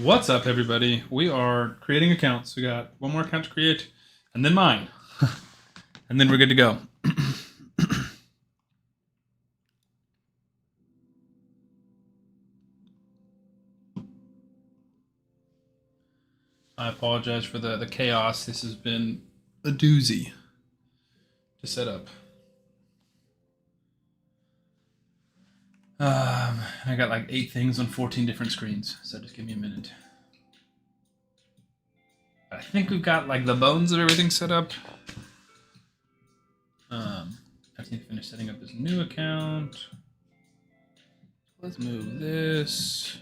What's up, everybody? We are creating accounts. We got one more account to create, and then mine. And then we're good to go. I apologize for the chaos. This has been a doozy to set up. I got like 8 things on 14 different screens, so just give me a minute. I think we've got like the bones of everything set up. I just need to finish setting up this new account. Let's move this.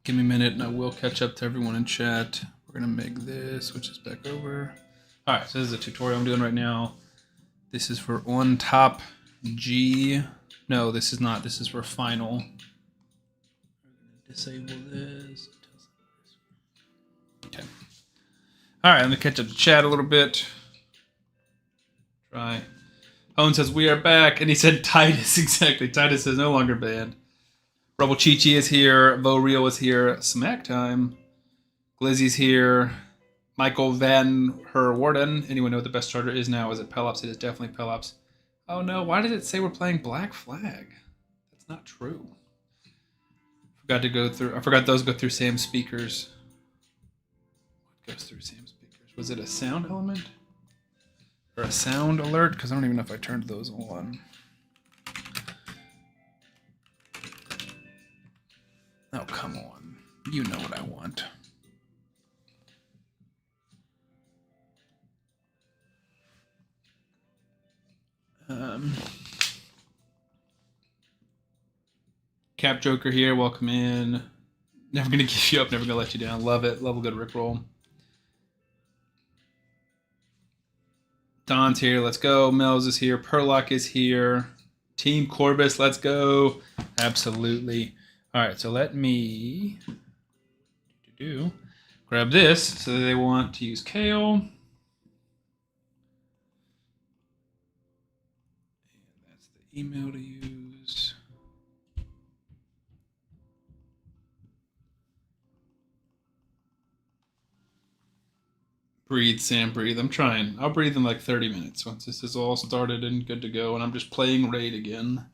Give me a minute and I will catch up to everyone in chat. We're going to make this, switch this back over. All right, so this is a tutorial I'm doing right now. This is for on top G. No, this is not. This is for final. We're going to disable this. Okay. All right, let me catch up to chat a little bit. Try. Owen says, we are back. And he said Titus, exactly. Titus is no longer banned. Rebel Chi-Chi is here. Bo Real is here. Smack Time. Glizzy's here. Michael Van Herwarden. Anyone know what the best starter is now? Is it Pelops? It is definitely Pelops. Oh no, why did it say we're playing Black Flag? That's not true. I forgot those go through Sam's speakers. What goes through Sam's speakers? Was it a sound element? Or a sound alert? Because I don't even know if I turned those on. Oh, come on. You know what I want. Cap Joker here. Welcome in. Never going to give you up. Never going to let you down. Love it. Love a good Rickroll. Don's here. Let's go. Mel's is here. Perlock is here. Team Corvis. Let's go. Absolutely. All right, so let me grab this. So they want to use Kale. And that's the email to use. Breathe, Sam, breathe. I'm trying. I'll breathe in like 30 minutes once this is all started and good to go. And I'm just playing Raid again.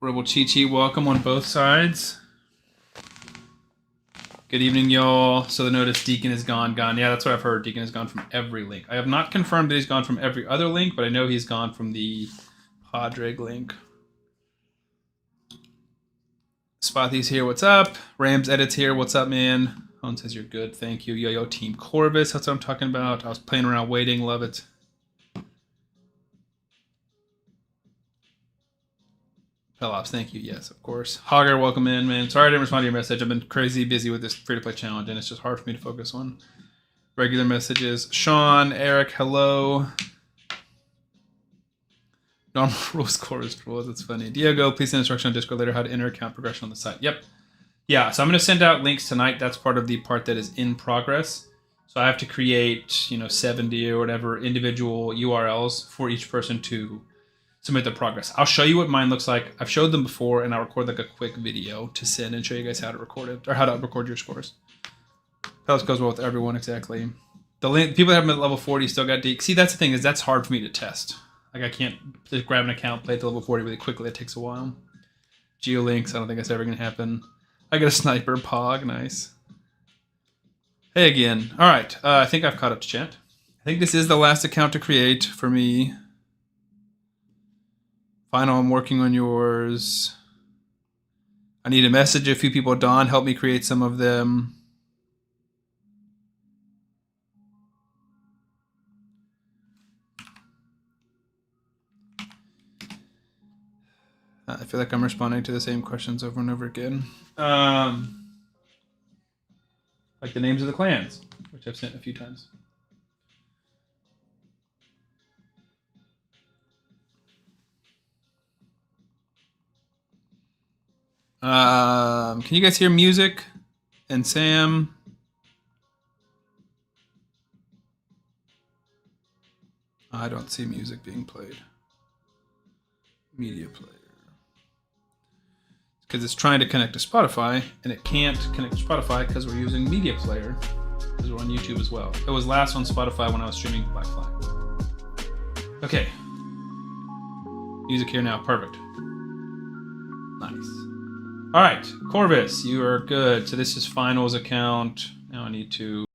Rebel Chi-Chi, welcome on both sides. Good evening, y'all. So the notice Deacon is gone. Yeah, that's what I've heard. Deacon is gone from every link. I have not confirmed that he's gone from every other link, but I know he's gone from the Podrig link. Spothy's here. What's up? Rams Edits here. What's up, man? Owen says you're good. Thank you. Yo, Team Corvis. That's what I'm talking about. I was playing around waiting. Love it. Pelops, thank you. Yes, of course. Hogger, welcome in, man. Sorry I didn't respond to your message. I've been crazy busy with this free-to-play challenge, and it's just hard for me to focus on regular messages. Sean, Eric, hello. Normal rules, chorus rules. That's funny. Diego, please send instruction on Discord later how to enter account progression on the site. Yep. Yeah, so I'm going to send out links tonight. That's part of the part that is in progress. So I have to create, 70 or whatever individual URLs for each person to submit their progress. I'll show you what mine looks like. I've showed them before, and I'll record like a quick video to send and show you guys how to record it, or how to record your scores. That goes well with everyone, exactly. The people that have them at level 40 still got D. See, that's the thing, is that's hard for me to test. Like, I can't just grab an account, play it to level 40 really quickly. It takes a while. Geolinks, I don't think that's ever going to happen. I got a sniper, Pog, nice. Hey again. All right, I think I've caught up to chat. I think this is the last account to create for me. Final, I'm working on yours. I need a message. A few people. Don, help me create some of them. I feel like I'm responding to the same questions over and over again. Like the names of the clans, which I've sent a few times. Can you guys hear music? And Sam? I don't see music being played. Media player. Because it's trying to connect to Spotify, and it can't connect to Spotify because we're using media player, because we're on YouTube as well. It was last on Spotify when I was streaming Black Flag. Okay. Music here now. Perfect. Nice. All right, Corvis, you are good. So this is finals account. Now I need to...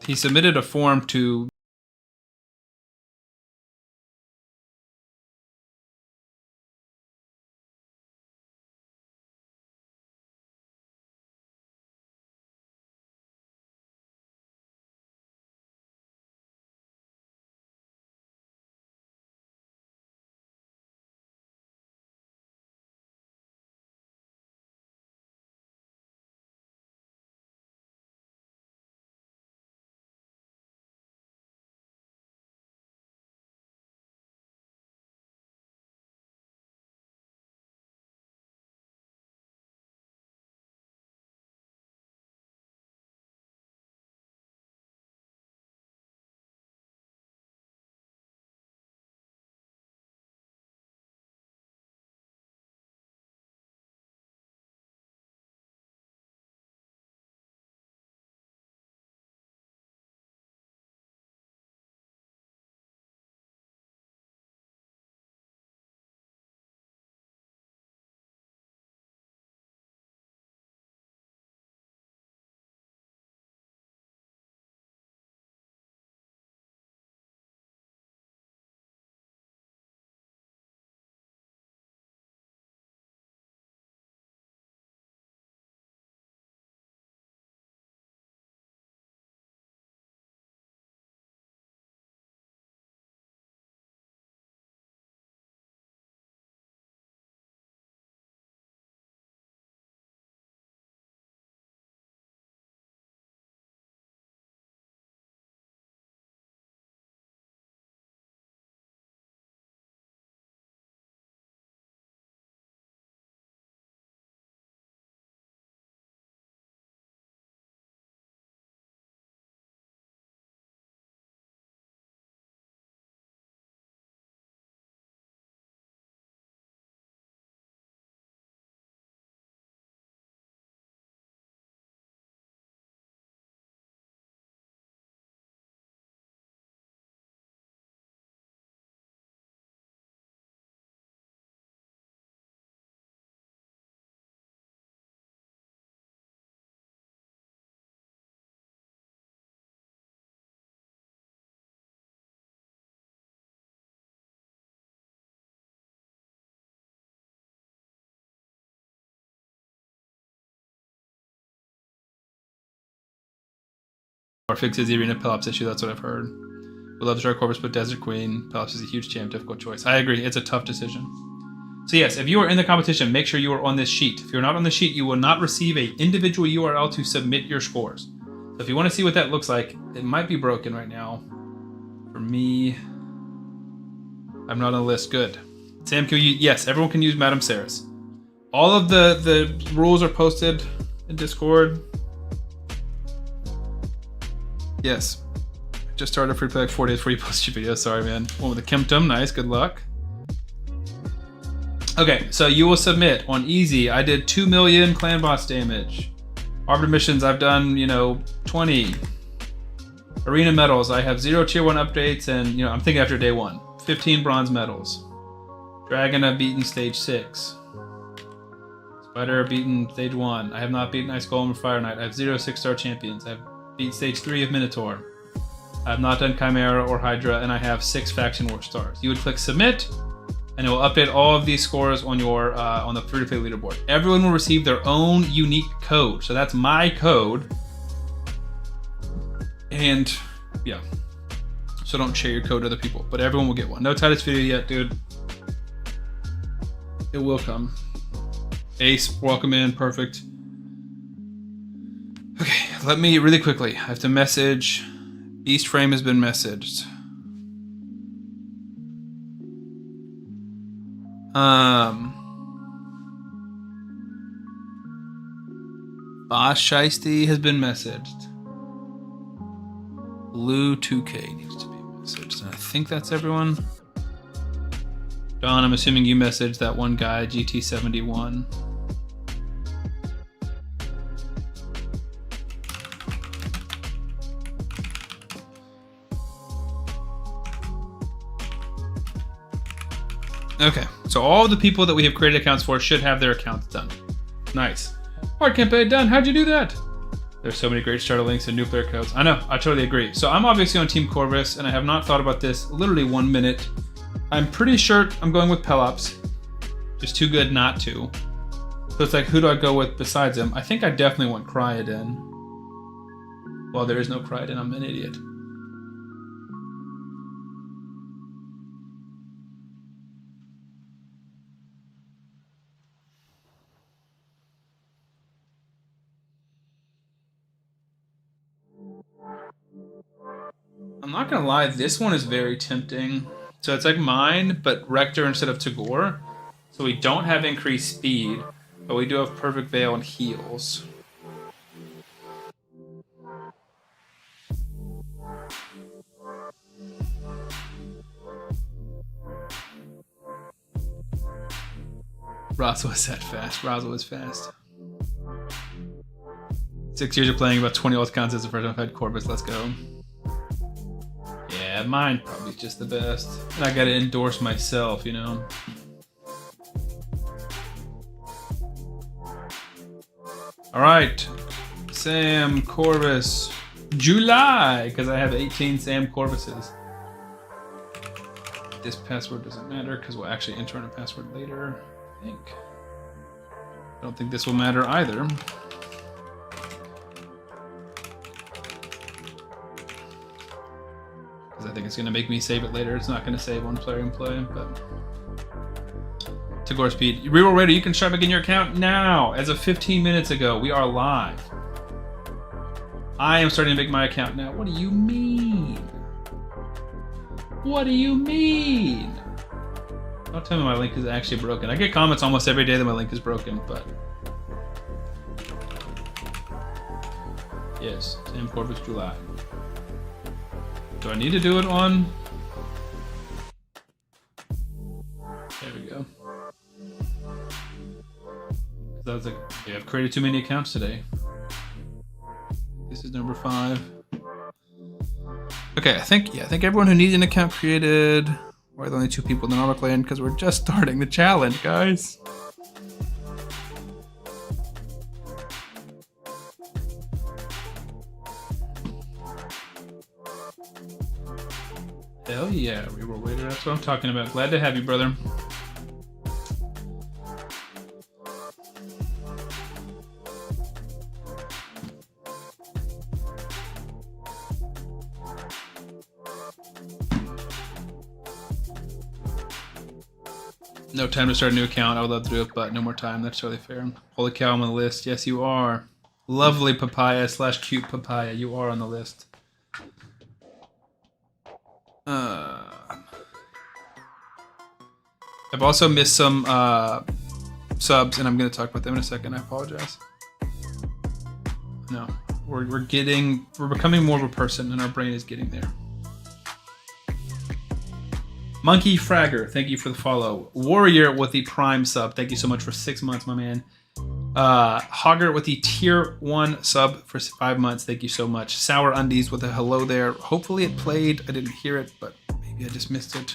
He submitted a form to Or fixes the arena Pelops issue, that's what I've heard. We love to try Corvus, but Desert Queen. Pelops is a huge champ, difficult choice. I agree, it's a tough decision. So yes, if you are in the competition, make sure you are on this sheet. If you're not on the sheet, you will not receive an individual URL to submit your scores. So if you want to see what that looks like, it might be broken right now. For me, I'm not on the list. Good. Sam, can you? Yes, everyone can use Madame Saris. All of the rules are posted in Discord. Yes. Just started free play like 4 days before you post your video. Sorry, man. One with the Kemptum. Nice. Good luck. Okay, so you will submit on easy. I did 2 million clan boss damage. Arbiter missions, I've done, 20. Arena medals, I have 0 tier 1 updates, and, I'm thinking after day 1. 15 bronze medals. Dragon, I've beaten stage 6. Spider, I've beaten stage 1. I have not beaten Ice Golem or Fire Knight. I have 0 6-star champions. I've beat stage 3 of Minotaur. I have not done Chimera or Hydra, and I have 6 faction war stars. You would click submit, and it will update all of these scores on your on the free-to-play leaderboard. Everyone will receive their own unique code. So that's my code. And yeah, so don't share your code to other people, but everyone will get one. No Titus video yet, dude. It will come. Ace, welcome in, perfect. Okay, let me really quickly. I have to message. Beast Frame has been messaged. Boss Shiesty has been messaged. Blue 2K needs to be messaged. And I think that's everyone. Don, I'm assuming you messaged that one guy, GT71. Okay, so all the people that we have created accounts for should have their accounts done. Nice. Hard campaign done. How'd you do that? There's so many great starter links and new player codes. I know, I totally agree. So I'm obviously on Team Corvus, and I have not thought about this literally 1 minute. I'm pretty sure I'm going with Pelops. Just too good not to. So it's like, who do I go with besides him? I think I definitely want Criodan. Well, there is no Criodan. I'm an idiot. I'm not gonna lie, this one is very tempting. So it's like mine, but Rector instead of Tagoar. So we don't have increased speed, but we do have perfect veil and heals. Razo is that fast. Razo is fast. 6 years of playing, about 20 old accounts as the first time I've had Corvus. Let's go. Yeah, mine probably just the best. And I gotta endorse myself, Alright. Sam Corvus. July! Because I have 18 Sam Corvuses. This password doesn't matter because we'll actually enter in a password later, I think. I don't think this will matter either. I think it's going to make me save it later. It's not going to save on player and play, but... Tagoar speed. Reroll Raider, you can try begin your account now. As of 15 minutes ago, we are live. I am starting to make my account now. What do you mean? What do you mean? Don't tell me my link is actually broken. I get comments almost every day that my link is broken, but... Yes, Sam Corvus July. Do I need to do it on? There we go. I was like, okay, I've created too many accounts today. This is number 5. Okay, I think everyone who needs an account created. We're the only 2 people in the normal clan because we're just starting the challenge, guys. Hell yeah, reroll later. That's what I'm talking about. Glad to have you, brother. No time to start a new account. I would love to do it, but no more time. That's totally fair. Holy cow, I'm on the list. Yes, you are. Lovely papaya / cute papaya. You are on the list. I've also missed some subs, and I'm going to talk about them in a second. I apologize. No, we're becoming more of a person, and our brain is getting there. Monkey Fragger, thank you for the follow. Warrior with the Prime sub, thank you so much for 6 months, my man. Hogger with the Tier 1 sub for 5 months, thank you so much. Sour Undies with a hello there. Hopefully it played. I didn't hear it, but maybe I just missed it.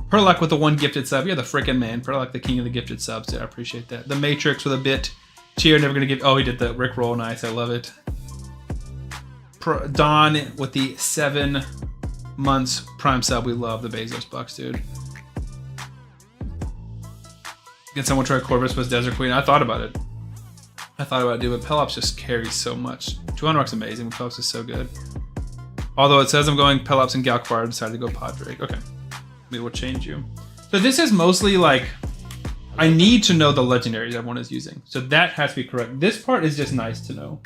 Perluck with the 1 gifted sub. You're the frickin' man. Perluck, the king of the gifted subs. Yeah, I appreciate that. The Matrix with a bit. Cheer, never gonna give. Oh, he did the Rickroll. Nice. I love it. Don with the 7 months Prime sub. We love the Bezos bucks, dude. Can someone try Corvis was Desert Queen? I thought about it. I thought about it, dude, but Pelops just carries so much. 200 Rock's amazing. Pelops is so good. Although it says I'm going Pelops and Galkvar, I decided to go Podrick. Okay. We will change you. So this is mostly like, I need to know the legendaries everyone is using. So that has to be correct. This part is just nice to know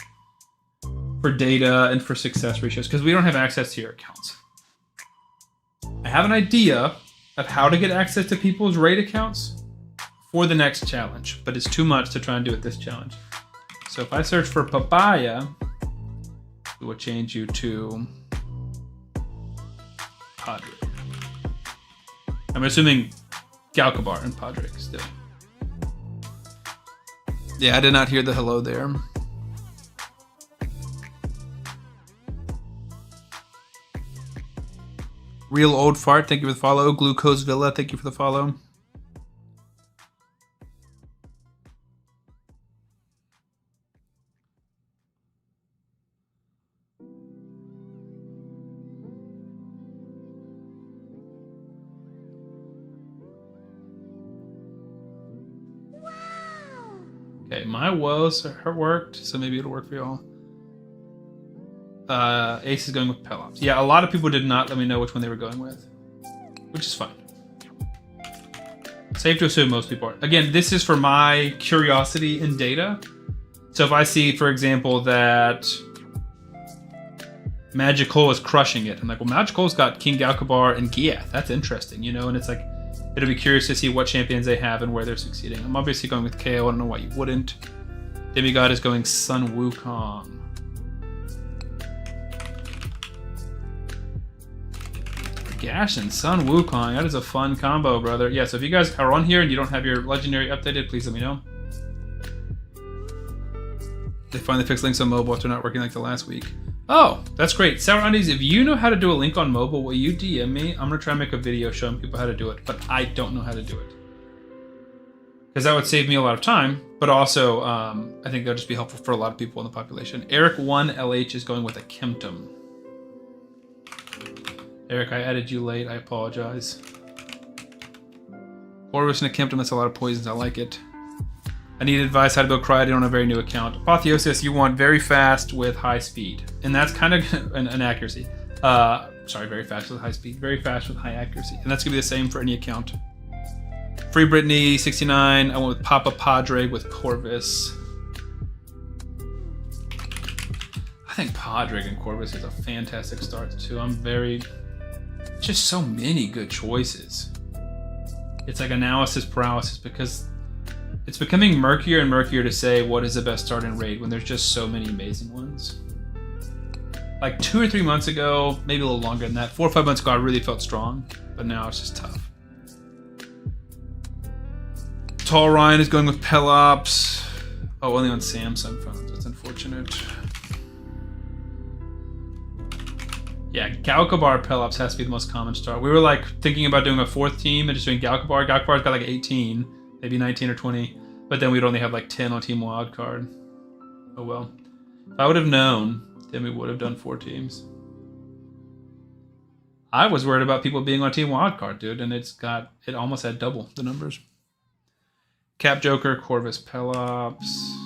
for data and for success ratios because we don't have access to your accounts. I have an idea of how to get access to people's raid accounts for the next challenge, but it's too much to try and do it this challenge. So if I search for papaya, we will change you to Padre. I'm assuming Galkabar and Podrick still. Yeah, I did not hear the hello there. Real Old Fart, thank you for the follow. Glucose Villa, thank you for the follow. Okay, my woes worked, so maybe it'll work for y'all. Ace is going with Pelops. Yeah, a lot of people did not let me know which one they were going with, which is fine. Safe to assume most people are. Again, this is for my curiosity and data. So if I see, for example, that Magical is crushing it, I'm like, well, Magical's got King Galkabar and Giath. That's interesting, you know? And it's like, it'll be curious to see what champions they have and where they're succeeding. I'm obviously going with KO. I don't know why you wouldn't. Demigod is going Sun Wukong. Gash and Sun Wukong. That is a fun combo, brother. Yeah, so if you guys are on here and you don't have your legendary updated, please let me know. They finally fixed links on mobile after not working like the last week. Oh, that's great. Sour Undies, if you know how to do a link on mobile, will you DM me? I'm going to try and make a video showing people how to do it, but I don't know how to do it. Because that would save me a lot of time, but also I think that would just be helpful for a lot of people in the population. Eric1LH is going with a Kemptum. Eric, I added you late. I apologize. Corvis and a Kemptum, that's a lot of poisons. I like it. I need advice how to build Criodan on a very new account. Apotheosis, you want very fast with high speed. And that's kind of an accuracy. Sorry, very fast with high speed. Very fast with high accuracy. And that's going to be the same for any account. Free Brittany, 69. I went with Papa Padre with Corvis. I think Padre and Corvis is a fantastic start too. Just so many good choices. It's like analysis paralysis because it's becoming murkier and murkier to say what is the best start in raid when there's just so many amazing ones. Like 2 or 3 months ago, maybe a little longer than that, 4 or 5 months ago, I really felt strong, but now it's just tough. Tall Ryan is going with Pelops. Oh, only on Samsung phones. That's unfortunate. Yeah, Galkabar Pelops has to be the most common start. We were like thinking about doing a 4th team and just doing Galkabar. Galkabar's got like 18, maybe 19 or 20, but then we'd only have like 10 on Team Wildcard. Oh well. If I would have known, then we would have done 4 teams. I was worried about people being on Team Wildcard, dude, and it almost had double the numbers. Cap Joker, Corvis Pelops.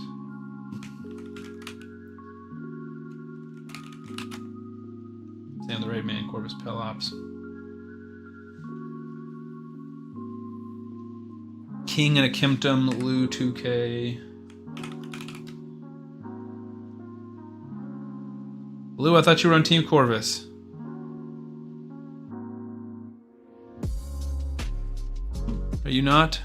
Sam the Raid Man, Corvus Pelops. King and a Kimptum, Lou 2K. Lou, I thought you were on Team Corvus. Are you not?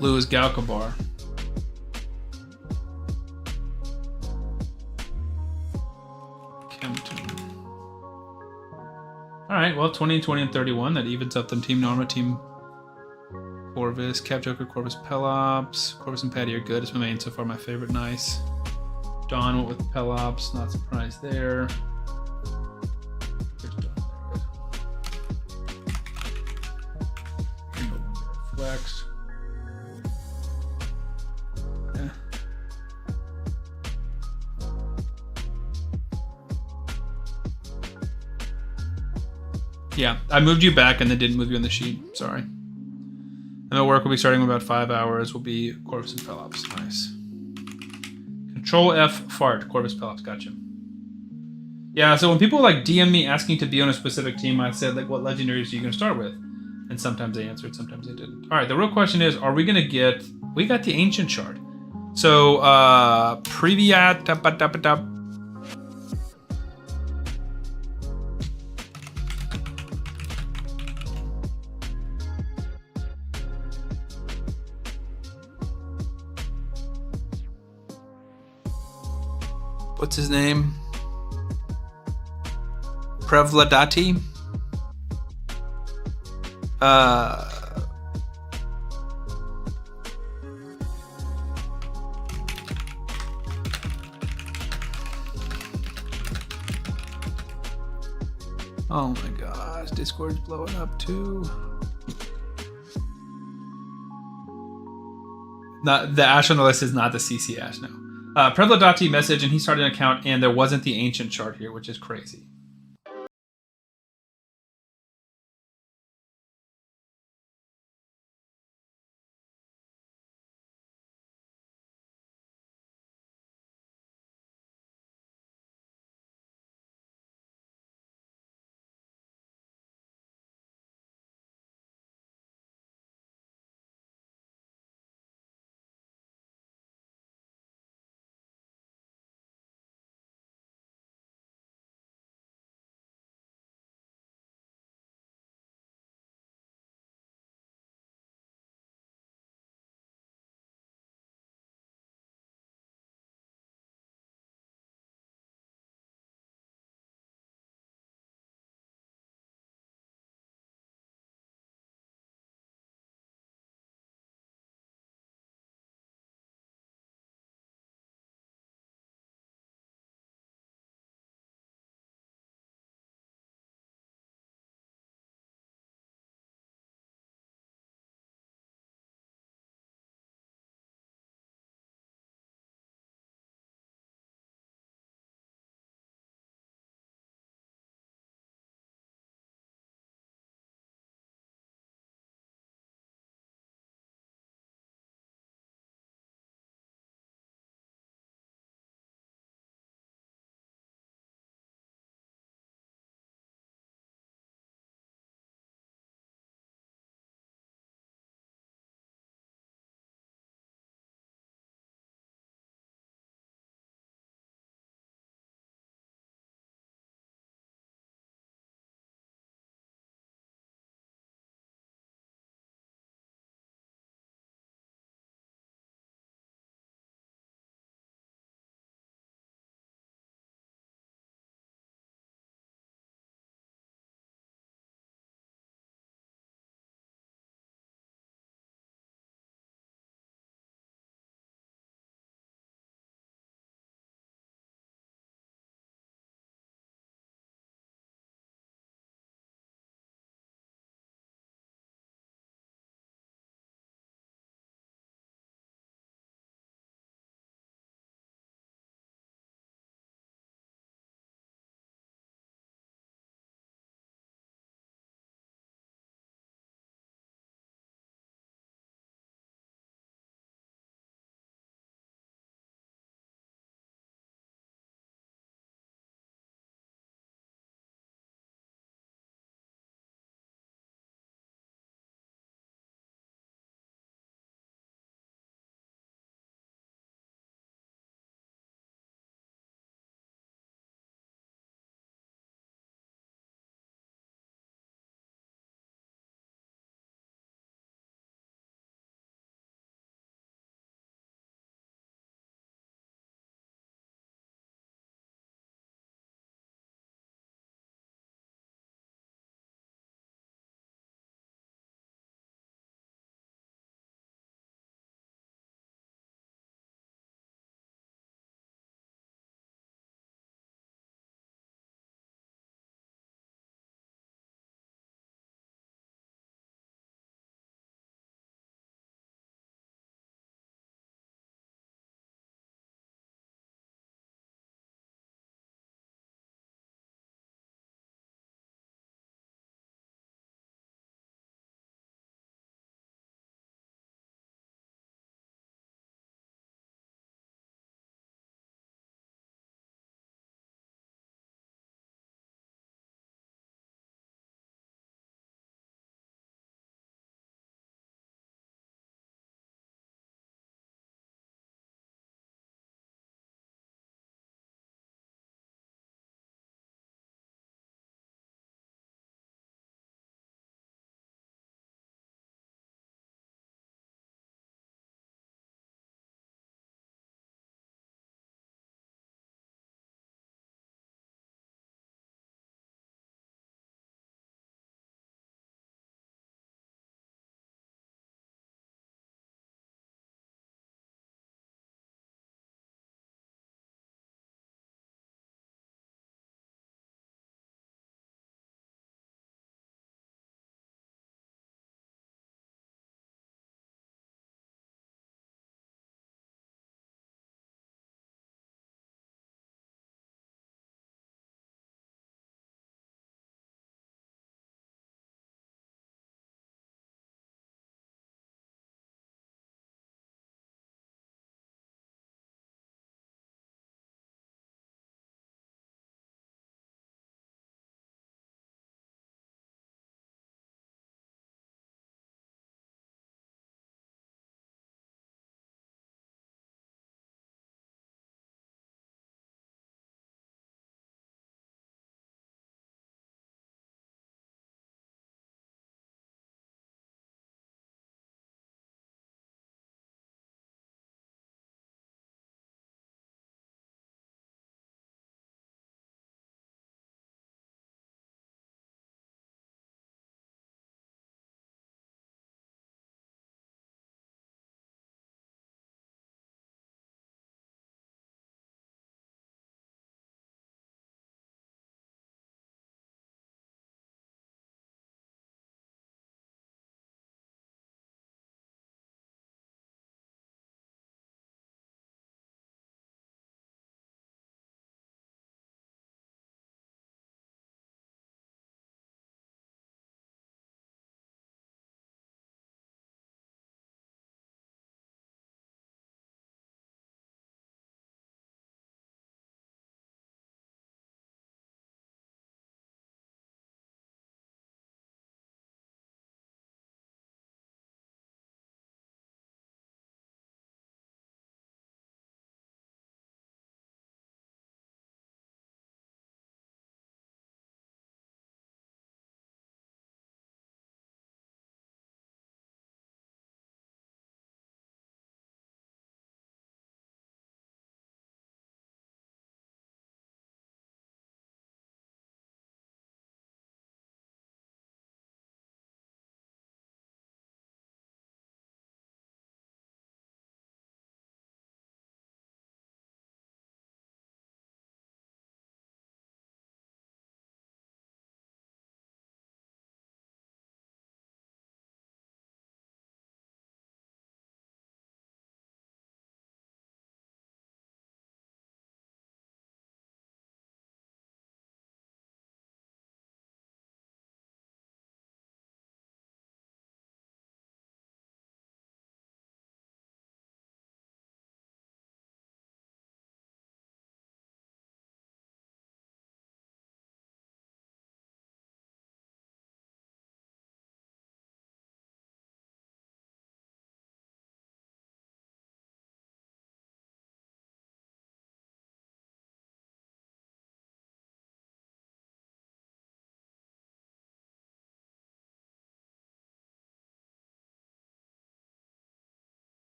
Lou is Galkabar. Alright, well, 20, 20, and 31. That evens up them. Team Norma, Team Corvus, Cap Joker, Corvus Pelops. Corvus and Patty are good. It's my main so far, my favorite. Nice. Dawn went with Pelops. Not surprised there. There's Dawn. There we go. Flex. Yeah, I moved you back and then didn't move you on the sheet. Sorry. And the work will be starting in about 5 hours. Will be Corvus and Pelops. Nice. Control F fart. Corvus Pelops. Gotcha. Yeah, so when people like DM me asking to be on a specific team, I said like, what legendaries are you going to start with? And sometimes they answered, sometimes they didn't. All right, the real question is, are we going to get... We got the Ancient Shard. So, Privyat... What's his name? Prevladati? Oh my gosh, Discord's blowing up too. Not the Ash on the list is not the CC Ash, no. Prevladati message and he started an account and there wasn't the Ancient Shard here, which is crazy.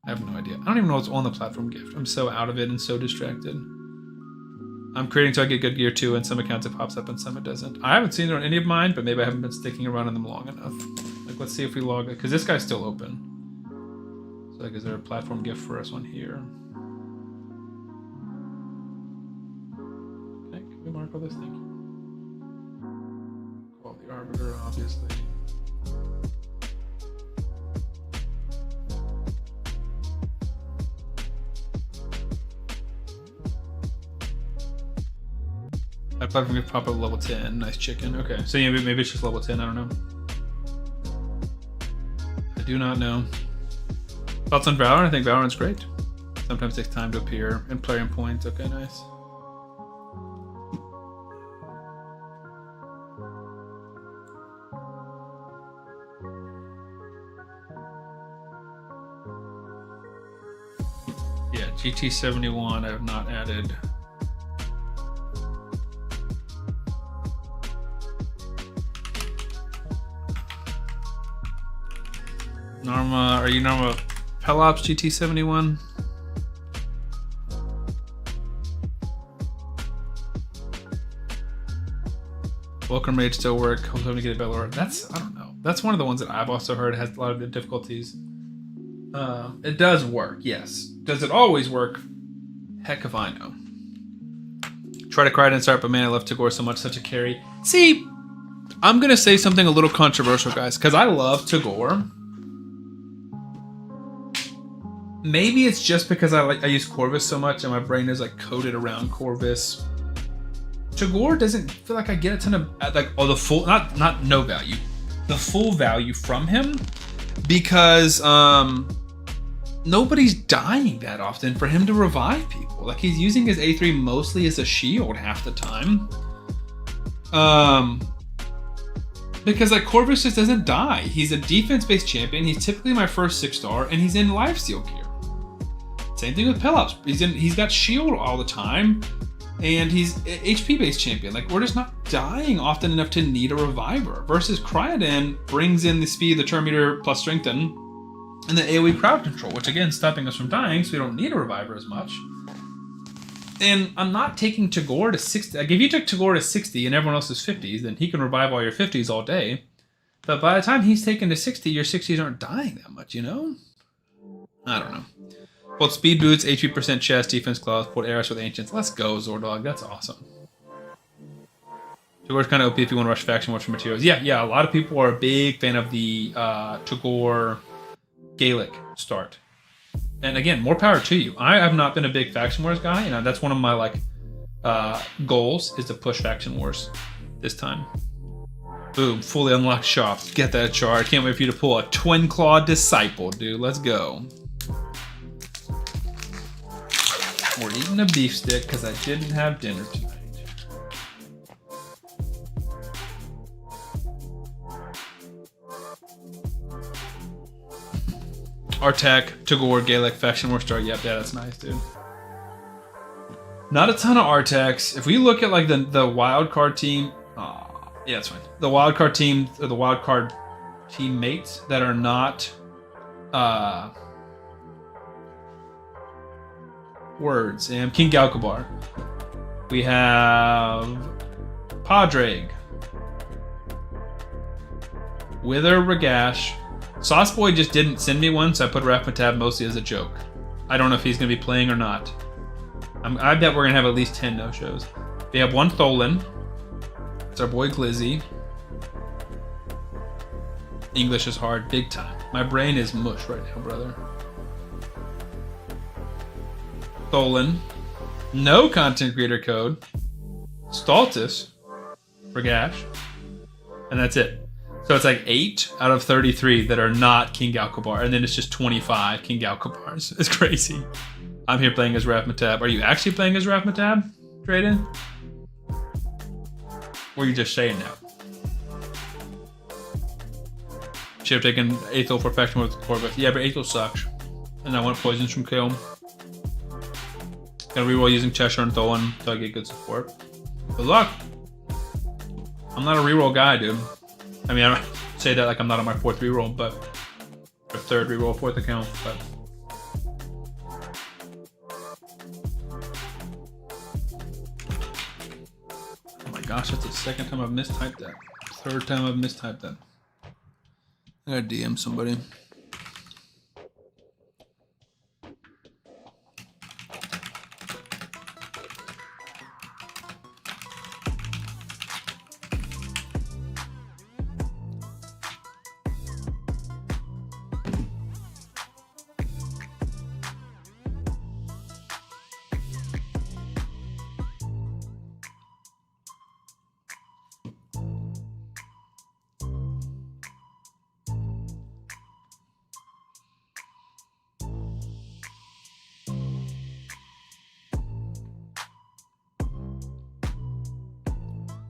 I have no idea. I don't even know what's on the platform gift. I'm so out of it and so distracted. I'm creating so I get good gear too, and some accounts it pops up and some it doesn't. I haven't seen it on any of mine, but maybe I haven't been sticking around in them long enough. Like, let's see if we log it, because this guy's still open. So, like, is there a platform gift for us on here? Okay, can we mark all this? Thank you. Call the Arbiter, obviously. That platform could pop up level 10. Nice chicken. Okay, so yeah, maybe it's just level 10. I don't know. I do not know. Thoughts on Valorant? I think Valorant's great. Sometimes takes time to appear and player points. Okay, nice. Yeah, GT71 I have not added. Norma, are you Norma Pelops GT71? Welcome Rage still work. Hoping to get a better order. That's, I don't know. That's one of the ones that I've also heard has a lot of the difficulties. It does work, yes. Does it always work? Heck if I know. Try to Criodan start, but man, I love Tagoar so much, such a carry. See, I'm gonna say something a little controversial, guys, because I love Tagoar. Maybe it's just because I use Corvis so much and my brain is like coded around Corvis. Tagoar doesn't feel like I get a ton of like the full not no value, the full value from him, because nobody's dying that often for him to revive people. Like, he's using his A3 mostly as a shield half the time. Because like Corvus just doesn't die. He's a defense-based champion. He's typically my first 6-star, and he's in lifesteal gear. Same thing with Pelops. He's got shield all the time, and he's HP-based champion. Like, we're just not dying often enough to need a reviver. Versus Criodan brings in the speed, the turn meter plus strengthen, and the AoE crowd control, which again stopping us from dying, so we don't need a reviver as much. And I'm not taking Tagoar to 60. Like, if you took Tagoar to 60 and everyone else is 50s, then he can revive all your 50s all day. But by the time he's taken to 60, your 60s aren't dying that much, you know? I don't know. Both speed boots, HP% chest, defense claws, port arrows with ancients. Let's go, Zordog. That's awesome. Tagoar's kind of OP if you want to rush faction wars for materials. Yeah. A lot of people are a big fan of the Tagoar Gaelic start. And again, more power to you. I have not been a big faction wars guy, and that's one of my goals is to push faction wars this time. Boom, fully unlocked shop. Get that char. I can't wait for you to pull a Twin Claw Disciple, dude. Let's go. We're eating a beef stick because I didn't have dinner tonight. Artak, Tagoar, Gaelic, Faction War Star. Yep, yeah, that's nice, dude. Not a ton of Artaks. If we look at like the wild card team, yeah, that's fine. The wild card team, or the wild card teammates that are not words. And King Galkabar. We have Padraig, Wither, Ragash. Sauceboy just didn't send me one, so I put Rathmatab mostly as a joke. I don't know if he's going to be playing or not. I bet we're going to have at least 10 no-shows. We have one Tholen. It's our boy Glizzy. English is hard, big time. My brain is mush right now, brother. Tholen. No content creator code. Stultus. Ragash. And that's it. So it's like 8 out of 33 that are not King Galkabar, and then it's just 25 King Galkabars. It's crazy. I'm here playing as Rathmatab. Are you actually playing as Rathmatab, Criodan? Or are you just saying that? Should have taken Aethel for faction with Corvus. Yeah, but Aethel sucks. And I want poisons from Kill. Gotta reroll using Cheshire and Tholen so I get good support. Good luck. I'm not a reroll guy, dude. I mean, I don't say that like I'm not on my 4th reroll, but or 3rd reroll, 4th account, but gosh, that's the second time I've mistyped that. Third time I've mistyped that. I gotta DM somebody.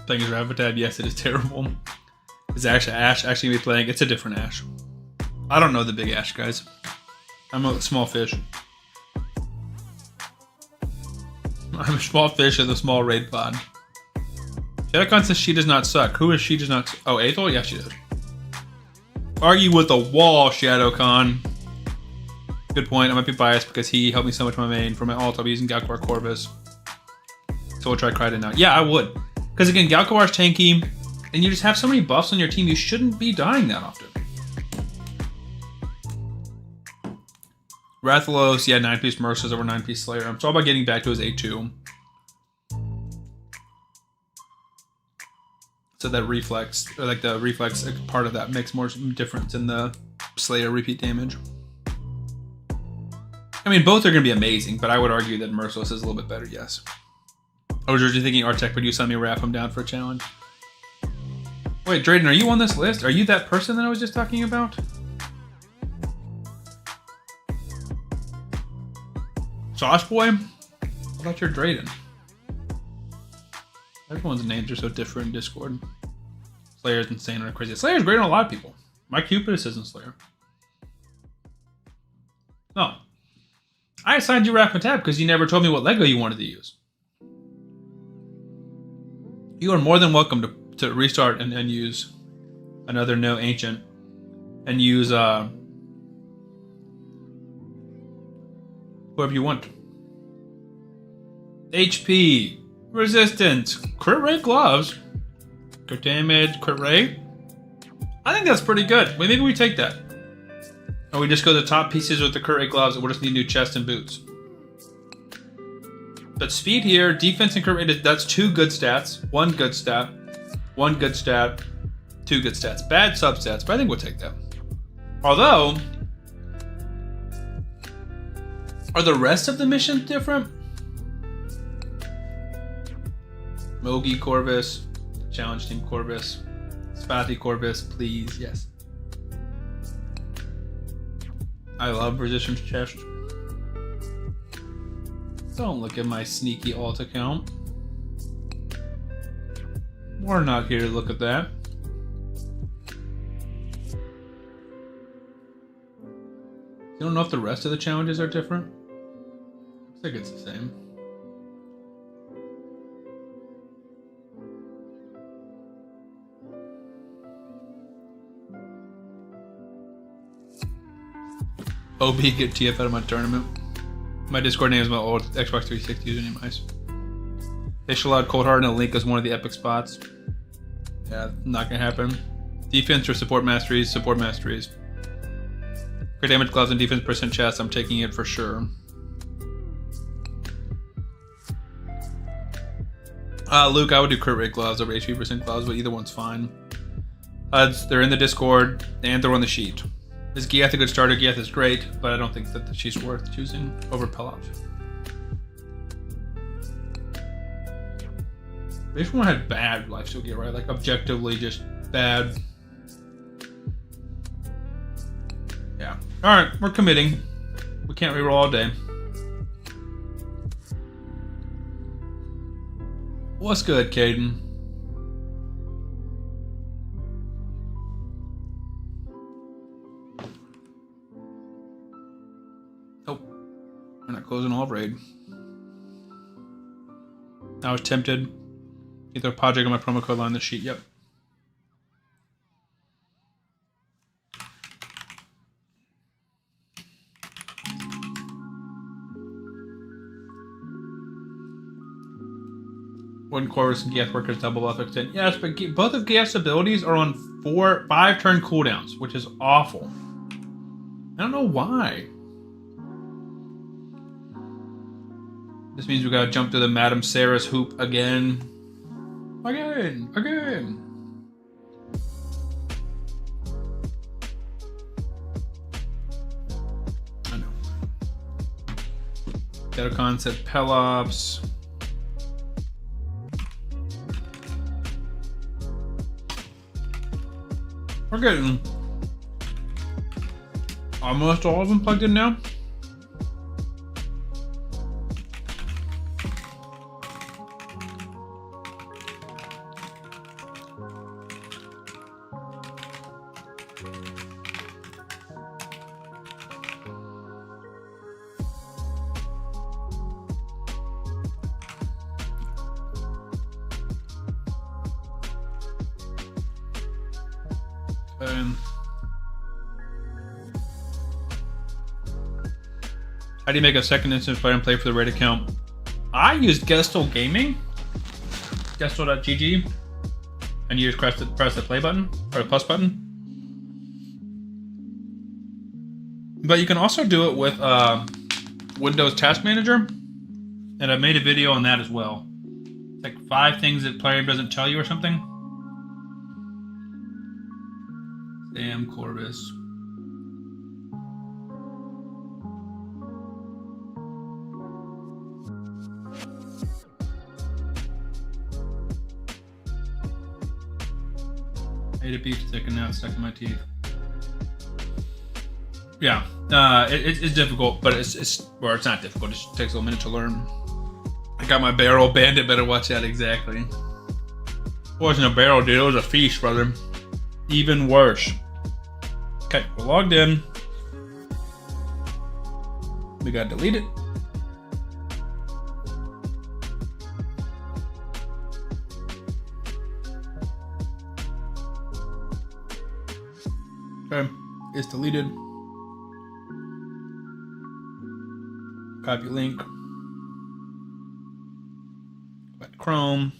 Playing as Ravatab, yes, it is terrible. Is Ash actually be playing? It's a different Ash. I don't know the big Ash, guys. I'm a small fish. I'm a small fish in the small raid pod. Shadowcon says she does not suck. Who is she does not suck? Oh, Aethel? Yeah, she does. Argue with the wall, Shadowcon. Good point. I might be biased because he helped me so much in my main. For my ult, I'll be using Galcavar Corvus. So we'll try Criodan now. Yeah, I would. Because again, Galcavar's tanky, and you just have so many buffs on your team, you shouldn't be dying that often. Rathalos, yeah, 9-piece Mercers over 9-piece Slayer. It's all about getting back to his A2. So that reflex, or like the reflex part of that makes more difference in the Slayer repeat damage. I mean, both are going to be amazing, but I would argue that Merciless is a little bit better, yes. I was originally thinking Artec would use something to wrap him down for a challenge. Wait, Drayden, are you on this list? Are you that person that I was just talking about? Josh Boy? I thought you're Drayden. Everyone's names are so different in Discord. Slayer's insane or crazy. Slayer's great on a lot of people. My Cupidus isn't Slayer. No. I assigned you Ravatab because you never told me what Lego you wanted to use. You are more than welcome to restart and use another no ancient and use whoever you want. HP, resistance, crit rate gloves, crit damage, crit rate. I think that's pretty good. Maybe we take that. Or we just go the top pieces with the crit rate gloves and we'll just need new chest and boots. But speed here, defense and crit rate, that's 2 good stats. 1 good stat. 1 good stat. 2 good stats. Bad substats, but I think we'll take that. Although, are the rest of the missions different? Mogi Corvus, Challenge Team Corvus, Spathi Corvus, please, yes. I love Resistance Chest. Don't look at my sneaky alt account. We're not here to look at that. You don't know if the rest of the challenges are different? I think it's the same. OB, get TF out of my tournament. My Discord name is my old Xbox 360 username. Nice. They should allow Cold Heart and a Link as one of the epic spots. Yeah, not gonna happen. Defense or support masteries? Support masteries. Crit damage gloves and defense percent chest. I'm taking it for sure. Luke, I would do crit rate gloves over HP percent gloves, but either one's fine. They're in the Discord and they're on the sheet. Is Giath a good starter? Giath is great, but I don't think that she's worth choosing over Pelot. This one had bad lifesteal gear, right? Like objectively just bad. Yeah. Alright, we're committing. We can't reroll all day. What's good, Caden? Oh, we're not closing all raid. I was tempted. Either project or my promo code on the sheet. Yep. One Corvis and GS workers double buff extend. Yes, but both of GS abilities are on 5 turn cooldowns, which is awful. I don't know why. This means we gotta jump to the Madame Sarah's hoop again. Again. I know. Dedocon said Pelops. We're getting almost all of them plugged in now. How do you make a second instance player and play for the raid account? I used Gestal Gaming, Gestal.gg, and you just press the play button or the plus button. But you can also do it with Windows Task Manager, and I made a video on that as well. It's like 5 things that player doesn't tell you or something. Damn Corvis. I ate a beef stick and now it's stuck in my teeth. Yeah, it's difficult, but it's not difficult. It just takes a little minute to learn. I got my barrel bandit. Better watch that exactly. It wasn't a barrel, dude. It was a feast, brother. Even worse. Okay, we're logged in. We gotta delete it. Okay, it's deleted. Copy link. Back to Chrome.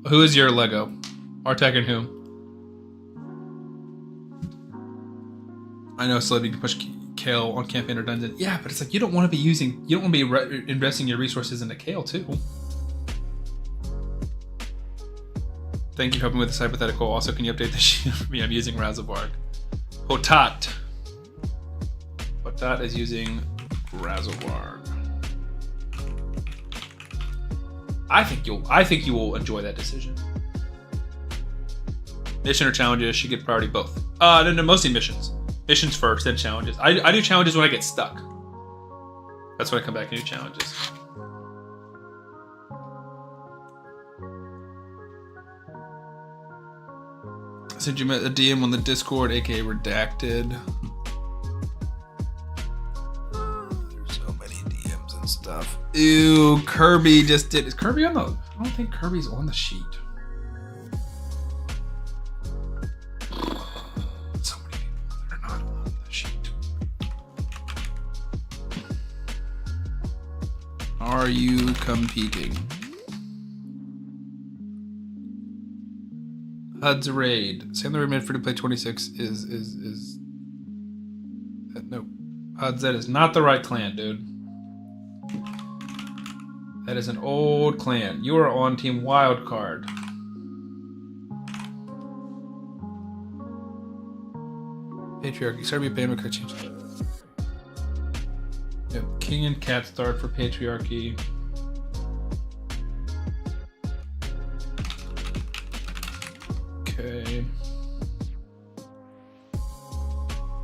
Who is your Lego? Artek and who? I know Celebi can push Kale on campaign or dungeon. Yeah, but it's like you don't want to be investing your resources into Kale too. Thank you for helping with this hypothetical. Also, can you update the sheet for me? I'm using Razovarg. Hotat. Hotat is using Razovarg. I think you will enjoy that decision. Mission or challenges should get priority both. No, mostly missions. Missions first, then challenges. I do challenges when I get stuck. That's when I come back and do challenges. I sent you a DM on the Discord, aka redacted. There's so many DMs and stuff. Ew, Kirby just did. Is Kirby on the? I don't think Kirby's on the sheet. So many people that are not on the sheet. Are you competing? HUD's raid. Sam the Raid free to play 26 is no. HUD's that is not the right clan, dude. That is an old clan. You are on Team Wildcard. Patriarchy. Sorry, ban could change. Yep. King and Cat start for Patriarchy. Okay.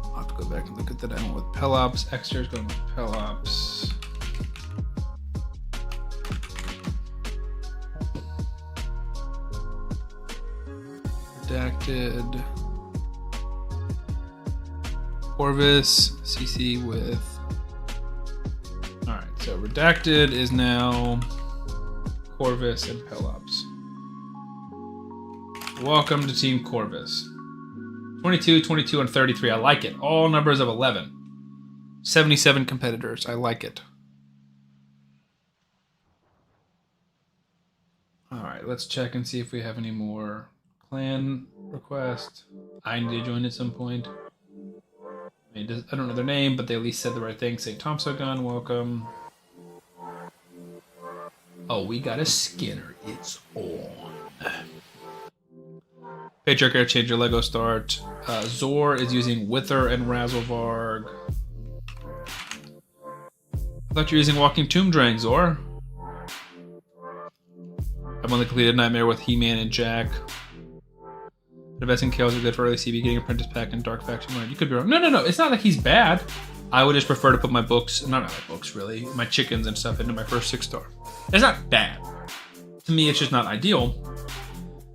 I'll have to go back and look at that. I went with Pelops. Extra's going with Pelops. Redacted. Corvis. CC with. Alright, so Redacted is now Corvis and Pelops. Welcome to Team Corvis. 22, 22, and 33. I like it. All numbers of 11. 77 competitors. I like it. Alright, let's check and see if we have any more clan requests. I need to join at some point. I don't know their name, but they at least said the right thing. St. Thompson, welcome. Oh, we got a Skinner. It's on. Patriarch change your Lego start. Zor is using Wither and Razovarg. I thought you were using Walking Tomb Drain, Zor. I've only completed Nightmare with He-Man and Jack. Investing Kales are good for early CB, getting Apprentice Pack and Dark Faction. You could be wrong. No. It's not like he's bad. I would just prefer to put my books, not my books really, my chickens and stuff into my first 6-star. It's not bad. To me, it's just not ideal.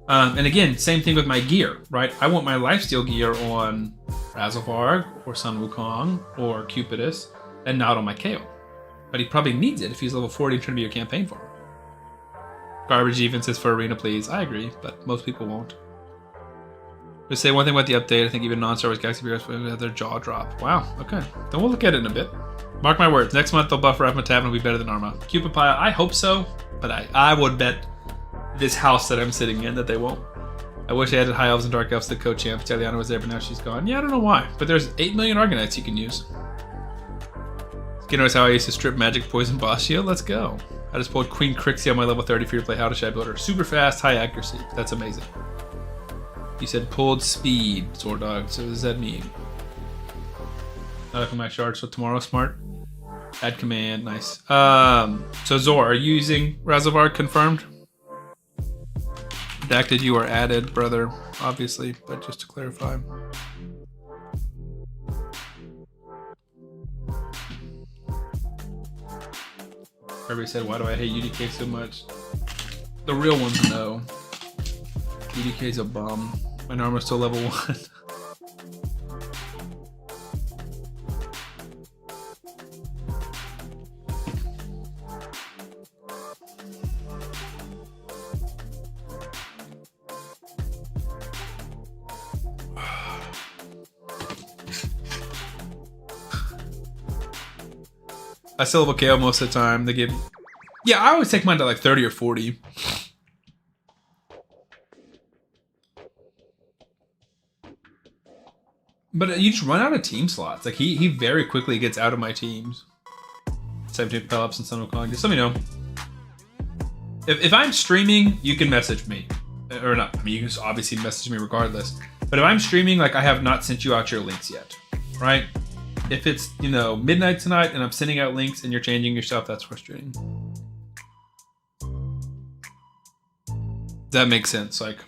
And again, same thing with my gear, right? I want my lifesteal gear on Razovarg or Sun Wukong or Cupidus and not on my Kale. But he probably needs it if he's level 40 and trying to be your campaign farmer. Garbage even says for arena, please. I agree, but most people won't. Just say one thing about the update. I think even non-Star Wars Galaxy Bears will have their jaw drop. Wow, okay. Then we'll look at it in a bit. Mark my words. Next month, they'll buff Rathmatab and will be better than Arma. Cupid Pile, I hope so, but I would bet this house that I'm sitting in that they won't. I wish I had High Elves and Dark Elves to co-champ. Teliana was there, but now she's gone. Yeah, I don't know why, but there's 8 million Argonauts you can use. Skinner is how I used to strip Magic Poison Boss Shield. Let's go. I just pulled Queen Crixie on my level 30 free to play. How should I build her? Super fast, high accuracy. That's amazing. You said pulled speed, Zordog. So what does that mean? Not up in my shard. So tomorrow, smart. Add command. Nice. So Zor, are you using Razovarg? Confirmed. Redacted, you are added, brother. Obviously, but just to clarify. Everybody said, why do I hate UDK so much? The real ones know. UDK's a bum. My Narma's still level 1. I still level KO most of the time. They give... Yeah, I always take mine to like 30 or 40. But you just run out of team slots. Like he very quickly gets out of my teams. 17 Pelops and Son of Calling. Just let me know. If I'm streaming, you can message me. Or not. I mean, you can just obviously message me regardless. But if I'm streaming, like I have not sent you out your links yet. Right? If it's, you know, midnight tonight and I'm sending out links and you're changing your stuff, that's frustrating. That makes sense. Like,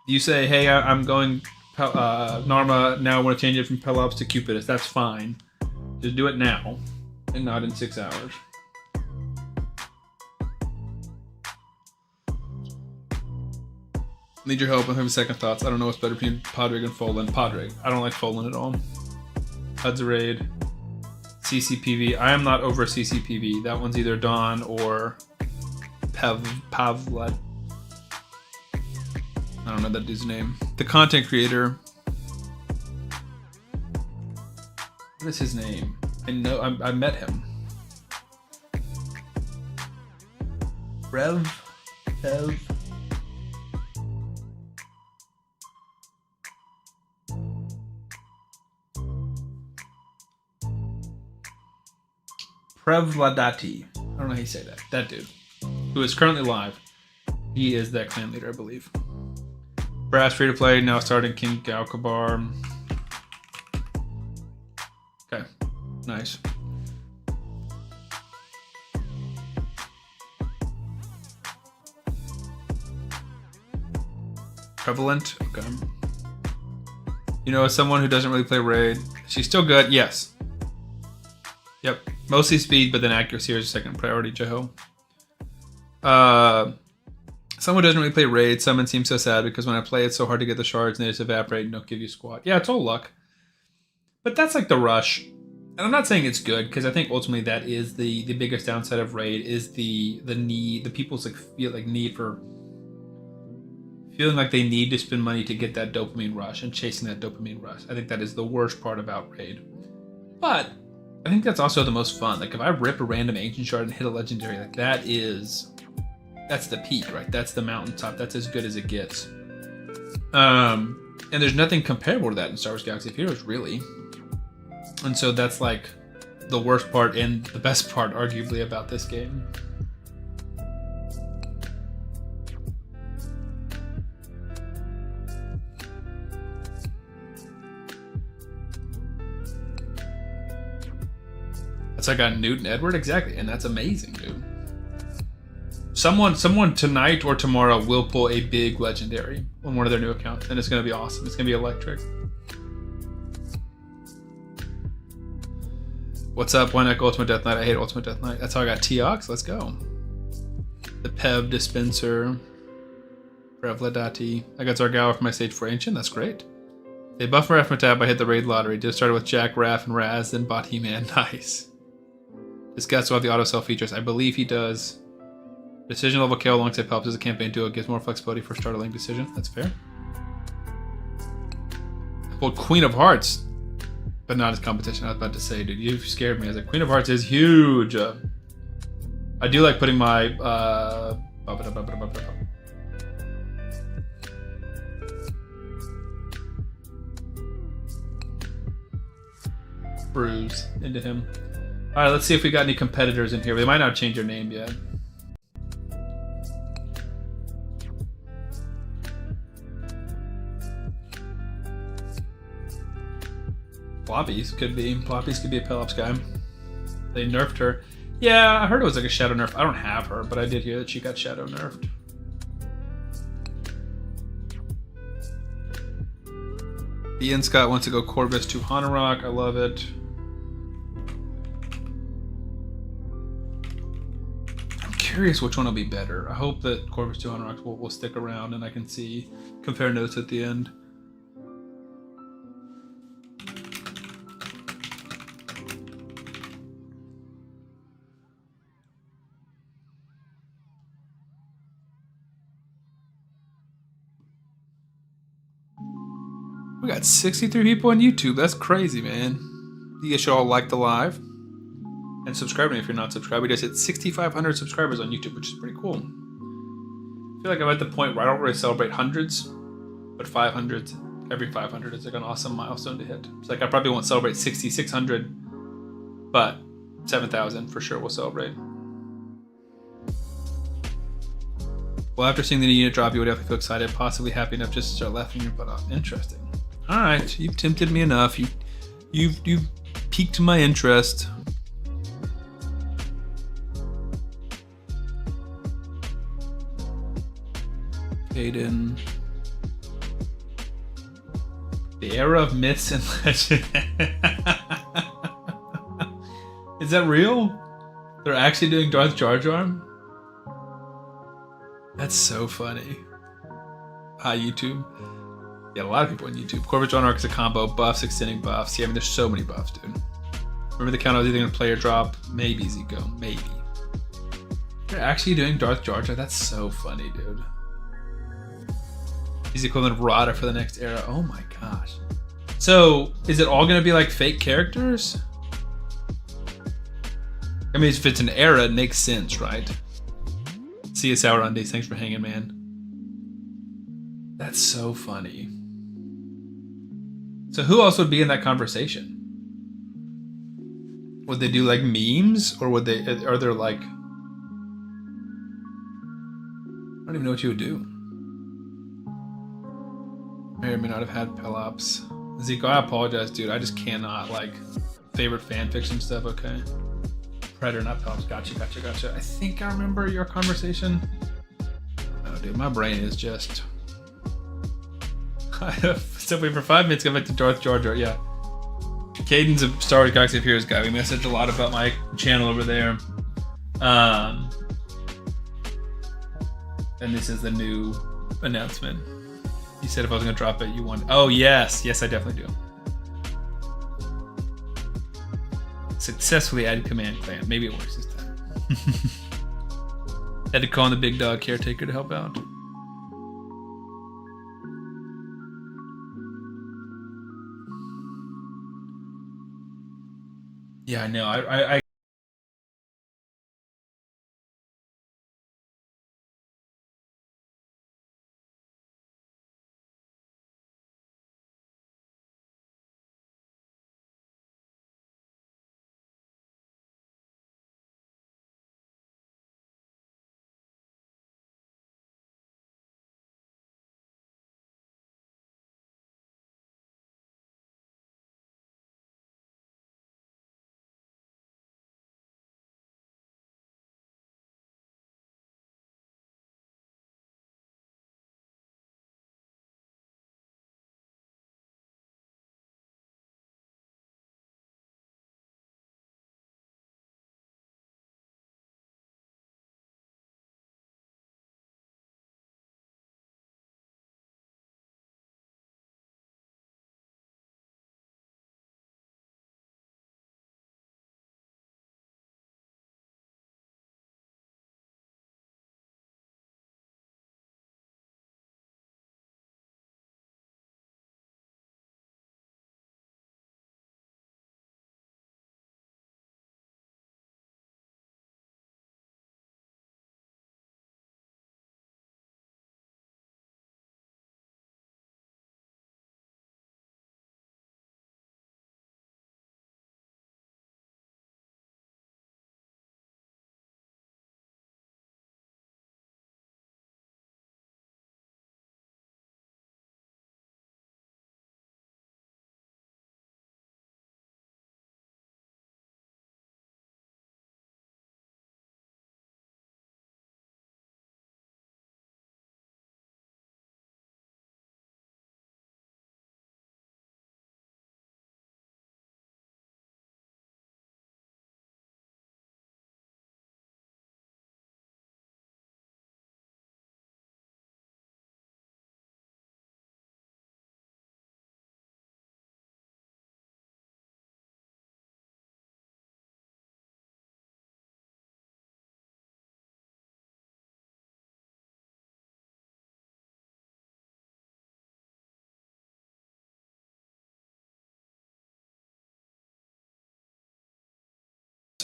you say, hey, I'm going Narma, now I want to change it from Pelops to Cupidus. That's fine. Just do it now and not in 6 hours. Need your help. I'm having second thoughts. I don't know what's better between Podrick and Folan. Podrick. I don't like Folan at all. HUD's a raid. CCPV. I am not over CCPV. That one's either Dawn or Pavlad. I don't know that dude's name. The content creator. What is his name? I know. I met him. Rev. Prevladati. I don't know how you say that. That dude. Who is currently live. He is that clan leader, I believe. Brass free to play, now starting King Galkabar. Okay. Nice. Prevalent? Okay. You know, as someone who doesn't really play Raid, she's still good? Yes. Yep. Mostly speed, but then accuracy is second priority, Jeho. Someone who doesn't really play Raid, Summon seems so sad because when I play it's so hard to get the shards and they just evaporate and don't give you squat. Yeah, it's all luck. But that's like the rush. And I'm not saying it's good, because I think ultimately that is the biggest downside of Raid is the need, the people's like feel like need for feeling like they need to spend money to get that dopamine rush and chasing that dopamine rush. I think that is the worst part about Raid. But I think that's also the most fun. Like if I rip a random ancient shard and hit a legendary, like that's the peak, right? That's the mountaintop. That's as good as it gets. And there's nothing comparable to that in Star Wars Galaxy of Heroes, really. And so that's like the worst part and the best part, arguably, about this game. That's like a Newton Edward, exactly, and that's amazing, dude. Someone tonight or tomorrow will pull a big legendary on one of their new accounts, and it's gonna be awesome. It's gonna be electric. What's up, One Echo Ultimate Death Knight? I hate Ultimate Death Knight. That's how I got Teox. Let's go. The Pev Dispenser. Prevladati. I got Zargawa for my Stage 4 Ancient. That's great. They buff my Tab. I hit the raid lottery. Just started with Jack, Raph, and Raz, then bought He-Man. Nice. This guy still have the auto sell features. I believe he does. Decision level kill alongside helps as a campaign duo. Gives more flexibility for startling decision. That's fair. I pulled Queen of Hearts, but not as competition. I was about to say, dude, you scared me. I was like, Queen of Hearts is huge. I do like putting my bruise into him. All right, let's see if we got any competitors in here. They might not change their name yet. Ploppies could be. Ploppies could be a Pelops guy. They nerfed her. Yeah, I heard it was like a shadow nerf. I don't have her, but I did hear that she got shadow nerfed. Ian Scott wants to go Corvis to Hanorok. I love it. I'm curious which one will be better. I hope that Corvis to Hanorok will stick around and I can compare notes at the end. We got 63 people on YouTube. That's crazy, man. You guys should all like the live. And subscribe to me if you're not subscribed. We just hit 6,500 subscribers on YouTube, which is pretty cool. I feel like I'm at the point where I don't really celebrate hundreds, but 500s every 500 is like an awesome milestone to hit. It's like I probably won't celebrate 6,600, but 7,000 for sure we'll celebrate. Well, after seeing the new unit drop, you would definitely feel excited, possibly happy enough just to start laughing your butt off. Interesting. All right, you've tempted me enough. You've piqued my interest. Aiden. The era of myths and legends. Is that real? They're actually doing Darth Jar Jar? That's so funny. Hi, YouTube. Yeah, a lot of people on YouTube. Corvis John Arc is a combo. Buffs, extending buffs. Yeah, I mean, there's so many buffs, dude. Remember the count I was either going to play or drop? Maybe, Zico. Maybe. They're actually doing Darth Jar Jar? That's so funny, dude. He's the equivalent of Rada for the next era. Oh my gosh. So, is it all going to be like fake characters? I mean, if it's an era, it makes sense, right? See you, Sour on Days. Thanks for hanging, man. That's so funny. So who else would be in that conversation? Would they do like memes, or would they? Are there like? I don't even know what you would do. May or may not have had Pelops. Zico, I apologize, dude. I just cannot like favorite fanfiction stuff. Okay. Predator, not Pelops. Gotcha. I think I remember your conversation. Oh, dude, my brain is just. So wait for 5 minutes. Go back to Darth Jar Jar. Yeah. Caden's a Star Wars Galaxy of Heroes guy. We messaged a lot about my channel over there. And this is the new announcement. He said if I was gonna drop it, you want. Oh yes, I definitely do. Successfully added Command Clan. Maybe it works this time. Had to call in the big dog caretaker to help out. Yeah, I know. I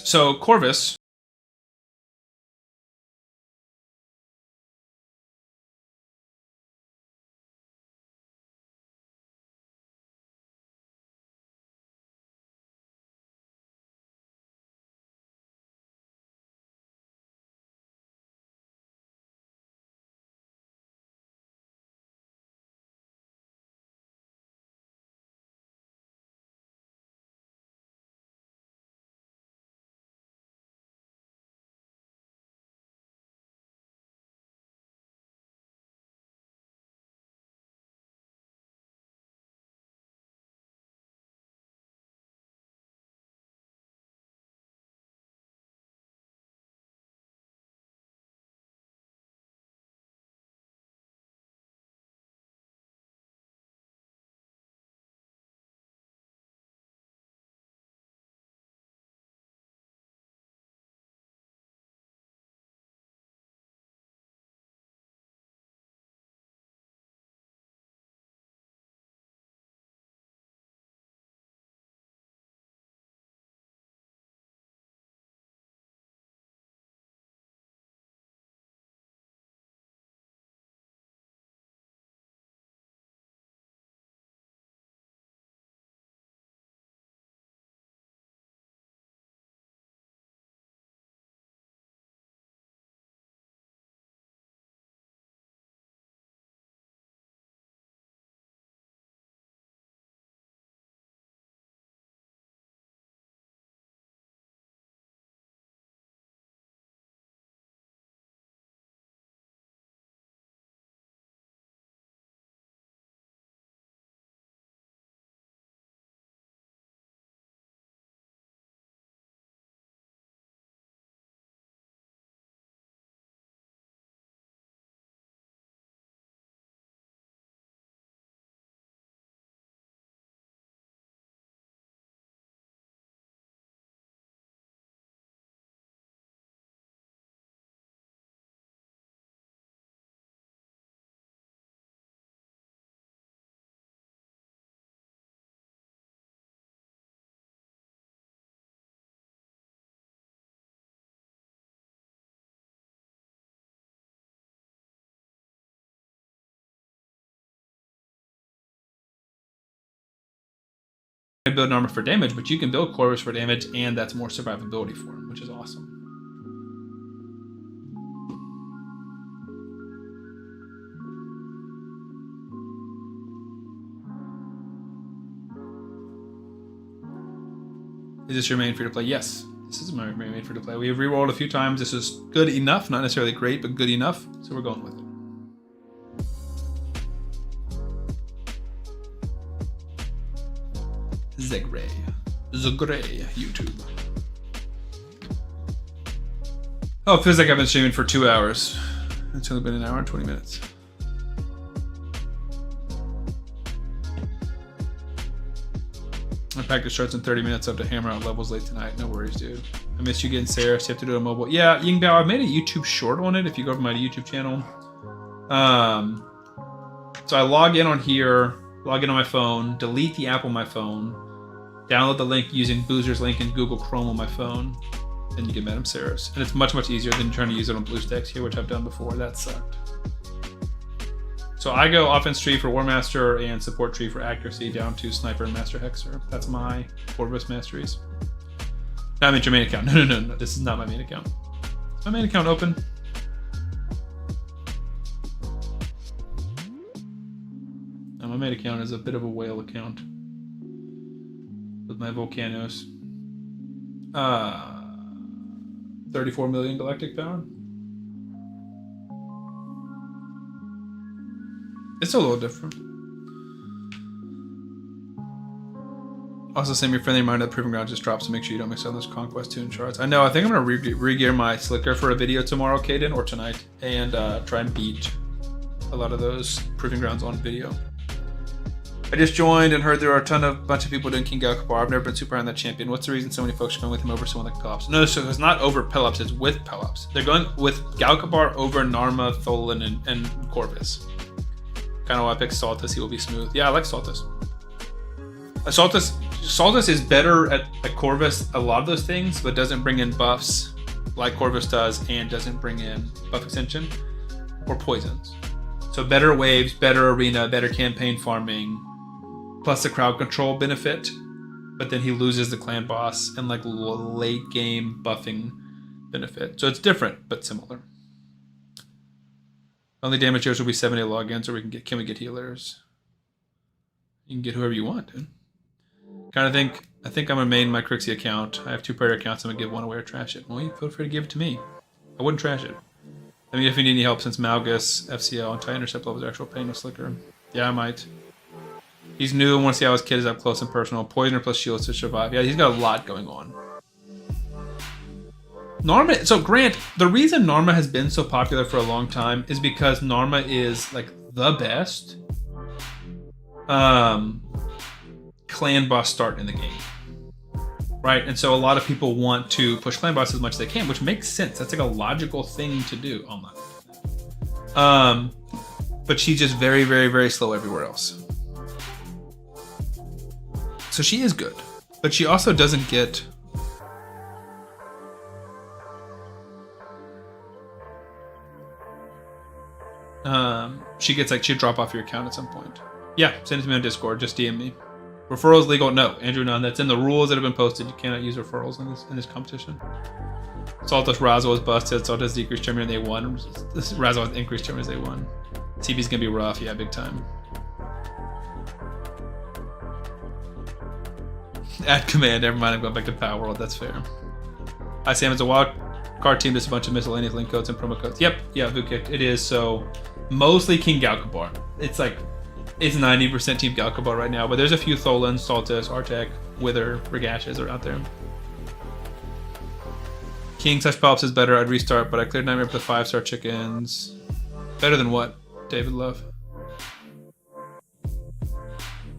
So Corvis. build Norma for damage, but you can build Corvis for damage, and that's more survivability for him, which is awesome. Is this your main free-to-play? Yes, this is my main free-to-play. We have rerolled a few times. This is good enough, not necessarily great, but good enough, so we're going with it. Zegray, YouTube. Oh, it feels like I've been streaming for 2 hours. It's only been an hour and 20 minutes. My practice starts in 30 minutes. Up to hammer out levels late tonight. No worries, dude. I missed you getting Sarah. So you have to do it on mobile. Yeah, Yingbao, I've made a YouTube short on it. If you go to my YouTube channel. So I log in on here, log in on my phone, delete the app on my phone, download the link using Boozer's link in Google Chrome on my phone, then you get Madame Sarah's. And it's much, much easier than trying to use it on BlueStacks here, which I've done before. That sucked. So I go offense tree for War Master and support tree for accuracy down to Sniper and Master Hexer. That's my Corvus Masteries. No, I meant your main account. No. This is not my main account. Is my main account open? No, my main account is a bit of a whale account. With my Volcanos. 34 million galactic power. It's a little different. Also, send me a friendly reminder that Proving Ground just dropped, so make sure you don't mix up those Conquest 2 shards. I know, I think I'm going to re-gear my Slicker for a video tomorrow, Caden, or tonight, and try and beat a lot of those Proving Grounds on video. I just joined and heard there are a bunch of people doing King Galkabar. I've never been super high on that champion. What's the reason so many folks are going with him over someone like Pelops? No, so it's not over Pelops, it's with Pelops. They're going with Galkabar over Narma, Tholan, and Corvus. Kind of why I picked Saltus, he will be smooth. Yeah, I like Saltus. Saltus is better at Corvus, a lot of those things, but doesn't bring in buffs like Corvus does, and doesn't bring in buff extension or poisons. So better waves, better arena, better campaign farming, plus the crowd control benefit, but then he loses the clan boss and like late game buffing benefit. So it's different, but similar. Only damage heroes will be 7-day logins, or can we get healers? You can get whoever you want, dude. I think I'm gonna main my Crixie account. I have 2 prayer accounts. I'm gonna give one away or trash it. Well, you feel free to give it to me. I wouldn't trash it. I mean, if you need any help, since Malgus, FCL, and Tight Intercept levels are actual pain with Slicker. Yeah, I might. He's new and want to see how his kid is up close and personal. Poisoner plus shields to survive. Yeah, he's got a lot going on. Narma, so Grant, the reason Narma has been so popular for a long time is because Narma is like the best clan boss start in the game. Right? And so a lot of people want to push clan boss as much as they can, which makes sense. That's like a logical thing to do. Oh my. But she's just very, very, very slow everywhere else. So she is good, but she also doesn't get she'll drop off your account at some point. Yeah, send it to me on Discord, just DM me. Referrals legal? No, Andrew, none. That's in the rules that have been posted. You cannot use referrals in this competition. Saltus Razzle was busted. Saltus decreased champion, they won. Razzle with increased champions, they won. CB's gonna be rough, yeah, big time. Add command, never mind, I'm going back to Power World, that's fair. Hi Sam, it's a wild card team, just a bunch of miscellaneous link codes and promo codes. Yep, yeah, Vukik, it is. So mostly King Galkabar. It's 90% Team Galkabar right now, but there's a few Tholans, Saltus, Artek, Wither, Rigashes are out there. King / Pops is better, I'd restart, but I cleared Nightmare up to 5-star chickens. Better than what, David Love?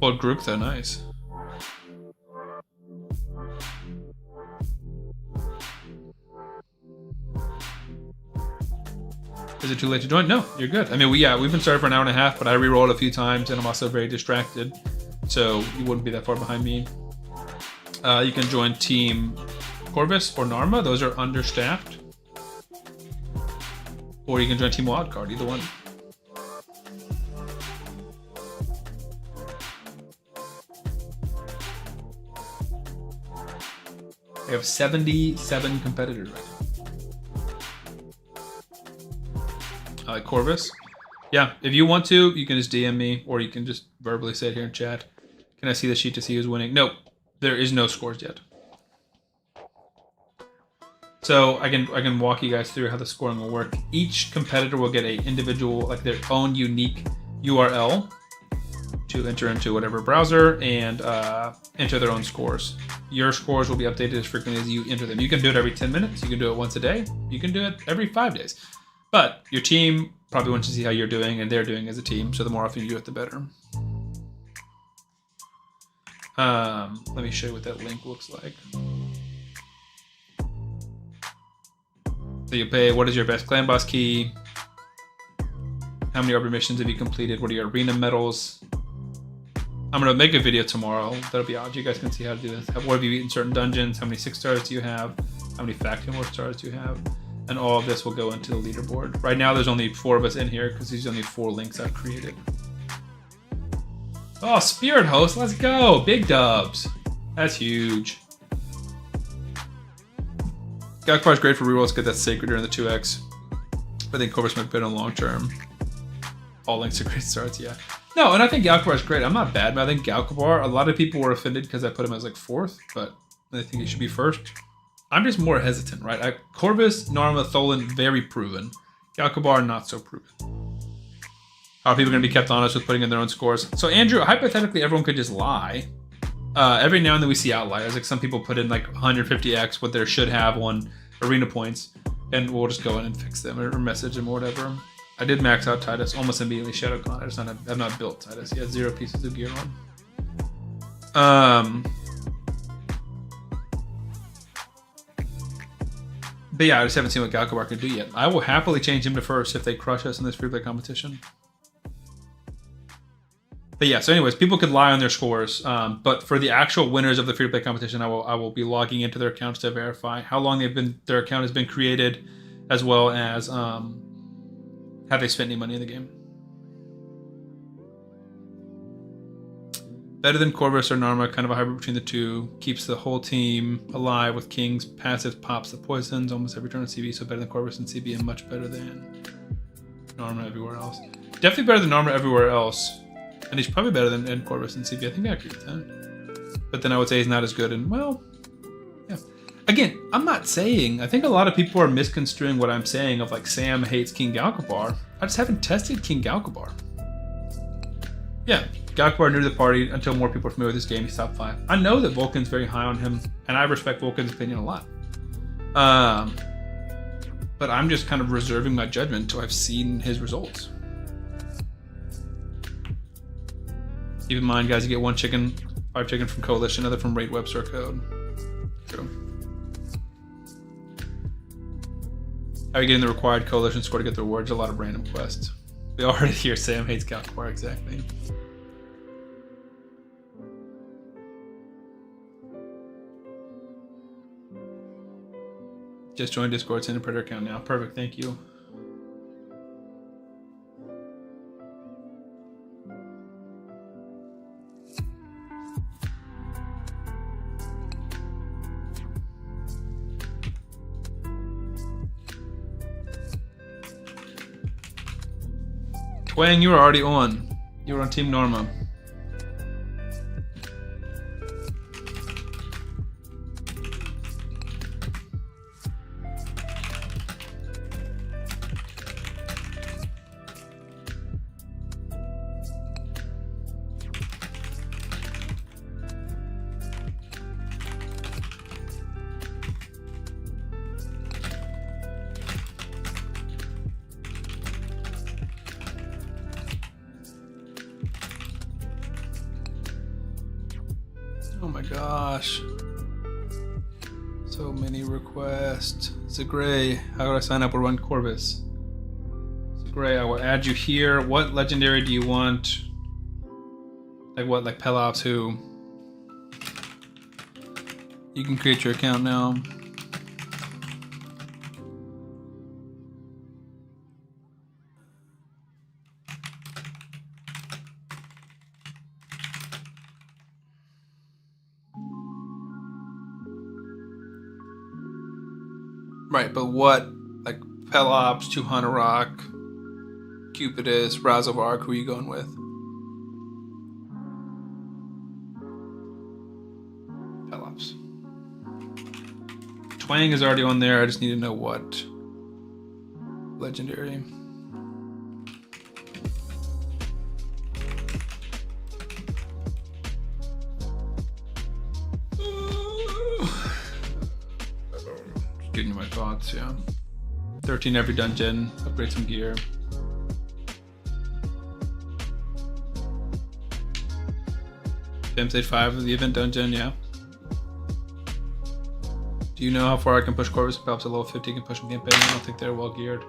Old Grook though, nice. Is it too late to join? No, you're good. I mean, we've been started for an hour and a half, but I re-rolled a few times, and I'm also very distracted, so you wouldn't be that far behind me. You can join Team Corvus or Narma; those are understaffed. Or you can join Team Wildcard, either one. They have 77 competitors right now. Corvis. Yeah, if you want to, you can just DM me, or you can just verbally say it here in chat. Can I see the sheet to see who's winning? Nope, there is no scores yet. So I can walk you guys through how the scoring will work. Each competitor will get a individual, like their own unique URL to enter into whatever browser and enter their own scores. Your scores will be updated as frequently as you enter them. You can do it every 10 minutes. You can do it once a day. You can do it every 5 days. But your team probably wants to see how you're doing and they're doing as a team. So the more often you do it, the better. Let me show you what that link looks like. So you pay, what is your best clan boss key? How many arbor missions have you completed? What are your arena medals? I'm going to make a video tomorrow. That'll be out. You guys can see how to do this. What have you eaten certain dungeons? How many 6 stars do you have? How many faction war stars do you have? And all of this will go into the leaderboard. Right now, there's only 4 of us in here because these are only 4 links I've created. Oh, Spirit Host, let's go. Big dubs. That's huge. Galakvar is great for rerolls, get that sacred during the 2x. But I think Corvis might be better in the long term. All links are great starts, yeah. No, and I think Galakvar is great. I'm not bad, but I think Galakvar, a lot of people were offended because I put him as like 4th, but I think he should be 1st. I'm just more hesitant, right? Corvis, Narma, Tholen, very proven. Galakvar, not so proven. How are people going to be kept honest with putting in their own scores? So Andrew, hypothetically, everyone could just lie. Every now and then we see outliers. Like some people put in like 150x what they should have on arena points, and we'll just go in and fix them or message them or whatever. I did max out Titus almost immediately. ShadowCon. I've not built Titus. He has 0 pieces of gear on. But yeah, I just haven't seen what Galakvar can do yet. I will happily change him to 1st if they crush us in this free play competition. But yeah, so anyways, people could lie on their scores, but for the actual winners of the free play competition, I will be logging into their accounts to verify how long their account has been created, as well as have they spent any money in the game. Better than Corvus or Narma, kind of a hybrid between the two. Keeps the whole team alive with King's passive pops the poisons almost every turn on CB, so better than Corvus and CB and much better than Narma everywhere else. Definitely better than Narma everywhere else. And he's probably better than Corvus and CB. I think I agree with that. But then I would say he's not as good. And, well, yeah. Again, I'm not saying... I think a lot of people are misconstruing what I'm saying of, like, Sam hates King Galakvar. I just haven't tested King Galakvar. Yeah, Galakvar new to the party. Until more people are familiar with this game, he's top 5. I know that Vulcan's very high on him, and I respect Vulcan's opinion a lot. But I'm just kind of reserving my judgment until I've seen his results. Keep in mind, guys, you get 1 chicken, 5 chicken from Coalition, another from Rate Webster Code. True. How are you getting the required Coalition score to get the rewards? A lot of random quests. We already hear Sam hates Galakvar, exactly. Just joined Discord, send a Predator account now. Perfect, thank you. Wang, you were already on. You were on Team Norma. Oh my gosh. So many requests. Zagray, how do I sign up or run Corvis? Zagray, I will add you here. What legendary do you want? Like what, like Pelops who? You can create your account now. Right, but what, like, Pelops, Tuhanarok, Cupidus, Razovark, who are you going with? Pelops. Twang is already on there. I just need to know what legendary. Just getting my thoughts, yeah. 13 every dungeon, upgrade some gear. Stage 5 of the event dungeon, yeah. Do you know how far I can push Corvis? Perhaps a level 50 can push in campaign. I don't think they're well geared.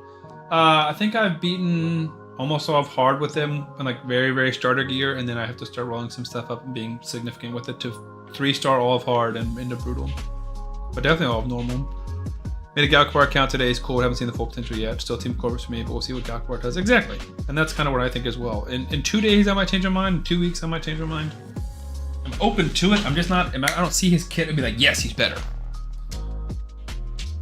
I think I've beaten almost all of hard with them in like very, very starter gear, and then I have to start rolling some stuff up and being significant with it to 3-star all of hard and into brutal. But definitely all of normal. Made a Galquar account today. Is cool. Haven't seen the full potential yet. Still Team Corvus for me, but we'll see what Galquar does. Exactly. And that's kind of what I think as well. In 2 days, I might change my mind. In 2 weeks, I might change my mind. I'm open to it. I'm just not, I don't see his kit and be like, yes, he's better.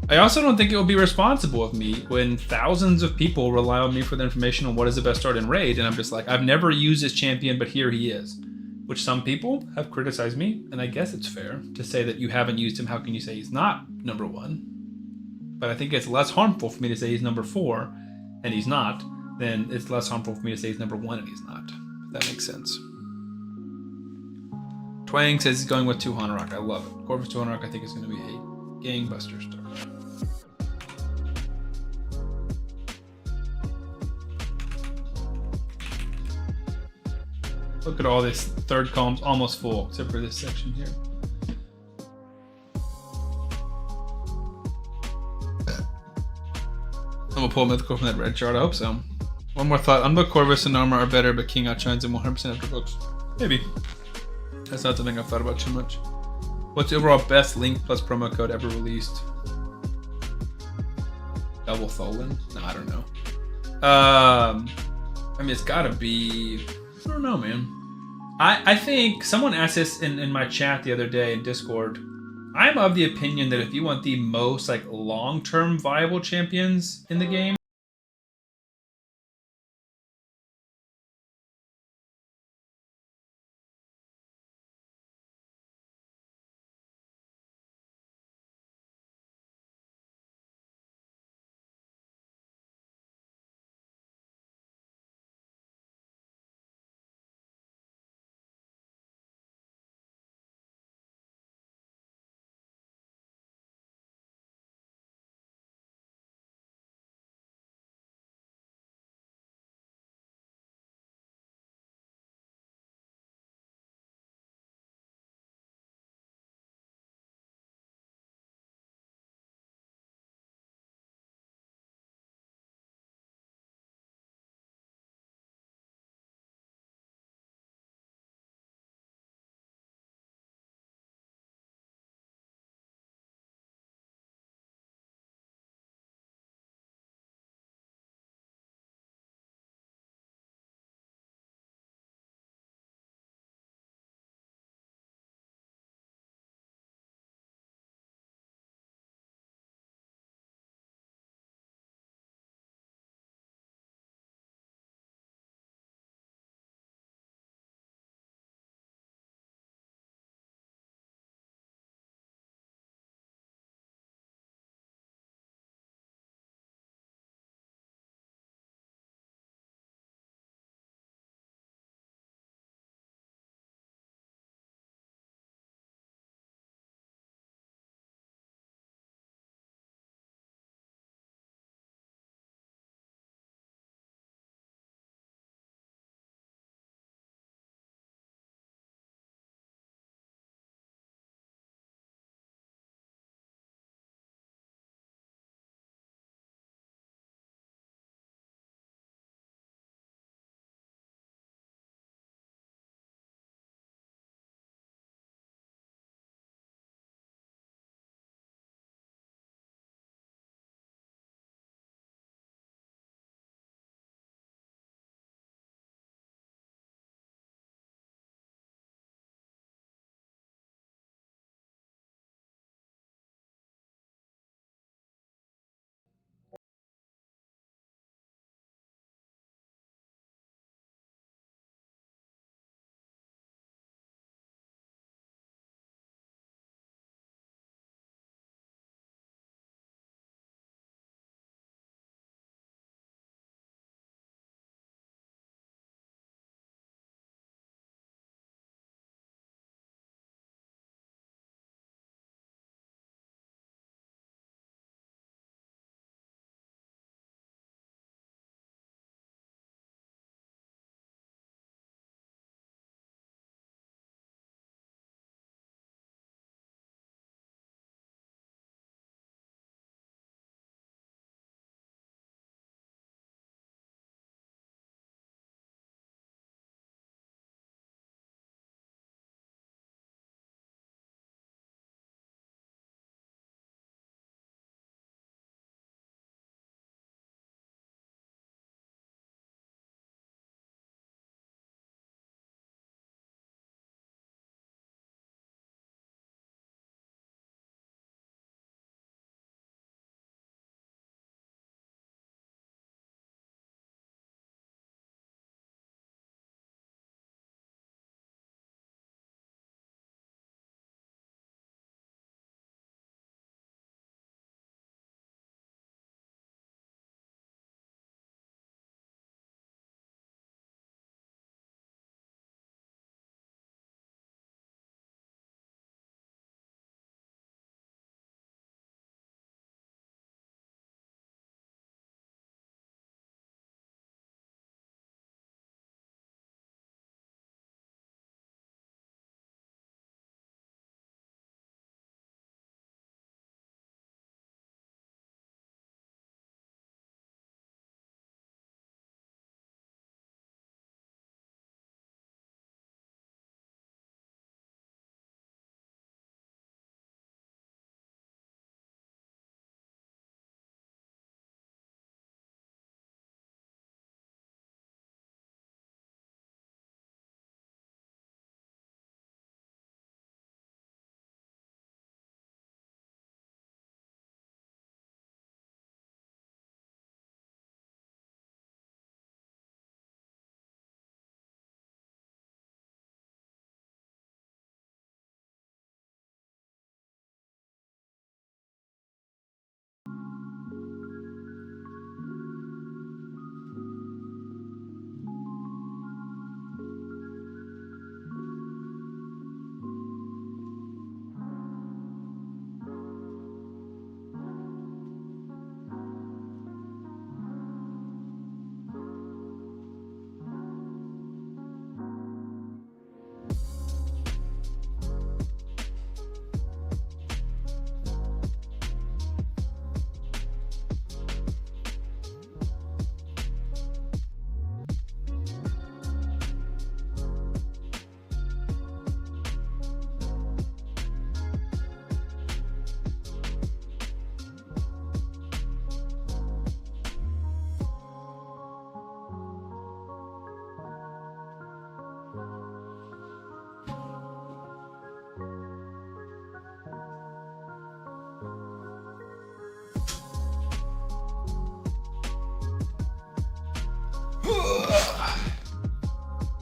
I also don't think it would be responsible of me when thousands of people rely on me for the information on what is the best start in Raid, and I'm just like, I've never used this champion, but here he is. Which some people have criticized me, and I guess it's fair to say that you haven't used him. How can you say he's not number 1? But I think it's less harmful for me to say he's number 4 and he's not, than it's less harmful for me to say he's number 1 and he's not. If that makes sense. Twang says he's going with Tuhanarok. I love it. Corvus Tuhanarok I think is going to be a gangbuster start. Look at all this third column's almost full, except for this section here. I'm gonna pull a mythical from that red chart. I hope so. One more thought. Unbook Corvus and Armor are better, but King outshines them 100% after books. Maybe. That's not something I've thought about too much. What's the overall best link plus promo code ever released? Double Tholen? No, I don't know. I mean, it's gotta be... I don't know, man. I think someone asked this in my chat the other day in Discord. I'm of the opinion that if you want the most like long-term viable champions in the game,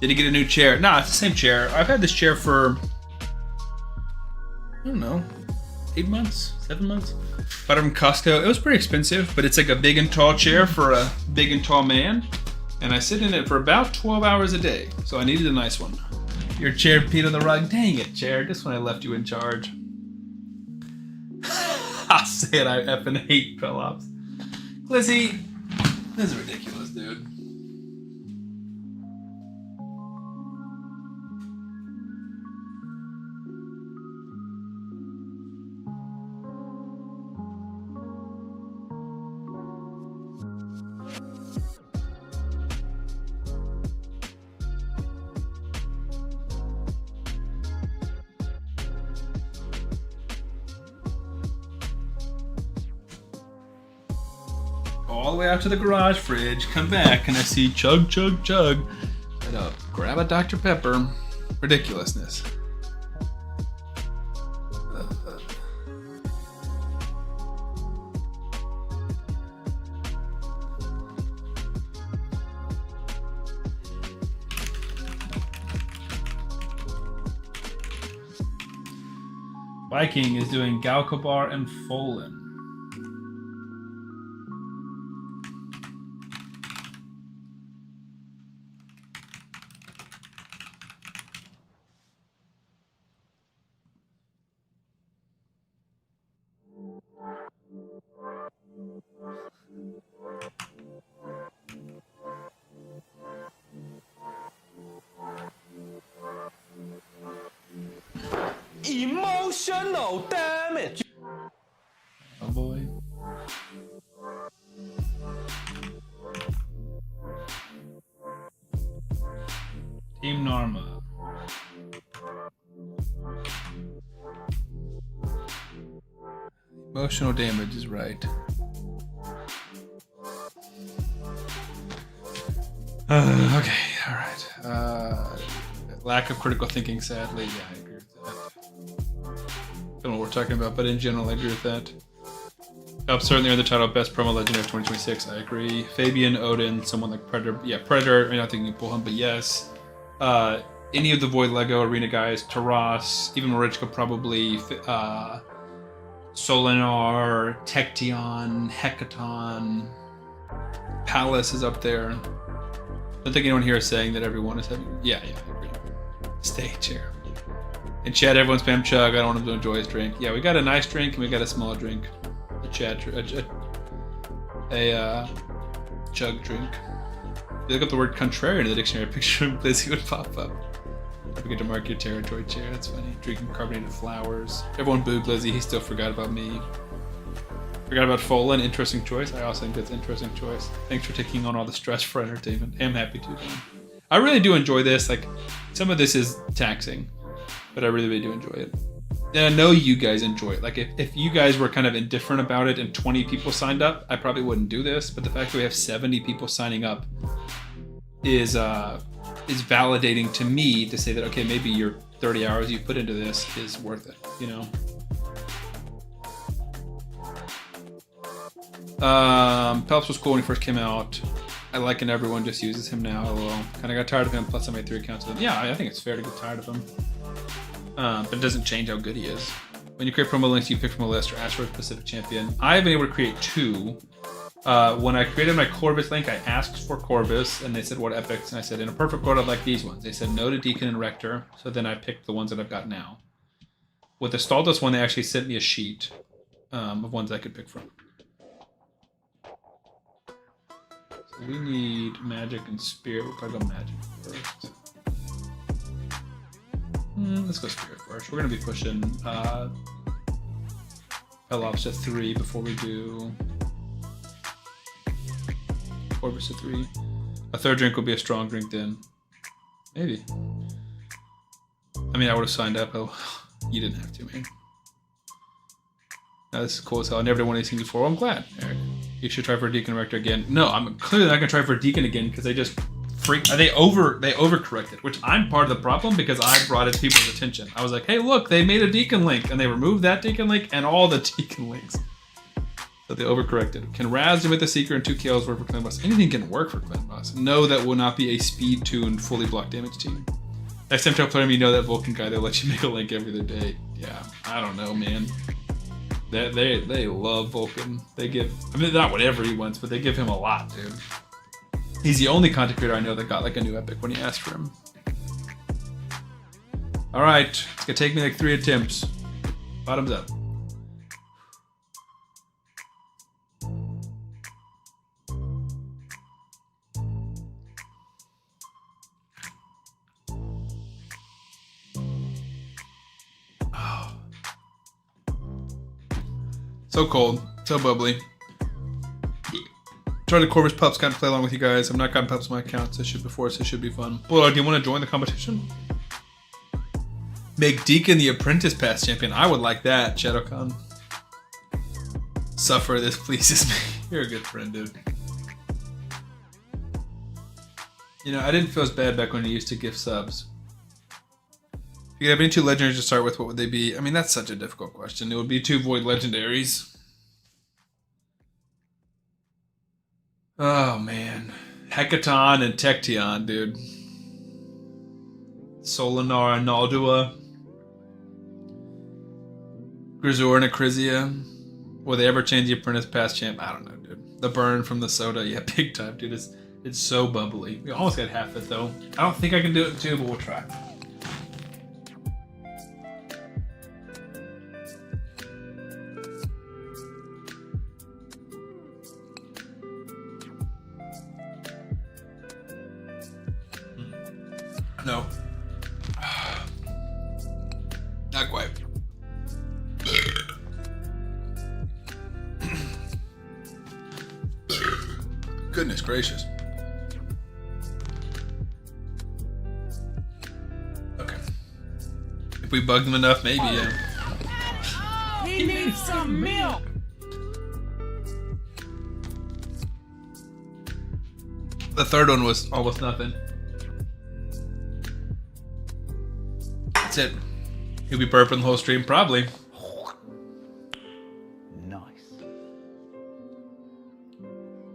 Did he get a new chair? Nah, it's the same chair. I've had this chair for, I don't know, 8 months, 7 months. Bought it from Costco. It was pretty expensive, but it's like a big and tall chair for a big and tall man. And I sit in it for about 12 hours a day. So I needed a nice one. Your chair peed on the rug. Dang it, chair. Just when I left you in charge. I say it, I effing hate Pelops. Glizzy, this is ridiculous, dude. All the way out to the garage fridge, come back, and I see chug, chug, chug. Right up, grab a Dr. Pepper. Ridiculousness. Viking is doing Galkabar and Folan. Emotional damage. Oh boy. Team Norma. Emotional damage is right. Okay, alright. Lack of critical thinking, sadly. Yeah, I agree with that. I don't know what we're talking about, but in general, I agree with that. Helps certainly earn the title Best Promo Legendary of 2026. I agree. Fabian, Odin, someone like Predator. Yeah, Predator. I mean, I think you can pull him, but yes. Any of the Void Lego Arena guys, Taras, even Marichka probably, Solinar, Tection, Hecaton, Palace is up there. I don't think anyone here is saying that everyone is having. Yeah, I agree. Stage here. In chat, everyone spam chug. I don't want them to enjoy his drink. Yeah, we got a nice drink and we got a small drink. A chug drink. If you look up the word contrarian in the dictionary, a picture of Blizzy would pop up. Don't forget to mark your territory, chair. That's funny. Drinking carbonated flowers. Everyone booed Blizzy. He still forgot about me. Forgot about Folan. Interesting choice. I also think that's an interesting choice. Thanks for taking on all the stress for entertainment. I'm happy to. I really do enjoy this. Like, some of this is taxing, but I really, really do enjoy it. And I know you guys enjoy it. Like, if you guys were kind of indifferent about it and 20 people signed up, I probably wouldn't do this. But the fact that we have 70 people signing up is validating to me to say that, okay, maybe your 30 hours you put into this is worth it, you know? Pelps was cool when he first came out. I like and everyone just uses him now. Well, kind of got tired of him, plus I made 3 accounts of him. Yeah, I think it's fair to get tired of him. But it doesn't change how good he is. When you create promo links, you pick from a list or ask for a specific champion. I've been able to create 2. When I created my Corvis link, I asked for Corvis, and they said, what epics? And I said, in a perfect world, I'd like these ones. They said no to Deacon and Rector, so then I picked the ones that I've got now. With the Stardust one, they actually sent me a sheet of ones I could pick from. So we need Magic and Spirit. We'll probably go Magic first. Let's go Spirit first. We're going to be pushing Pelops to 3 before we do Corvus to 3. A third drink will be a strong drink then. Maybe. I mean, I would have signed up. Oh, you didn't have to, man. No, this is cool as hell. I never did one of these things before. Well, I'm glad, Eric. You should try for a Deacon Rector again. No, I'm clearly not going to try for a Deacon again because they just they overcorrected, which I'm part of the problem because I brought it to people's attention. I was like, hey, look, they made a Deacon link, and they removed that Deacon link and all the Deacon links. So they overcorrected. Can Raz with the Seeker and 2 kills work for Clan Boss? Anything can work for Clan Boss. No, that will not be a speed-tuned, fully block damage team. Next time try playing, you know that Vulcan guy, they'll let you make a link every other day. Yeah, I don't know, man. They love Vulcan. They give, I mean, not whatever he wants, but they give him a lot, dude. He's the only content creator I know that got like a new epic when he asked for him. All right, it's gonna take me like 3 attempts. Bottoms up. So cold, so bubbly. Try the Corvis pups, got to play along with you guys. I've not gotten pups on my account, so it should be fun. Bulldog, do you want to join the competition? Make Deacon the Apprentice Pass champion. I would like that, Shadowcon. Suffer, this pleases me. You're a good friend, dude. You know, I didn't feel as bad back when you used to gift subs. If you could have any 2 legendaries to start with, what would they be? I mean, that's such a difficult question. It would be 2 void legendaries. Oh, man. Hecaton and Tection, dude. Solinar and Naldua. Grisor and Acrisia. Will they ever change the Apprentice Pass champ? I don't know, dude. The burn from the soda. Yeah, big time, dude. It's so bubbly. We almost got half it, though. I don't think I can do it, too, but we'll try. No. Not quite. Goodness gracious. Okay. If we bug them enough, maybe, yeah. He needs some milk. The third one was almost nothing. That's it. He'll be burping the whole stream, probably. Nice.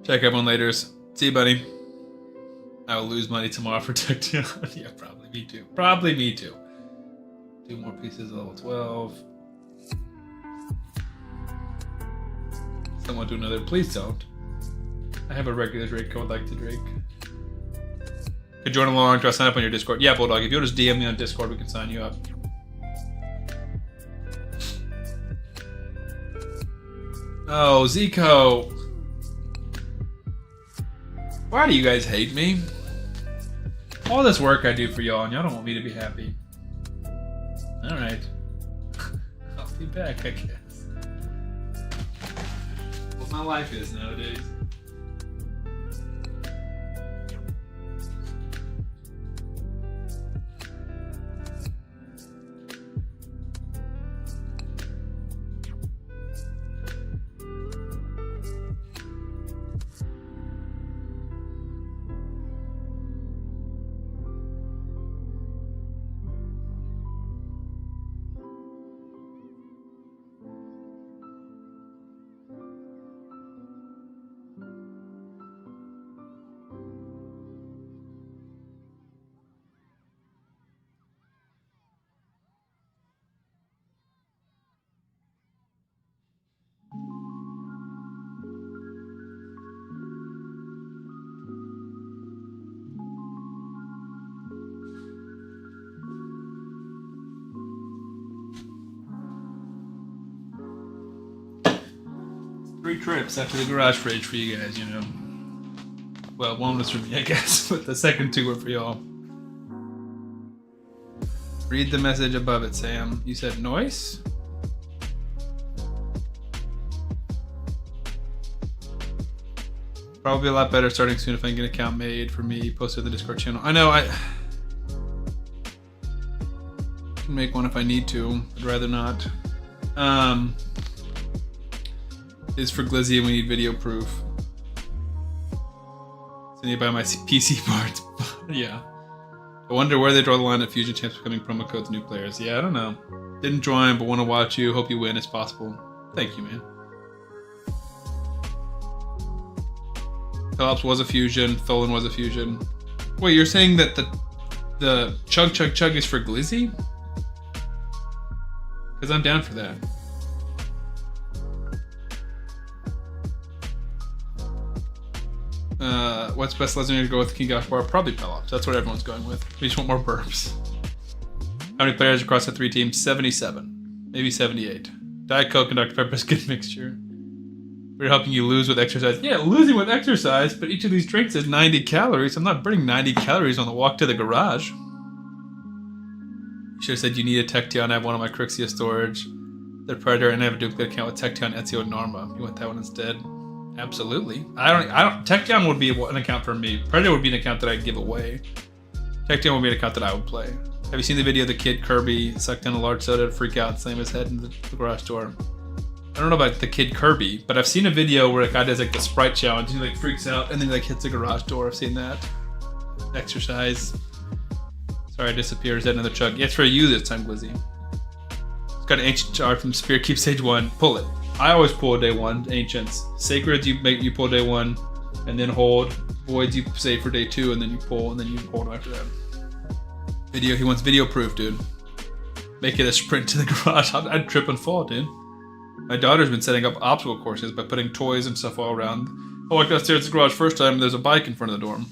Check everyone later. See you, buddy. I will lose money tomorrow for Tection. Yeah, probably me too. Probably me too. 2 more pieces, level 12. Someone do another. Please don't. I have a regular Drake code like to Drake. Could join along, try to sign up on your Discord. Yeah, Bulldog, if you'll just DM me on Discord, we can sign you up. Oh, Zico. Why do you guys hate me? All this work I do for y'all, and y'all don't want me to be happy. Alright. I'll be back, I guess. What my life is nowadays. Three trips after the garage fridge for you guys, you know. Well, one was for me, I guess, but the second 2 were for y'all. Read the message above it, Sam. You said noise? Probably a lot better starting soon if I can get an account made for me, posted to the Discord channel. I know, I can make one if I need to. I'd rather not. Is for Glizzy and we need video proof. So I need to buy my PC parts. Yeah. I wonder where they draw the line at Fusion Champs becoming promo codes new players. Yeah, I don't know. Didn't join, but want to watch you. Hope you win as possible. Thank you, man. Pelops was a fusion. Tholan was a fusion. Wait, you're saying that the Chug Chug Chug is for Glizzy? Because I'm down for that. What's best legendary to go with King Gashbar? Probably Pelops. That's what everyone's going with. We just want more burps. How many players across the 3 teams? 77. Maybe 78. Diet Coke and Dr. Pepper's good mixture. We're helping you lose with exercise. Yeah, losing with exercise, but each of these drinks is 90 calories. I'm not burning 90 calories on the walk to the garage. You should have said you need a Tecton. I have one on my Crixia storage. They're Predator, and I have a duplicate account with Tecton, Ezio, and Norma. You want that one instead? Absolutely. I don't. Tecton would be an account for me. Predator would be an account that I'd give away. Tecton would be an account that I would play. Have you seen the video of the kid Kirby sucked down a large soda to freak out and slam his head in the garage door? I don't know about the kid Kirby, but I've seen a video where a guy does like the Sprite challenge. He like freaks out and then like hits the garage door. I've seen that. Exercise. Sorry, I disappeared. Is that another chug? Yeah, it's for you this time, Glizzy. It's got an ancient shard from Spear. Keep stage 1. Pull it. I always pull day 1. Ancients. Sacreds you pull day 1, and then hold. Voids you save for day 2, and then you pull, and then you hold after that. Video. He wants video proof, dude. Make it a sprint to the garage. I'd trip and fall, dude. My daughter's been setting up obstacle courses by putting toys and stuff all around. I walked downstairs to the garage first time, and there's a bike in front of the dorm.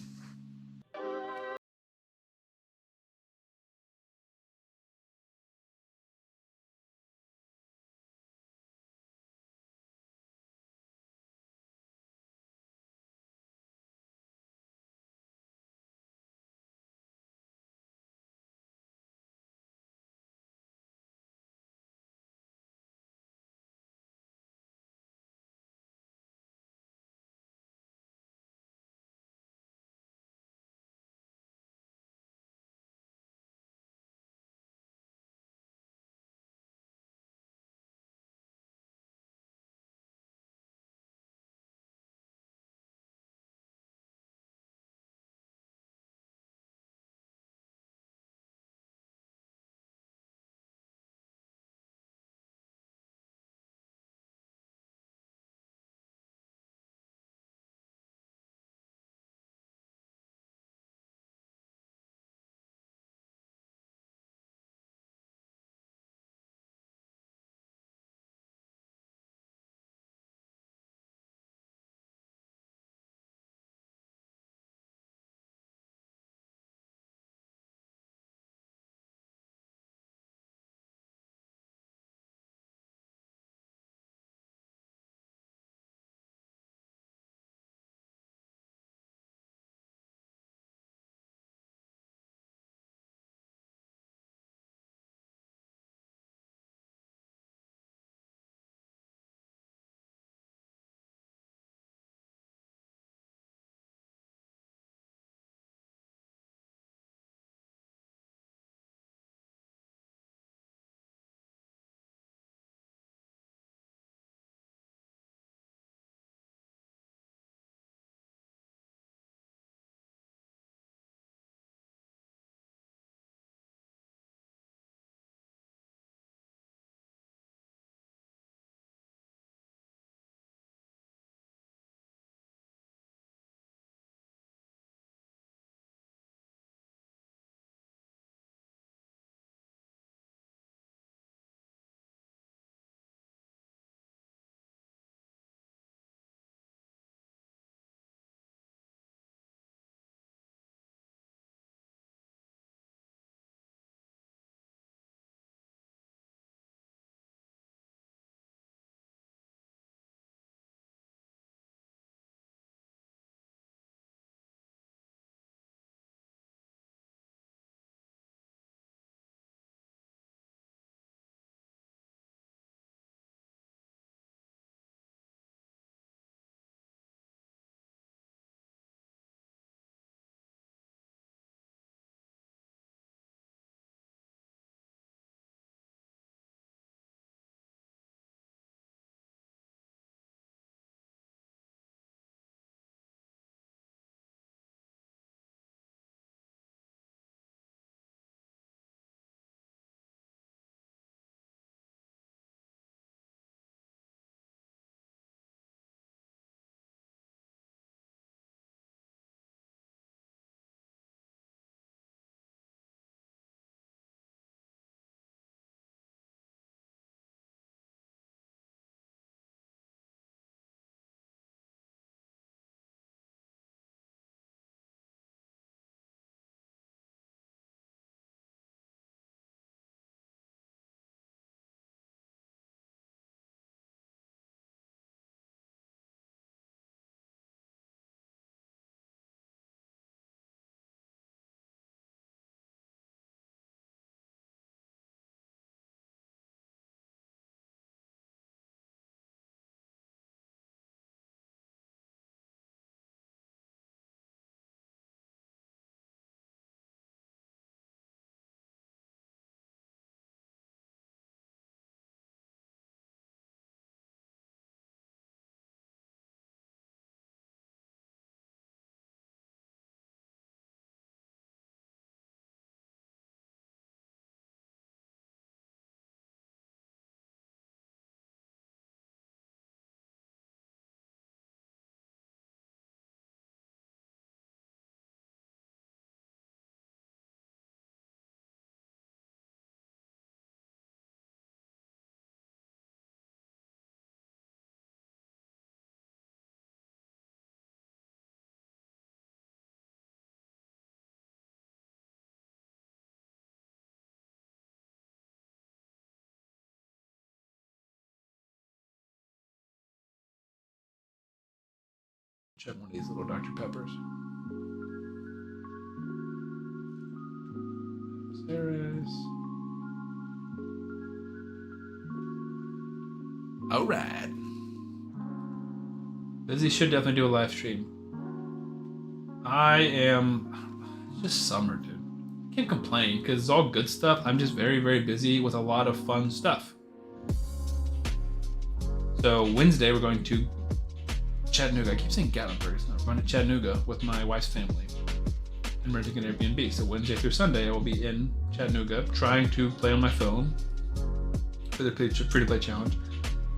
Check one of these little Dr. Peppers. Ceres. All right. Busy should definitely do a live stream. It's just summer, dude. I can't complain because it's all good stuff. I'm just very, very busy with a lot of fun stuff. So Wednesday we're going to Chattanooga. I keep saying Gatlinburg. It's not. We're going to Chattanooga with my wife's family and renting an Airbnb. So Wednesday through Sunday I will be in Chattanooga trying to play on my phone for the free-to-play challenge.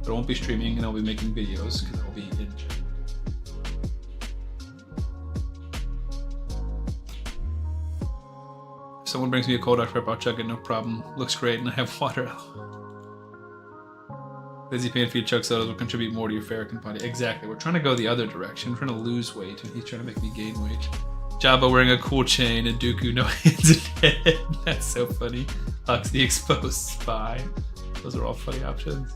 But I won't be streaming and I'll be making videos because I'll be in Chattanooga. If someone brings me a cold Dr. Pepper, I'll chug it, no problem. Looks great and I have water. Busy paying for your chug sodas will contribute more to your Fahrakin body. Exactly. We're trying to go the other direction. We're trying to lose weight and he's trying to make me gain weight. Jabba wearing a cool chain and Dooku no hands and head. That's so funny. Hux the exposed spy. Those are all funny options.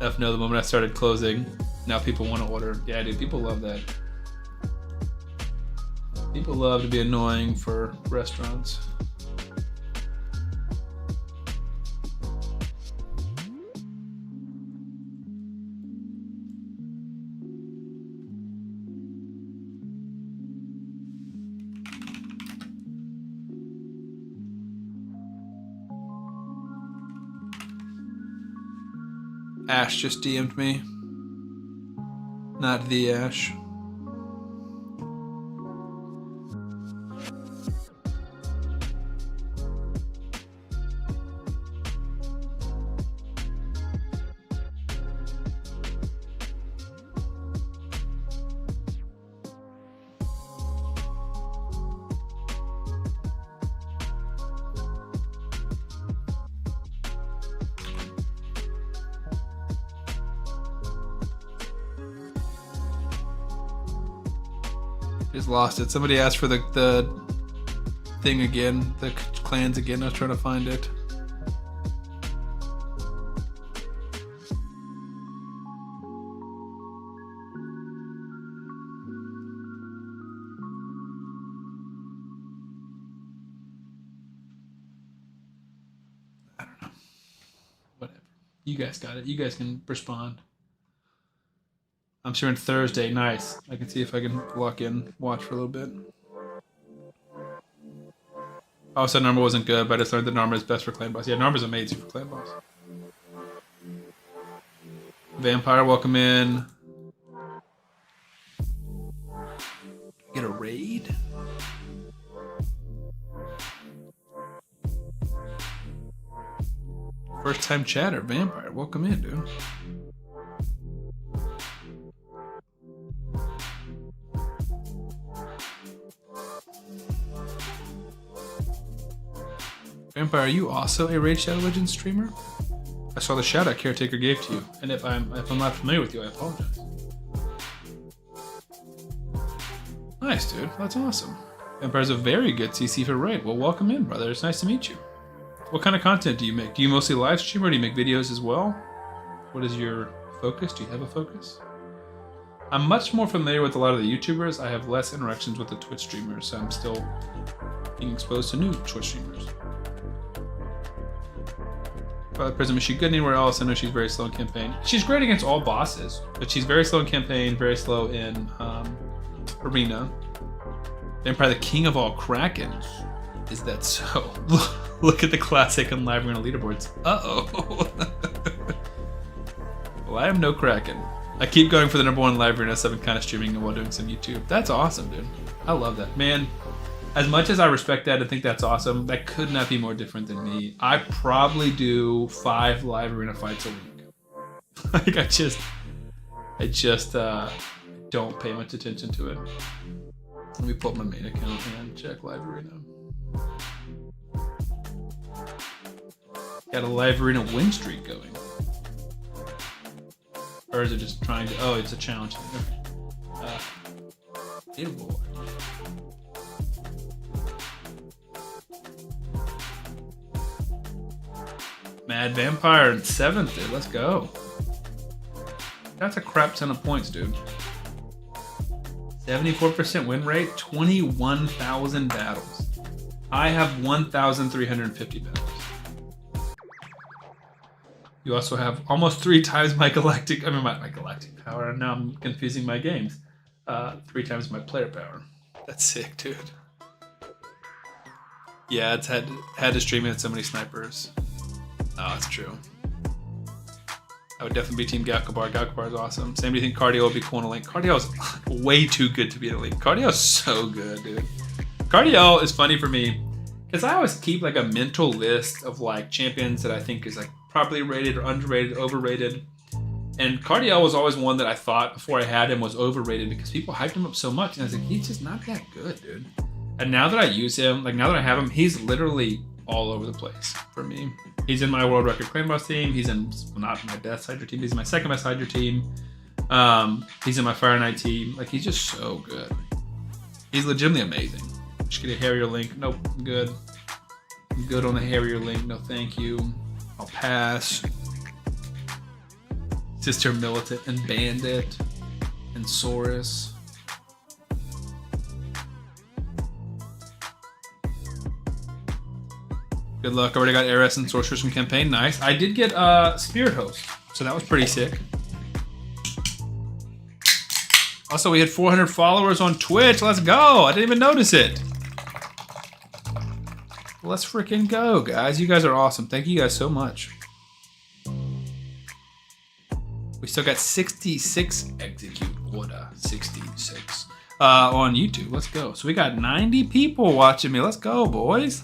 F no, the moment I started closing, now people want to order. Yeah, dude, people love that. People love to be annoying for restaurants. Ash just DM'd me. Not the Ash. Just lost it. Somebody asked for the thing again, the clans again. I was trying to find it. I don't know. Whatever. You guys got it. You guys can respond. I'm sure on Thursday. Nice. I can see if I can walk in, watch for a little bit. I said Narmer wasn't good, but I just learned that Narmer is best for clan boss. Yeah, Narmer's amazing for clan boss. Vampire, welcome in. Get a raid? First time chatter, Vampire, welcome in, dude. Vampire, are you also a Raid Shadow Legends streamer? I saw the shout out Caretaker gave to you, and if I'm not familiar with you, I apologize. Nice, dude. That's awesome. Vampire's a very good CC for Raid. Well, welcome in, brother. It's nice to meet you. What kind of content do you make? Do you mostly live stream or do you make videos as well? What is your focus? Do you have a focus? I'm much more familiar with a lot of the YouTubers. I have less interactions with the Twitch streamers, so I'm still being exposed to new Twitch streamers. Prism, is she good anywhere else? I know she's very slow in campaign. She's great against all bosses, but she's very slow in campaign, very slow in arena. Vampire, the king of all Krakens. Is that so? Look at the classic and live arena leaderboards. Uh-oh. Well, I am no Kraken. I keep going for the #1 live arena, so I've been kind of streaming while doing some YouTube. That's awesome, dude. I love that. Man, as much as I respect that and think that's awesome, that could not be more different than me. I probably do 5 live arena fights a week. Like I just don't pay much attention to it. Let me pull up my main account and check live arena. Got a live arena win streak going. Or is it just trying to, oh, it's a challenge. Okay. Leaderboard. Mad Vampire in 7th, dude. Let's go. That's a crap ton of points, dude. 74% win rate, 21,000 battles. I have 1,350 battles. You also have almost 3 times my galactic power, and now I'm confusing my games. 3 times my player power. That's sick, dude. Yeah, it's had to stream it at so many snipers. Oh, it's true. I would definitely be Team Gakubar. Gakubar is awesome. Sam, do you think Cardio will be cool in a link? Cardio is way too good to be in a link. Cardio is so good, dude. Cardio is funny for me because I always keep like a mental list of like champions that I think is like properly rated or underrated, overrated. And Cardio was always one that I thought before I had him was overrated because people hyped him up so much. And I was like, he's just not that good, dude. And now that I use him, like now that I have him, he's literally all over the place for me. He's in my world record clan boss team. He's in, well, not my best Hydra team. He's my second best Hydra team. He's in my Fire Knight team. Like he's just so good. He's legitimately amazing. Just get a Harrier link. Nope, I'm good. I'm good on the Harrier link. No, thank you. I'll pass. Sister Militant and Bandit and Saurus. Good luck. I already got Eris and Sorceress from campaign. Nice. I did get Spirit Host, so that was pretty sick. Also, we had 400 followers on Twitch. Let's go. I didn't even notice it. Let's freaking go, guys. You guys are awesome. Thank you guys so much. We still got 66 execute order. 66 on YouTube. Let's go. So we got 90 people watching me. Let's go, boys.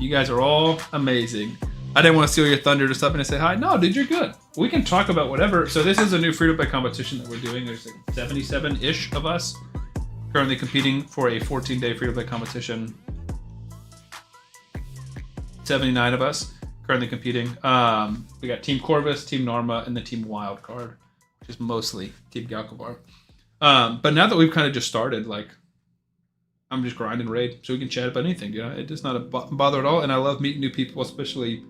You guys are all amazing. I didn't want to steal your thunder to stop in and say hi. No, dude, you're good. We can talk about whatever. So this is a new free-to-play competition that we're doing. There's like 77-ish of us currently competing for a 14-day free-to-play competition. 79 of us currently competing. We got Team Corvis, Team Narma, and the Team Wildcard, which is mostly Team Galkavar. But now that we've kind of just started, like, I'm just grinding raid, so we can chat about anything. You know, it's just not a bother at all. And I love meeting new people, especially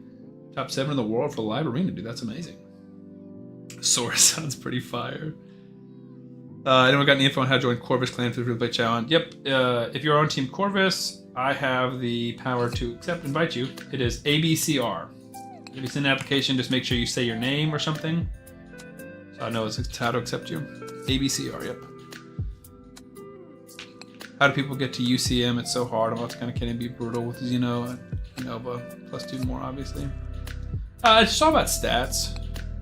top 7 in the world for the live arena, dude. That's amazing. Source sounds pretty fire. Anyone got any info on how to join Corvus Clan for the free-to-play challenge? Yep. If you're on Team Corvus, I have the power to invite you. It is ABCR. If you send an application, just make sure you say your name or something, so I know it's how to accept you. ABCR. Yep. How do people get to UCM? It's so hard. Oh, it's kind of can be brutal with Xeno and Nova. +2 more, obviously. It's just all about stats,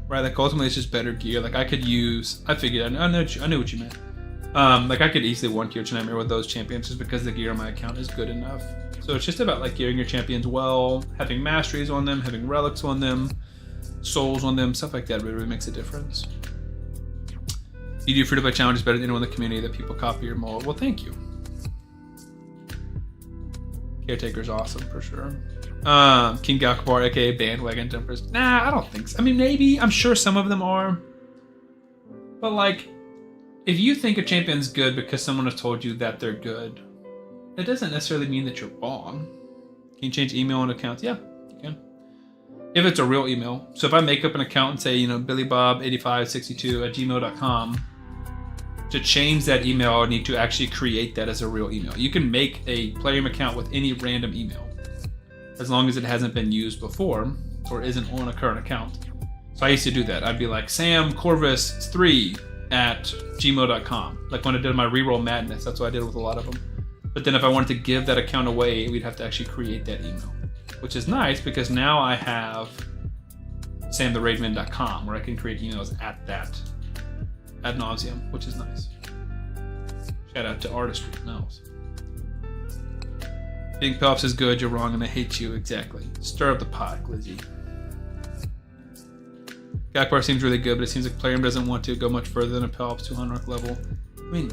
right? Like, ultimately, it's just better gear. Like, I could use... I figured... I knew what you meant. Like, I could easily 1-tier Nightmare with those champions just because the gear on my account is good enough. So it's just about, like, gearing your champions well, having masteries on them, having relics on them, souls on them, stuff like that really makes a difference. You do free-to-play challenges better than anyone in the community that people copy your mold. Well, thank you. Caretaker's awesome for sure. King Galkabar, aka bandwagon jumpers. Nah, I don't think so. I mean, maybe. I'm sure some of them are. But like, if you think a champion's good because someone has told you that they're good, it doesn't necessarily mean that you're wrong. Can you change email and accounts? Yeah, you can. If it's a real email. So if I make up an account and say, you know, billybob8562@gmail.com, to change that email, I would need to actually create that as a real email. You can make a Playroom account with any random email, as long as it hasn't been used before or isn't on a current account. So I used to do that. I'd be like, samcorvus3@gmail.com. Like when I did my reroll madness, that's what I did with a lot of them. But then if I wanted to give that account away, we'd have to actually create that email, which is nice because now I have samtheraidman.com where I can create emails at that ad nauseum, which is nice. Shout out to Artistry. No. Being Pelps is good, you're wrong, and I hate you. Exactly. Stir up the pot, Glizzy. Gakbar seems really good, but it seems like Playroom doesn't want to go much further than a Pelps 200 rank level. I mean,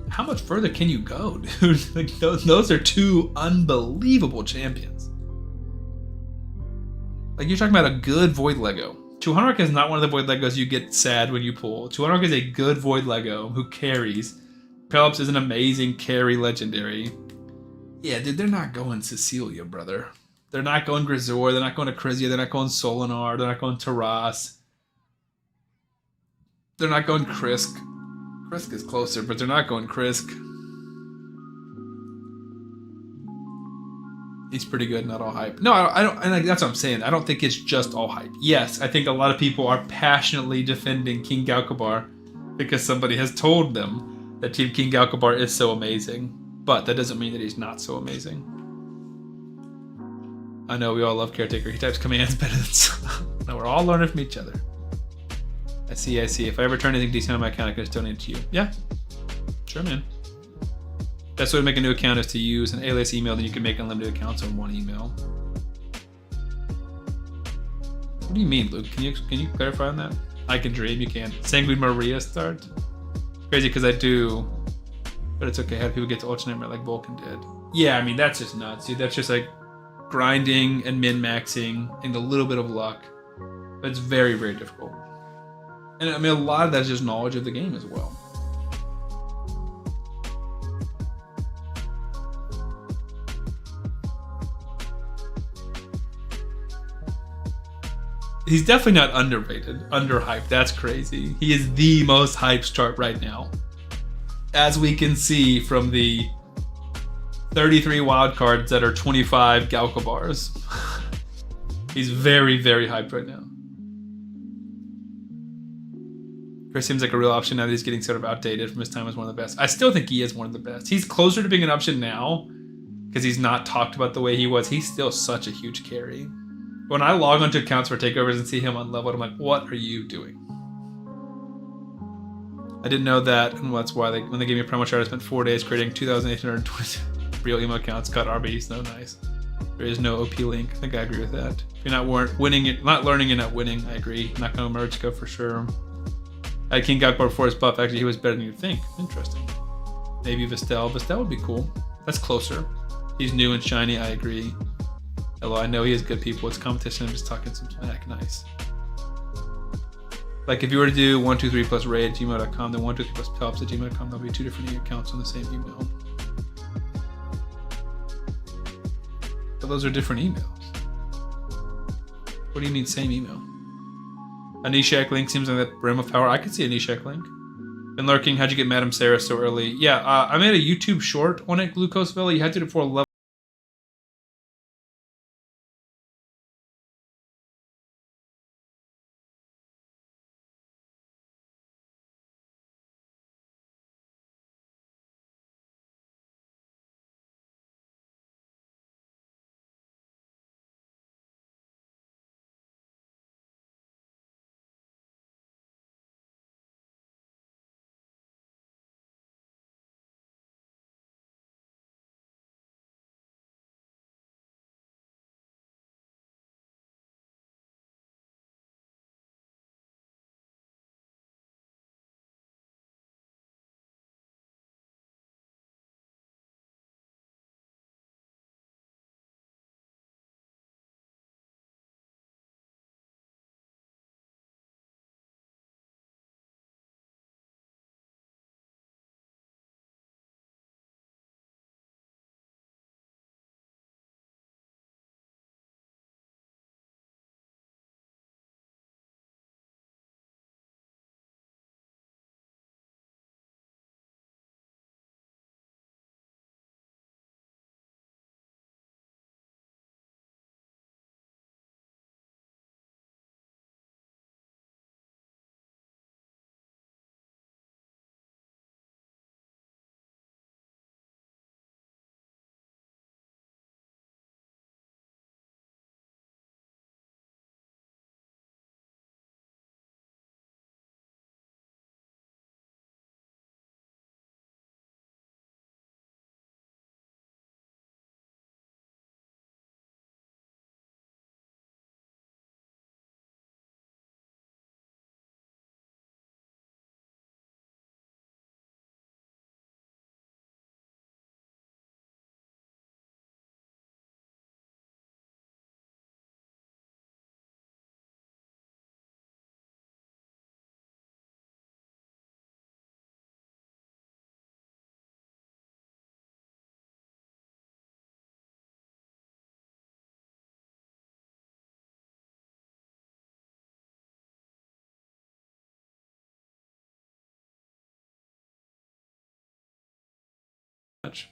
how much further can you go, dude? Like those are 2 unbelievable champions. Like, you're talking about a good Void Lego. 200 is not one of the Void Legos you get sad when you pull. 200 is a good Void Lego who carries. Pelps is an amazing carry legendary. Yeah, dude, they're not going Cecilia, brother. They're not going Grisor. They're not going to Crizia. They're not going Solinar. They're not going Taras. They're not going Krisk. Krisk is closer, but they're not going Krisk. He's pretty good, not all hype. No, I don't. And that's what I'm saying. I don't think it's just all hype. Yes, I think a lot of people are passionately defending King Galkabar because somebody has told them that Team King Galkabar is so amazing. But that doesn't mean that he's not so amazing. I know we all love Caretaker. He types commands better than some. No, we're all learning from each other. I see. If I ever turn anything decent on my account, I can just donate it to you. Yeah, sure, man. Best way to make a new account is to use an alias email, then you can make unlimited accounts on one email. What do you mean, Luke? Can you clarify on that? I can dream, you can. Sanguine Maria start? Crazy because I do, but it's okay. How do people get to Ultimate like Vulcan did? Yeah, I mean, that's just nuts, dude. That's just like grinding and min-maxing and a little bit of luck. But it's very, very difficult. And I mean, a lot of that is just knowledge of the game as well. He's definitely not underrated, underhyped. That's crazy. He is the most hyped chart right now. As we can see from the 33 wildcards that are 25 Galkabars. He's very, very hyped right now. Chris seems like a real option now that he's getting sort of outdated from his time as one of the best. I still think he is one of the best. He's closer to being an option now because he's not talked about the way he was. He's still such a huge carry. When I log onto accounts for takeovers and see him unleveled, I'm like, what are you doing? I didn't know that, and that's why when they gave me a promo chart, I spent 4 days creating 2,820 real emo accounts, cut RBs, no nice. There is no OP link. I think I agree with that. If you're not not learning and not winning, I agree. Not going to merge go for sure. I had King Galkabar before his buff. Actually, he was better than you'd think. Interesting. Maybe Vestel. Vestel would be cool. That's closer. He's new and shiny, I agree. Although I know he has good people. It's competition. I'm just talking some smack. Nice. Like if you were to do 123 plus raid at gmail.com, then 123 plus pelps at gmail.com, there'll be 2 different accounts on the same email. But those are different emails. What do you mean same email? A Nishak link seems like that brim of power. I could see a Nishak link. Been lurking. How'd you get Madame Sarah so early? Yeah, I made a YouTube short on it, Glucose Villa. You had to do it before level much.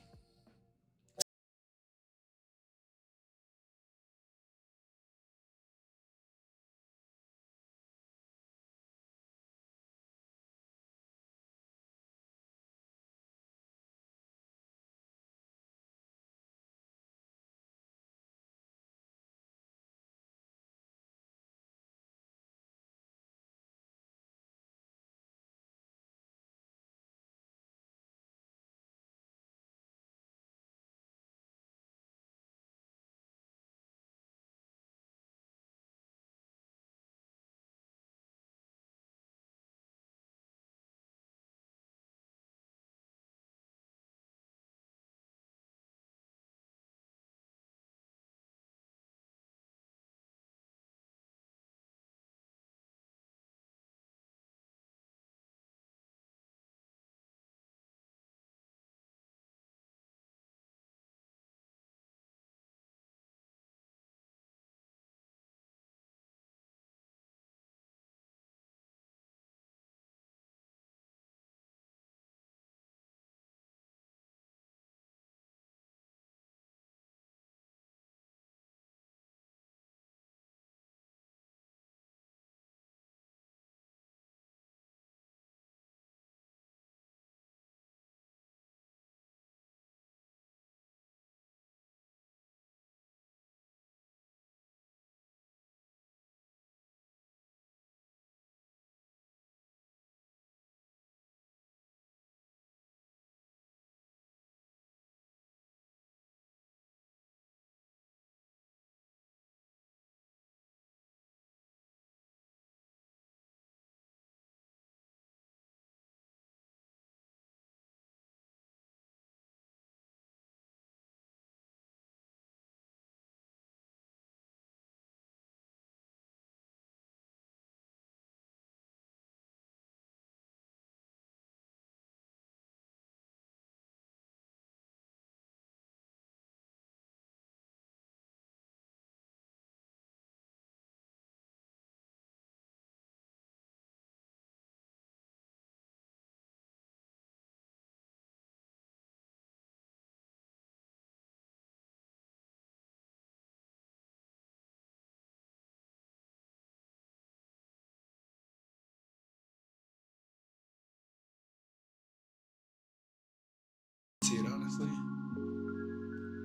See it honestly,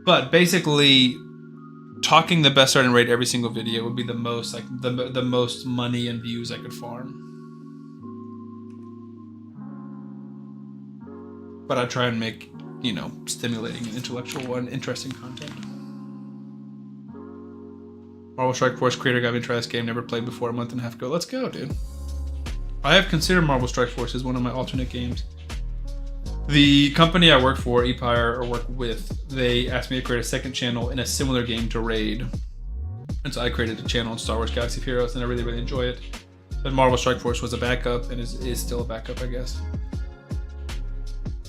but basically talking the best starting rate every single video would be the most like the most money and views I could farm. But I try and make, you know, stimulating and intellectual and interesting content. Marvel Strike Force creator got me to try this game, never played before, a month and a half ago. Let's go, dude. I have considered Marvel Strike Force as one of my alternate games. The company I work for, Empire, or work with, they asked me to create a second channel in a similar game to Raid. And so I created a channel in Star Wars Galaxy of Heroes, and I really, really enjoy it. But Marvel Strike Force was a backup, and is still a backup, I guess.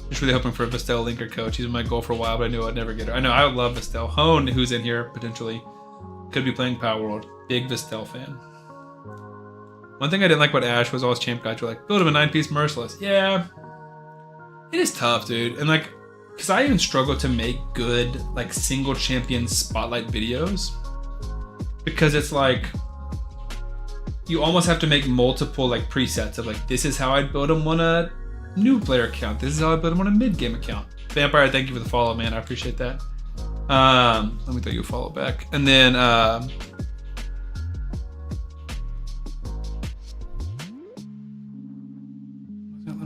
Just really hoping for a Vestel linker coach. He's been my goal for a while, but I knew I'd never get it. I know, I love Vestel. Hone, who's in here, potentially, could be playing Power World. Big Vestel fan. One thing I didn't like about Ash was all his champ guys were like, build him a 9-piece Merciless. Yeah. It is tough, dude. And like, because I even struggle to make good, like, single champion spotlight videos. Because it's like, you almost have to make multiple, like, presets of like, this is how I'd build him on a new player account. This is how I build him on a mid-game account. Vampire, thank you for the follow, man. I appreciate that. Let me throw you a follow back. And then, let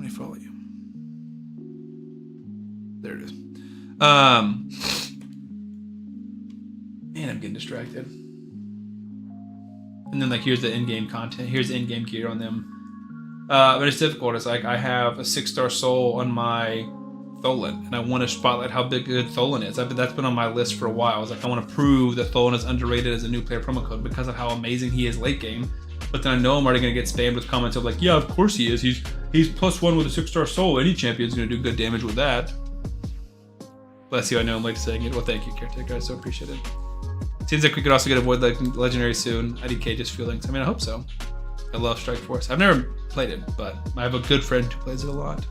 me follow you. There it is. Man, I'm getting distracted. And then like, here's the in-game content. Here's the in-game gear on them. But it's difficult. It's like, I have a 6-star soul on my Tholen, and I want to spotlight how big good Tholen is. That's been on my list for a while. I was like, I want to prove that Tholen is underrated as a new player promo code because of how amazing he is late game. But then I know I'm already going to get spammed with comments of like, yeah, of course he is. He's +1 with a 6-star soul. Any champion's going to do good damage with that. Bless you, I know I'm late saying it. Well, thank you, Caretaker. I so appreciate it. Seems like we could also get a Void Legendary soon. IDK just feelings. I mean, I hope so. I love Strike Force. I've never played it, but I have a good friend who plays it a lot.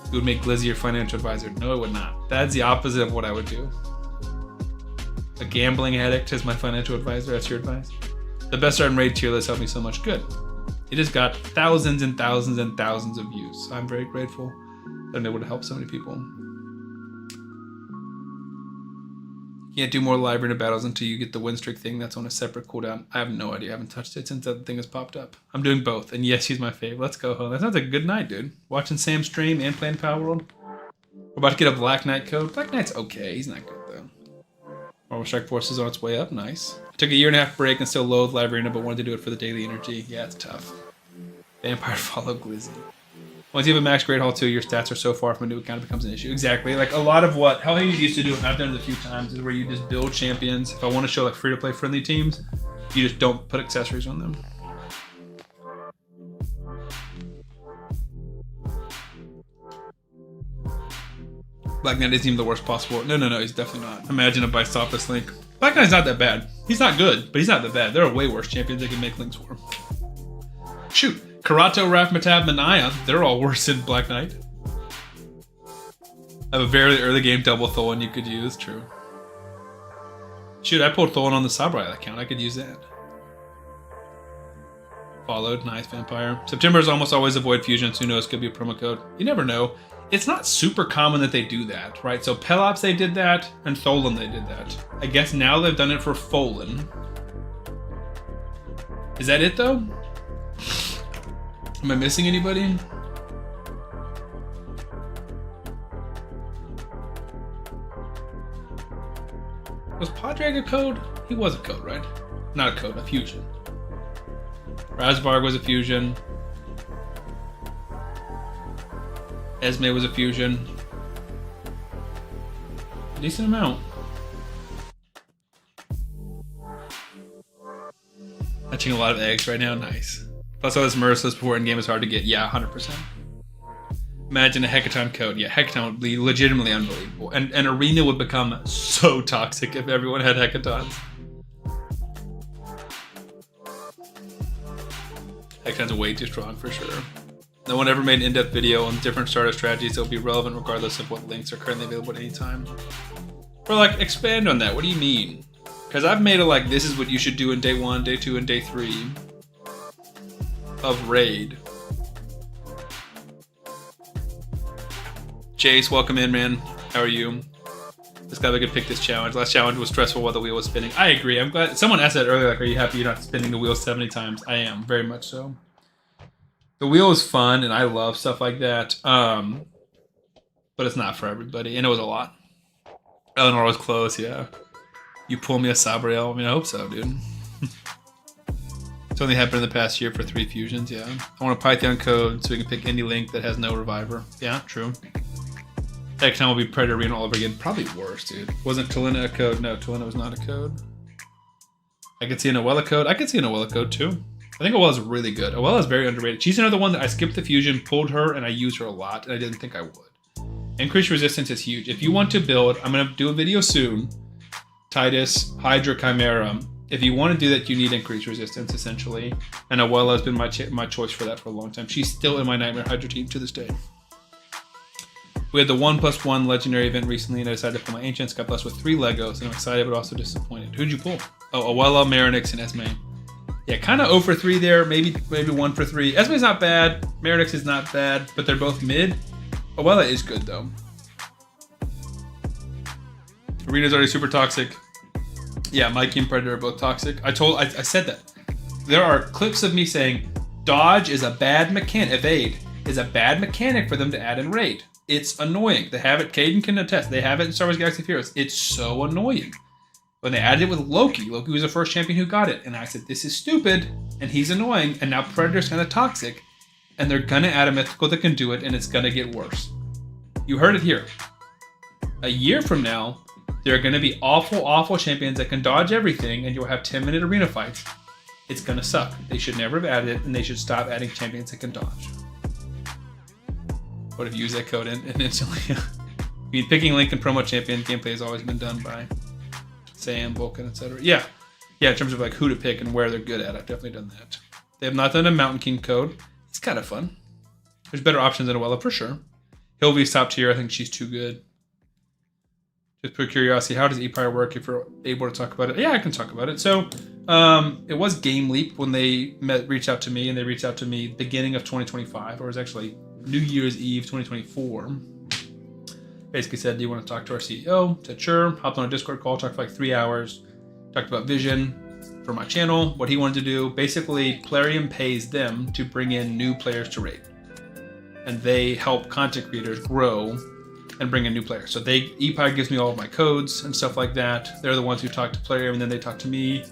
It would make Glizzy your financial advisor. No, it would not. That's the opposite of what I would do. A gambling addict is my financial advisor. That's your advice? The best art and raid tier list helped me so much. Good. It has got thousands and thousands and thousands of views. I'm very grateful that I'm able to help so many people. Can't do more live arena battles until you get the win streak thing. That's on a separate cooldown. I have no idea. I haven't touched it since that thing has popped up. I'm doing both. And yes, he's my fave. Let's go home. That sounds like a good night, dude. Watching Sam stream and playing Power World. We're about to get a Black Knight code. Black Knight's okay. He's not good, though. Marvel Strike Force is on its way up. Nice. I took a 1.5 year break and still loathe live arena, but wanted to do it for the daily energy. Yeah, it's tough. Vampire follow Glizzy. Once you have a max grade haul 2, your stats are so far from a new account it becomes an issue. Exactly. Like a lot of what how you used to do it, and I've done it a few times, is where you just build champions. If I want to show like free-to-play friendly teams, you just don't put accessories on them. Black Knight isn't even the worst possible. No, he's definitely not. Imagine if I stop this link. Black Knight's not that bad. He's not good, but he's not that bad. There are way worse champions they can make links for. Shoot. Karato, Rafmatab, Manaya, they're all worse than Black Knight. I have a very early game double Tholen you could use, true. Shoot, I pulled Tholen on the Samurai account, I could use that. Followed, nice Vampire. September is almost always avoid fusions, who knows, could be a promo code. You never know. It's not super common that they do that, right? So Pelops, they did that, and Tholen, they did that. I guess now they've done it for Folan. Is that it, though? Am I missing anybody? Was Padraig a code? He was a code, right? Not a code, a fusion. Razbarg was a fusion. Esme was a fusion. A decent amount. Hatching a lot of eggs right now, nice. Plus all this merciless before in-game is hard to get. Yeah, 100%. Imagine a Hecaton code. Yeah, Hecaton would be legitimately unbelievable. And Arena would become so toxic if everyone had Hecatons. Hecaton's way too strong for sure. No one ever made an in-depth video on different starter strategies that will be relevant regardless of what links are currently available at any time. Or like, expand on that. What do you mean? Because I've made it like, this is what you should do in day 1, day 2, and day 3. Of raid. Chase, welcome in, man. How are you? This guy could pick this challenge. Last challenge was stressful while the wheel was spinning. I agree. I'm glad someone asked that earlier. Like, are you happy you're not spinning the wheel 70 times? I am, very much so. The wheel is fun, and I love stuff like that. But it's not for everybody, and it was a lot. Eleanor was close, yeah. You pull me a Sabriel. I mean, I hope so, dude. It's only happened in the past year for 3 fusions, yeah. I want a Python code so we can pick any link that has no reviver. Yeah, true. Next time will be Predator Arena all over again. Probably worse, dude. Wasn't Talina a code? No, Talina was not a code. I could see an Uugo code. I could see an Uugo code too. I think Uella's really good. Uella's very underrated. She's another one that I skipped the fusion, pulled her, and I use her a lot, and I didn't think I would. Increased resistance is huge. If you want to build, I'm going to do a video soon. Titus, Hydra, Chimera. If you want to do that, you need increased resistance, essentially. And Uella has been my choice for that for a long time. She's still in my Nightmare Hydra team to this day. We had the 1+1 legendary event recently, and I decided to pull my Ancients. Got blessed with 3 Legos, and I'm excited but also disappointed. Who'd you pull? Oh, Uella, Marinix, and Esme. Yeah, kind of 0 for 3 there. Maybe 1 for 3. Esme's not bad. Marinix is not bad, but they're both mid. Uella is good, though. Arena's already super toxic. Yeah, Mikey and Predator are both toxic. I said that. There are clips of me saying, dodge is a bad mechanic. Evade is a bad mechanic for them to add in raid. It's annoying. They have it. Caden can attest. They have it in Star Wars Galaxy of Heroes. It's so annoying. When they added it with Loki was the first champion who got it. And I said, this is stupid. And he's annoying. And now Predator's kind of toxic. And they're going to add a mythical that can do it. And it's going to get worse. You heard it here. A year from now, there are going to be awful, awful champions that can dodge everything, and you'll have 10-minute arena fights. It's going to suck. They should never have added it, and they should stop adding champions that can dodge. Would have used that code and instantly. I mean, picking Link and promo champion gameplay has always been done by Sam, Vulcan, etc. Yeah, in terms of like who to pick and where they're good at, I've definitely done that. They have not done a Mountain King code. It's kind of fun. There's better options than Uella for sure. Hilvy's top tier. I think she's too good. Just for curiosity, how does Empire work if you're able to talk about it? Yeah, I can talk about it. So it was Game Leap when they reached out to me, and they reached out to me beginning of 2025, or it was actually New Year's Eve 2024. Basically said, do you want to talk to our CEO? Said sure. Hopped on a Discord call, talked for like 3 hours. Talked about vision for my channel, what he wanted to do. Basically, Plarium pays them to bring in new players to raid. And they help content creators grow and bring in new players. So Empire gives me all of my codes and stuff like that. They're the ones who talk to Plarium, and then they talk to me.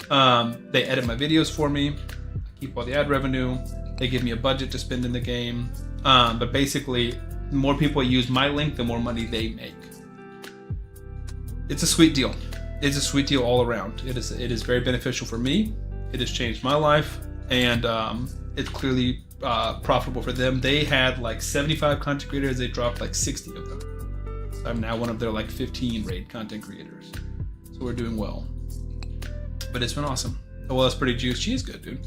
They edit my videos for me. I keep all the ad revenue. They give me a budget to spend in the game. But basically, the more people use my link, the more money they make. It's a sweet deal. It's a sweet deal all around. It is very beneficial for me. It has changed my life, and it's clearly profitable for them. They had like 75 content creators. They dropped like 60 of them. So I'm now one of their like 15 raid content creators. So we're doing well. But it's been awesome. Oh, well, that's pretty juiced. She is good, dude.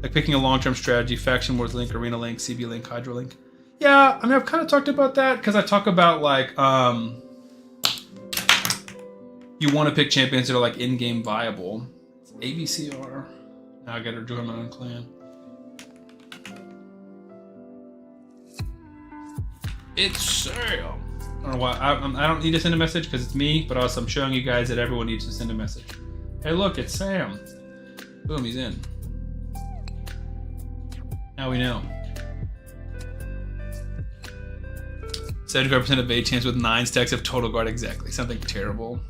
Like picking a long-term strategy, faction wars link, arena link, CB link, Hydra link. Yeah, I mean, I've kind of talked about that because I talk about like you want to pick champions that are like in-game viable. It's ABCR. Now I gotta join my own clan. It's Sam. I don't know why. I don't need to send a message because it's me, but also I'm showing you guys that everyone needs to send a message. Hey, look, it's Sam. Boom, he's in. Now we know. 75% evade chance with 9 stacks of total guard. Exactly. Something terrible.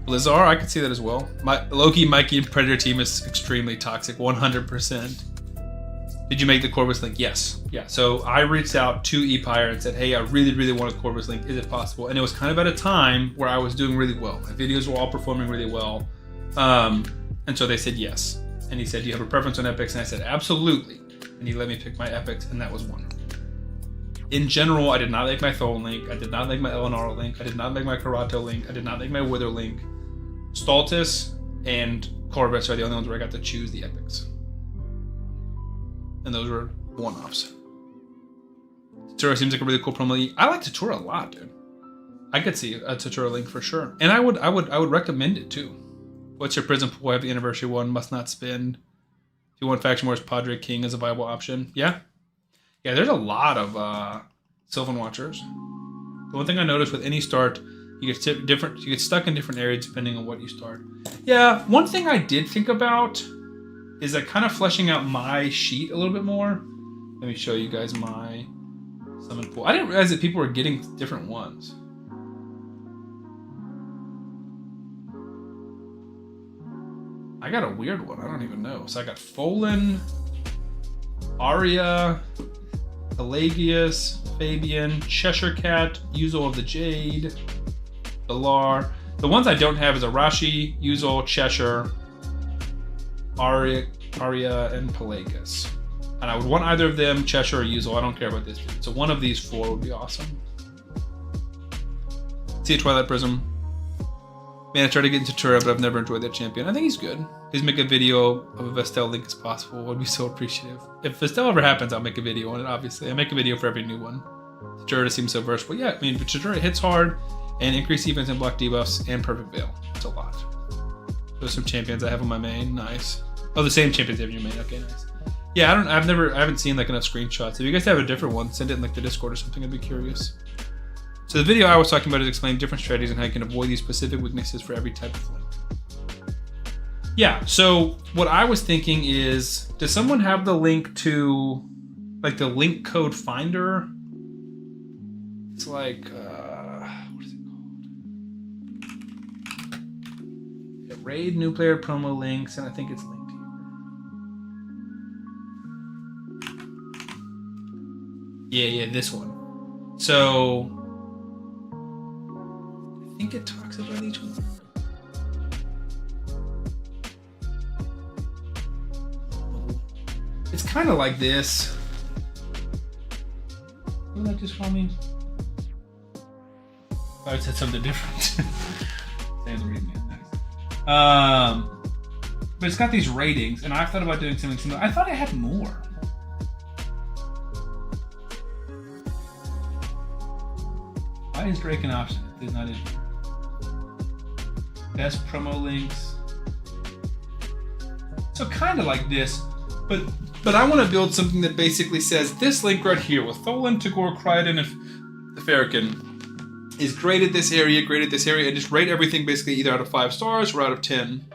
Blizzard, I could see that as well. My Loki, Mikey, and Predator team is extremely toxic. 100%. Did you make the Corvis link? Yes. Yeah. So I reached out to Empire and said, hey, I really, really want a Corvis link. Is it possible? And it was kind of at a time where I was doing really well. My videos were all performing really well. And so they said yes. And he said, do you have a preference on epics? And I said, absolutely. And he let me pick my epics, and that was one. In general, I did not make my Thol link. I did not make my Eleanor link. I did not make my Karato link. I did not make my Wither link. Stultus and Corvus are the only ones where I got to choose the epics. And those were one-offs. Tatura seems like a really cool promo. I like Tatura a lot, dude. I could see a Tatura link for sure. And I would recommend it too. What's your prison pool? I have the anniversary one, must not spend. If you want faction wars, Padre King is a viable option. Yeah. Yeah, there's a lot of Sylvan Watchers. The one thing I noticed with any start, you get stuck in different areas depending on what you start. Yeah, one thing I did think about is like kind of fleshing out my sheet a little bit more. Let me show you guys my summon pool. I didn't realize that people were getting different ones. I got a weird one. I don't even know. So I got Folan, Arya, Pelagius, Fabian, Cheshire Cat, Uzul of the Jade, Balar. The ones I don't have is Arashi, Uzul, Cheshire, Arya, and Pelagius. And I would want either of them, Cheshire or Uzul. I don't care about this dude. So one of these 4 would be awesome. See a Twilight Prism. Man, I tried to get into Tura, but I've never enjoyed that champion. I think he's good. Please make a video of a Vestel link as possible. Would be so appreciative. If Vestel ever happens, I'll make a video on it, obviously. I make a video for every new one. Tatura seems so versatile. Yeah, I mean, Tatura hits hard and increased defense and block debuffs and perfect veil. It's a lot. Those are some champions I have on my main. Nice. Oh, the same champions you have in your main. Okay, nice. Yeah, I haven't seen like enough screenshots. If you guys have a different one, send it in like the Discord or something. I'd be curious. So the video I was talking about is explaining different strategies and how you can avoid these specific weaknesses for every type of link. Yeah, so what I was thinking is, does someone have the link to, like the link code finder? It's like, what is it called? Yeah, raid, new player, promo links, and I think it's linked here. Yeah, this one. So, I think it talks about each one. It's kind of like this. What did that just call me? I said something different. Sam's reading it. Nice. But it's got these ratings, and I thought about doing something similar. I thought I had more. Why is Drake an option if there's not in? Best promo links. So kind of like this, but I want to build something that basically says this link right here with Tholan, Tagoar, Criodan, and Fahrakin is great at this area, and just rate everything basically either out of 5 stars or out of 10.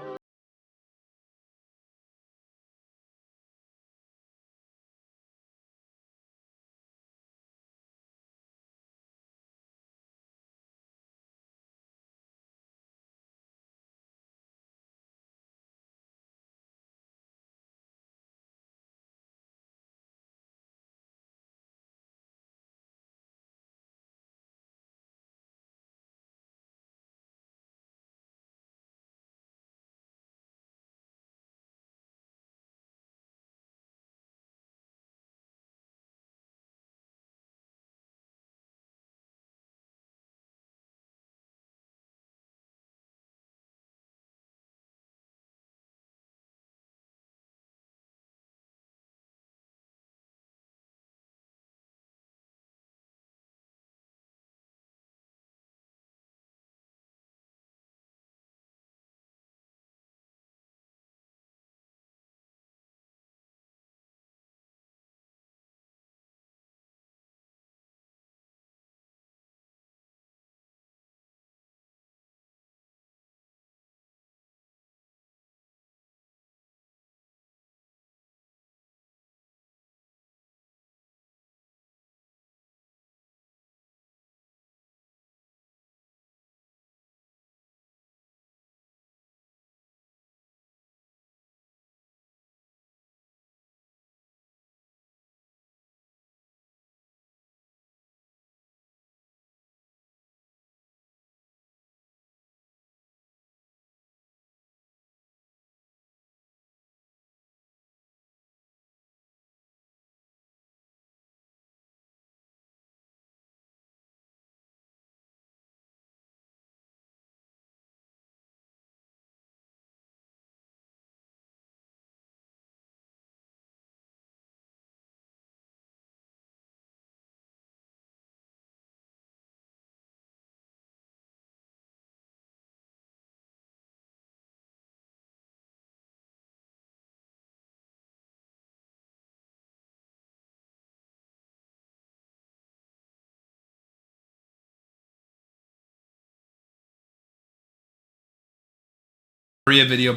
Video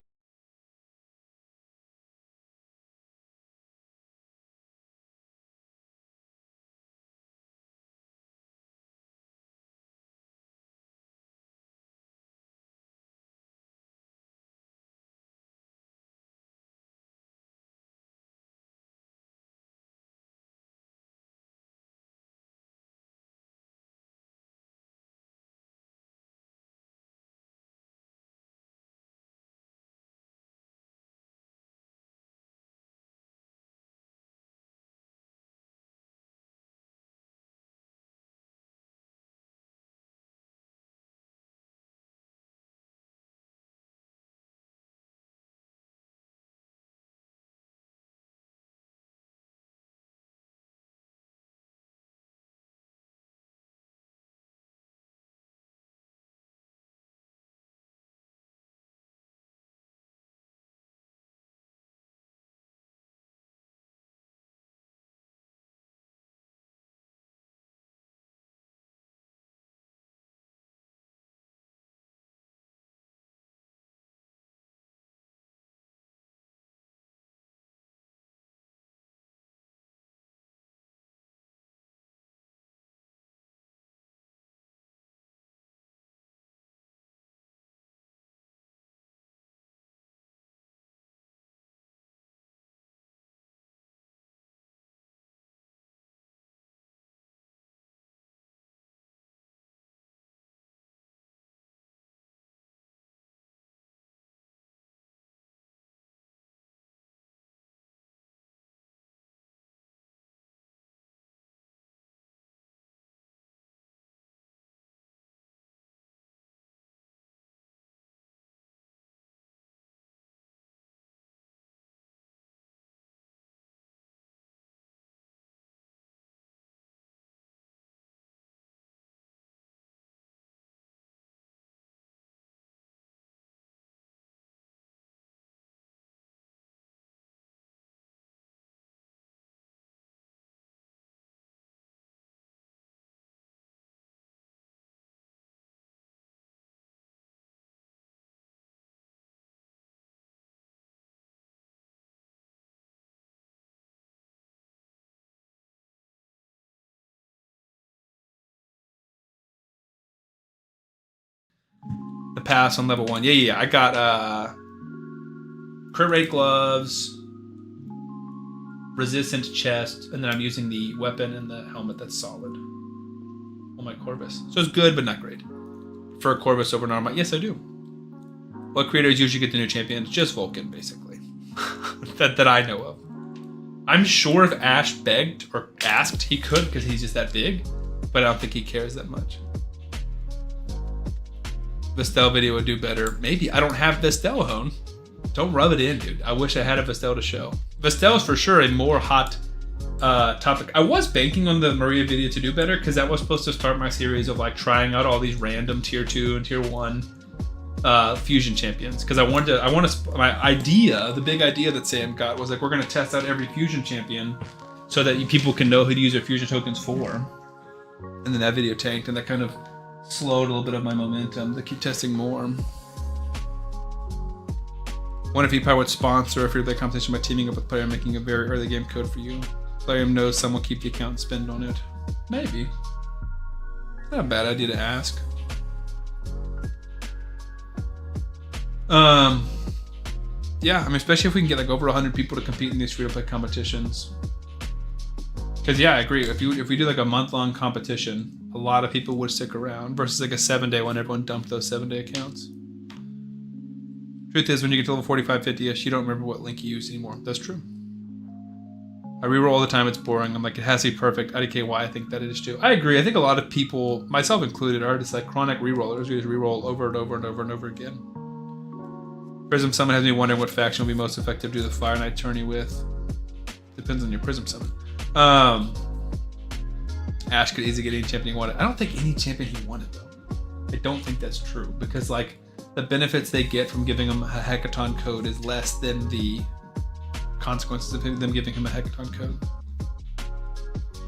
The pass on level 1. Yeah. I got crit rate gloves, resistant chest, and then I'm using the weapon and the helmet that's solid on my Corvus. So it's good, but not great. For a Corvus over Narma, yes, I do. What creators usually get the new champions? Just Vulcan, basically. that I know of. I'm sure if Ash begged or asked, he could, because he's just that big, but I don't think he cares that much. Vestel video would do better. Maybe. I don't have Vestel, Hone. Don't rub it in, dude. I wish I had a Vestel to show. Vestel is for sure a more hot topic. I was banking on the Maria video to do better because that was supposed to start my series of like trying out all these random tier 2 and tier 1 fusion champions. Because my idea, the big idea that Sam got was like, we're going to test out every fusion champion so that people can know who to use their fusion tokens for. And then that video tanked, and that kind of slowed a little bit of my momentum to keep testing more. Wonder if ePower would sponsor if you're the competition by teaming up with player and making a very early game code for you. Player knows some will keep the account and spend on it. Maybe. Not a bad idea to ask. Yeah, I mean, especially if we can get like over 100 people to compete in these free-to-play competitions. Because yeah, I agree. If we do like a month-long competition, a lot of people would stick around versus like a 7-day when everyone dumped those 7-day accounts. Truth is, when you get to level 45, 50ish, you don't remember what link you use anymore. That's true. I reroll all the time. It's boring. I'm like, it has to be perfect. IDK, why I think that it is too. I agree. I think a lot of people, myself included, are just like chronic rerollers. We just reroll over and over and over and over again. Prism Summon has me wondering what faction will be most effective to do the Fire Knight tourney with. Depends on your Prism Summon. Ash could easily get any champion he wanted. I don't think any champion he wanted, though. I don't think that's true, because like the benefits they get from giving him a Hecaton code is less than the consequences of them giving him a Hecaton code.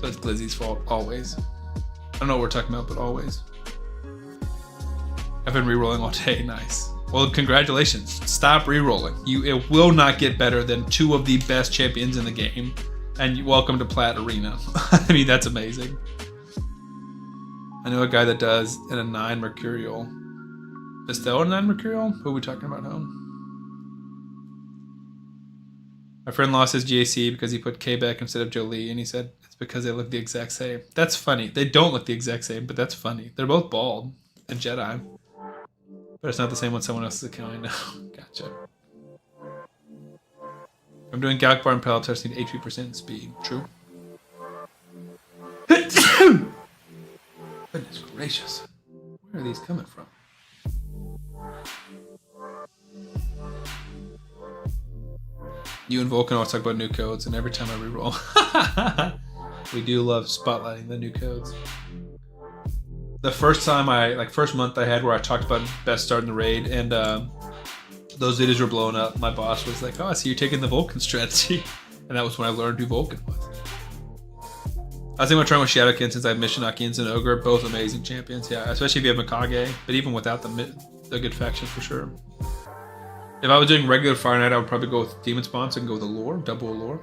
So it's Glizzy's fault, always. I don't know what we're talking about, but always. I've been rerolling all day. Nice. Well, congratulations. Stop rerolling. It will not get better than 2 of the best champions in the game. And welcome to Plat Arena. I mean, that's amazing. I know a guy that does in a 9 Mercurial. Is there a 9 Mercurial? Who are we talking about now? My friend lost his GAC because he put Quebec instead of Jolie, and he said it's because they look the exact same. That's funny. They don't look the exact same, but that's funny. They're both bald and Jedi. But it's not the same on someone else's account, I know. Gotcha. I'm doing Galkbar and Pelletars need HP% speed. True. Goodness gracious. Where are these coming from? You and Vulcan always talk about new codes, and every time I reroll, we do love spotlighting the new codes. The first time first month I had where I talked about best start in the raid, and those videos were blowing up. My boss was like, "Oh, I see you're taking the Vulcan strategy," and that was when I learned who Vulcan was. I was thinking about trying with Shadowkin since I have Mishinakins and Ogre, both amazing champions. Yeah, especially if you have Mikage, but even without them, they're good factions for sure. If I was doing regular Fire Knight, I would probably go with Demon Spawn, so I can go with Allure, double Allure.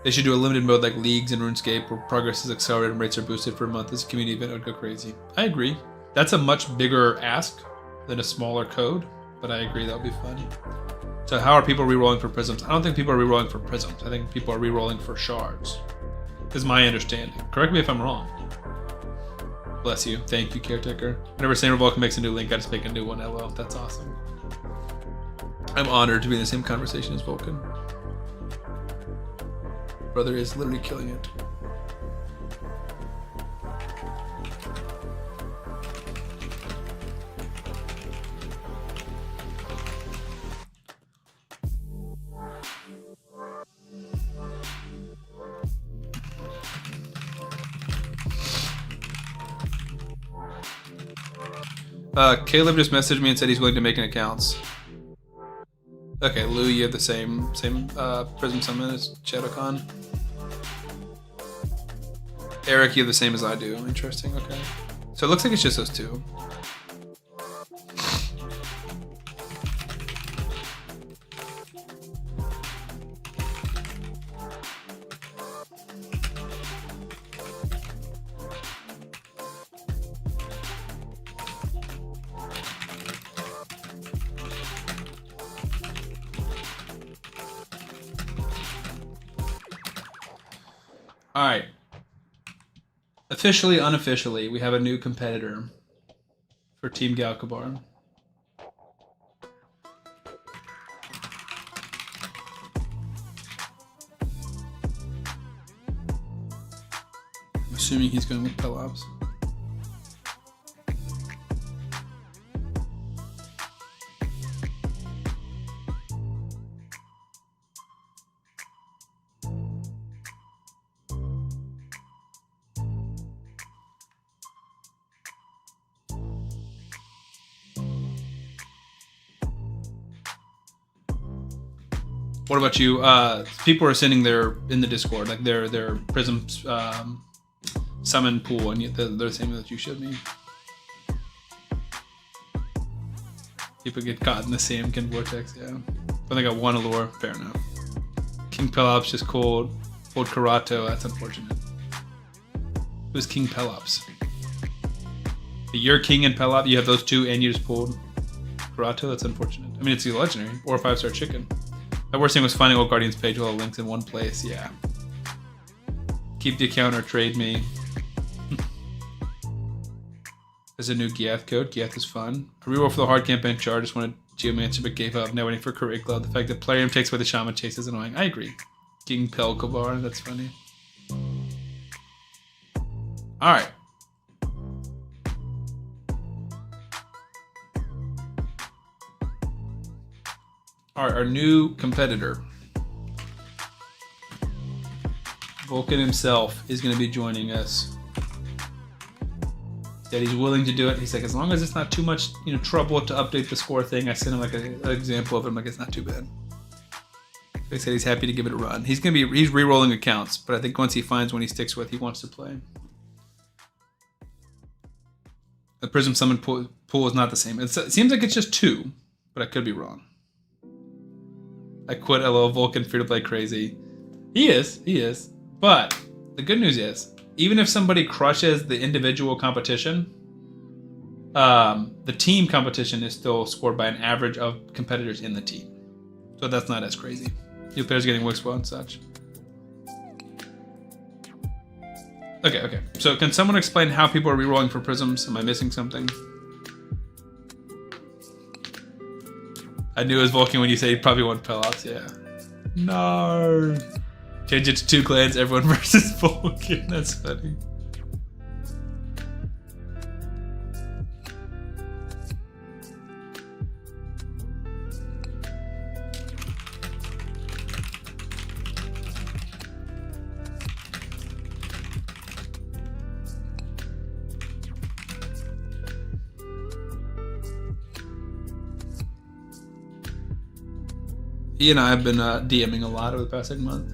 They should do a limited mode like Leagues and RuneScape where progress is accelerated and rates are boosted for a month. As a community event, it would go crazy. I agree. That's a much bigger ask than a smaller code, but I agree that would be fun. So how are people rerolling for prisms? I don't think people are rerolling for prisms. I think people are rerolling for shards, is my understanding. Correct me if I'm wrong. Bless you. Thank you, Caretaker. Whenever Samuel Vulcan makes a new link, I just make a new one. LOL. That's awesome. I'm honored to be in the same conversation as Vulcan. Brother is literally killing it. Caleb just messaged me and said he's willing to make an accounts. Okay, Lou, you have the same Prism Summon as Shadowcon. Eric, you have the same as I do. Interesting, okay. So it looks like it's just those two. Alright. Officially, unofficially, we have a new competitor for Team Galkabar. I'm assuming he's going with Pelops. What about you? People are sending their in the Discord, like their Prism summon pool, and they're the same that you showed me. People get caught in the same Kin Vortex, yeah. But they got one allure, fair enough. King Pelops just pulled Karato, that's unfortunate. Who's King Pelops? You're King and Pelops, you have those two, and you just pulled Karato, that's unfortunate. I mean, it's a legendary, or a 5-star chicken. The worst thing was finding Old Guardian's page with all the links in one place, yeah. Keep the account or trade me. There's a new Giath code. Giath is fun. A reroll for the hard campaign char. Just wanted Geomancer but gave up. Now waiting for Career Club. The fact that Plarium takes away the Shaman Chase is annoying. I agree. King Pelkovar, that's funny. Alright. Alright, our new competitor. Vulcan himself is going to be joining us. That he's willing to do it. He's like, as long as it's not too much, trouble to update the score thing. I sent him like an example of it. I'm like, it's not too bad. He said he's happy to give it a run. He's re-rolling accounts, but I think once he finds one he sticks with, he wants to play. The Prism Summon pool is not the same. It seems like it's just 2, but I could be wrong. I quit LO Vulcan free to play crazy. He is. But the good news is, even if somebody crushes the individual competition, the team competition is still scored by an average of competitors in the team. So that's not as crazy. New players getting Wixwell and such. Okay. So can someone explain how people are rerolling for prisms? Am I missing something? I knew it was Vulcan when you said he'd probably want Pelops, yeah. No. Change it to 2 clans, everyone versus Vulcan. That's funny. He and I have been DMing a lot over the past month.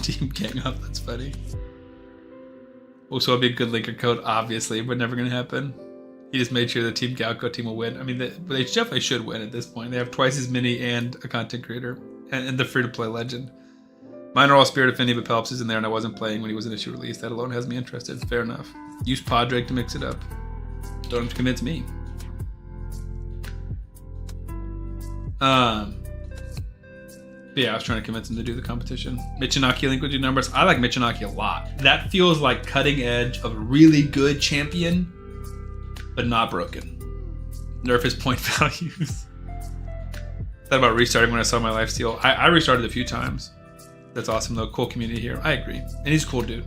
Team gang up, that's funny. Also, it'd be a good linker code, obviously, but never gonna happen. He just made sure the Team Galco team will win. I mean, they definitely should win at this point. They have twice as many and a content creator, and the free-to-play legend. Mine are all Spirit Affinity, but Pelops is in there, and I wasn't playing when he was initially released. That alone has me interested. Fair enough. Use Podrick to mix it up. Don't have to convince me. Yeah, I was trying to convince him to do the competition. Michinaki link with your numbers. I like Michinaki a lot. That feels like cutting edge of a really good champion, but not broken. Nerf his point values. Thought about restarting when I saw my lifesteal. I restarted a few times. That's awesome though. Cool community here. I agree. And he's a cool dude.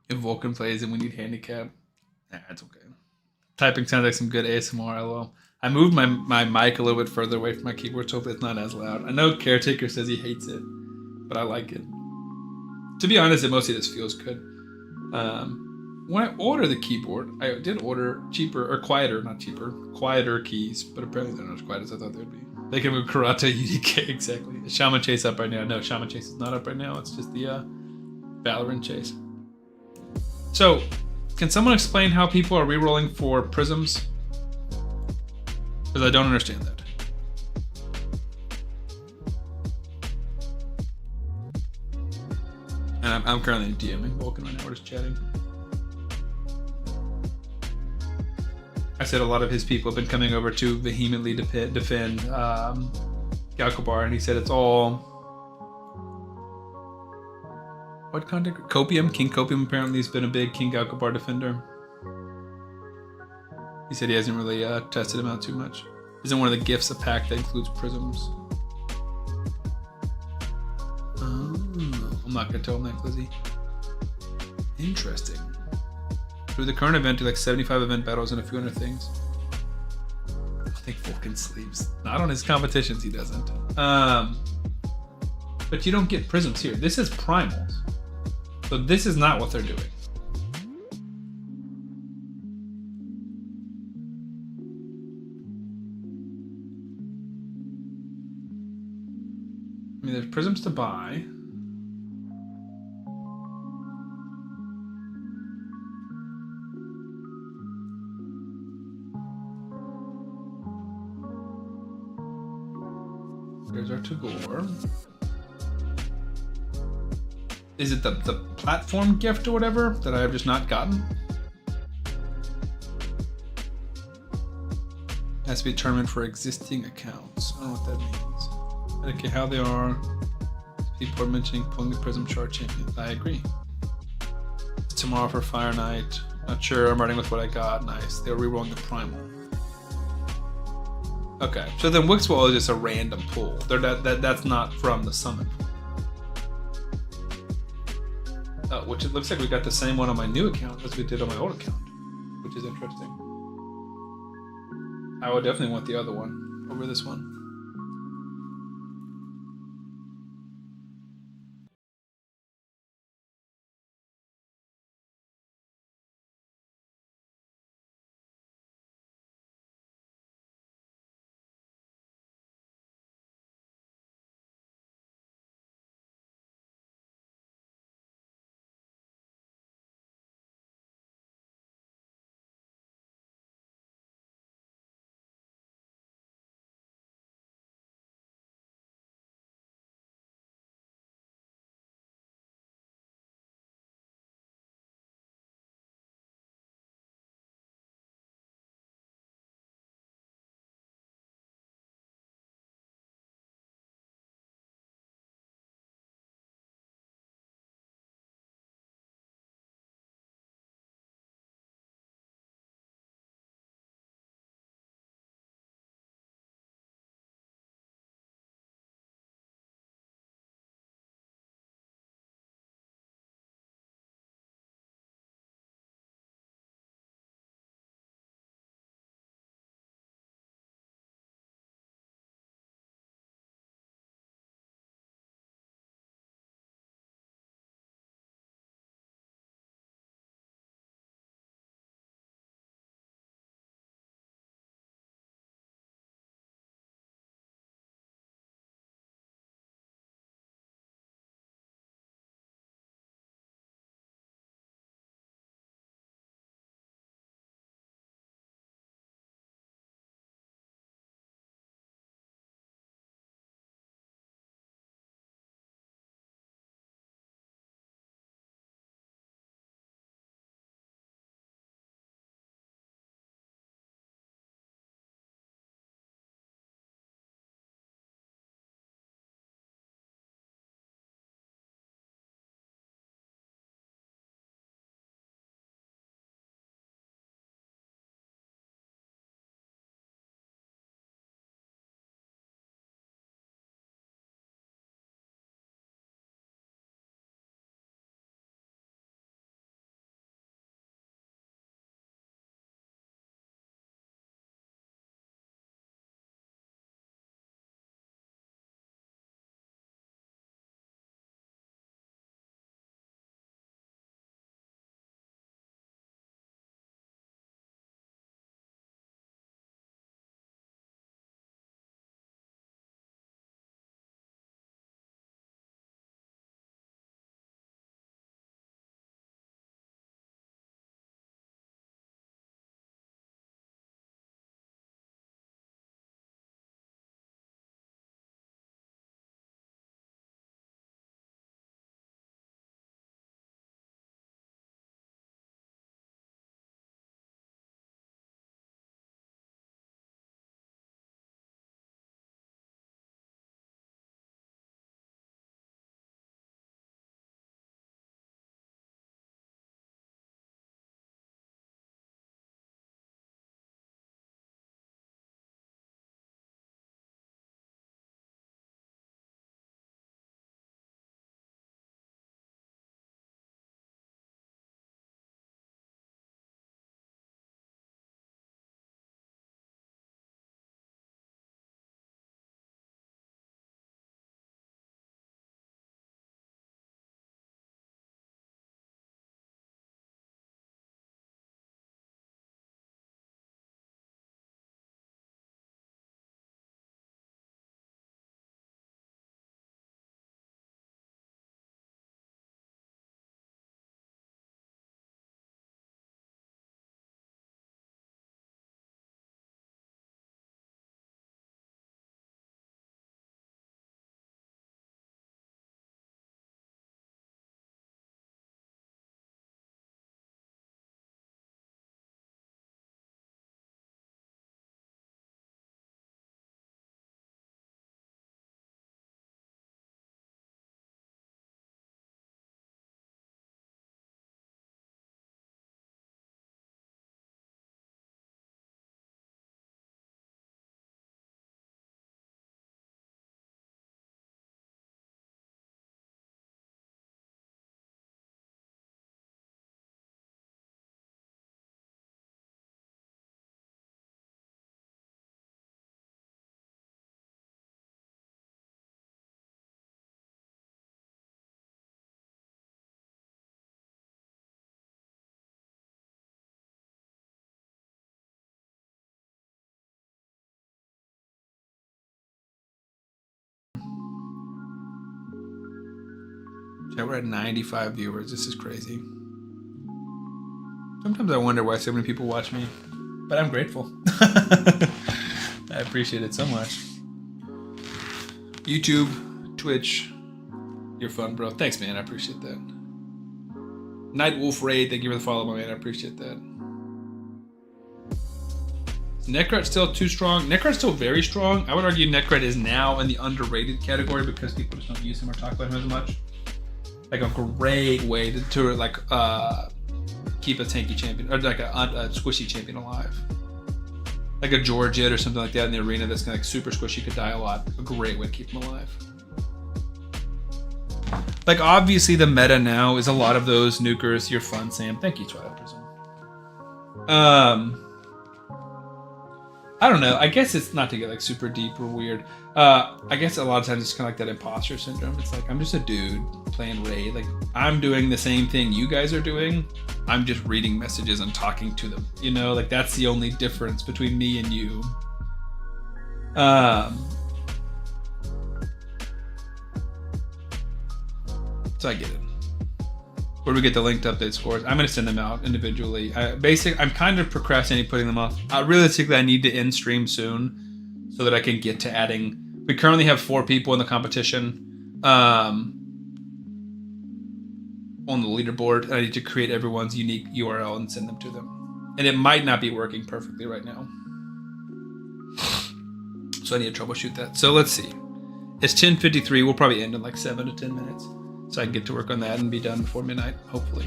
If Vulcan plays and we need handicap, it's okay. Typing sounds like some good ASMR, lol. I moved my mic a little bit further away from my keyboard, so hopefully it's not as loud. I know Caretaker says he hates it, but I like it. To be honest, it mostly just feels good. when I order the keyboard, I did order cheaper or quieter, not cheaper, quieter keys, but apparently they're not as quiet as I thought they would be. They can move Karate UDK exactly. Is Shaman Chase up right now? No, Shaman Chase is not up right now. It's just the Valorant Chase. So, can someone explain how people are rerolling for prisms? Because I don't understand that. And I'm currently DMing Vulcan right now. We're just chatting. I said a lot of his people have been coming over to vehemently defend Galkabar, and he said it's all... What content? Copium? King Copium apparently has been a big King Galkabar defender. He said he hasn't really tested him out too much. Isn't one of the gifts a pack that includes prisms? Oh, I'm not gonna tell him that, Glizzy. Interesting. Through the current event, do like 75 event battles and a few other things. I think Vulcan sleeps. Not on his competitions, he doesn't. But you don't get prisms here. This is primals. So this is not what they're doing. I mean, there's prisms to buy. There's our Tagoar. Is it the platform gift or whatever that I have just not gotten? Has to be determined for existing accounts. I don't know what that means. Okay, how they are. People are mentioning pulling the Prism Shard Champions. I agree. Tomorrow for Fire Knight. Not sure. I'm running with what I got. Nice. They're rerolling the Primal. Okay, so then Wixwell is just a random pull. That's not from the summon. Which it looks like we got the same one on my new account as we did on my old account, which is interesting. I would definitely want the other one over this one. Chat, we're at 95 viewers. This is crazy. Sometimes I wonder why so many people watch me, but I'm grateful. I appreciate it so much. YouTube, Twitch, you're fun, bro. Thanks, man. I appreciate that. Night Wolf Raid, thank you for the follow, my man. I appreciate that. Is Necrot still too strong? Necrot's still very strong. I would argue Necrot is now in the underrated category because people just don't use him or talk about him as much. Like a great way to like keep a tanky champion or like a squishy champion alive. Like a Georgette or something like that in the arena that's like super squishy, could die a lot. A great way to keep him alive. Like obviously the meta now is a lot of those nukers. You're fun, Sam. Thank you, Twilight Prism. I don't know. I guess it's not to get like super deep or weird. I guess a lot of times it's kind of like that imposter syndrome. It's like I'm just a dude playing Raid. Like I'm doing the same thing you guys are doing. I'm just reading messages and talking to them. You know, like that's the only difference between me and you. So I get it. Where do we get the linked update scores? I'm going to send them out individually. I'm kind of procrastinating putting them off. Realistically, I need to end stream soon so that I can get to adding. We currently have 4 people in the competition on the leaderboard. And I need to create everyone's unique URL and send them to them. And it might not be working perfectly right now. So I need to troubleshoot that. So let's see. It's 10:53. We'll probably end in like 7 to 10 minutes. So I can get to work on that and be done before midnight, hopefully.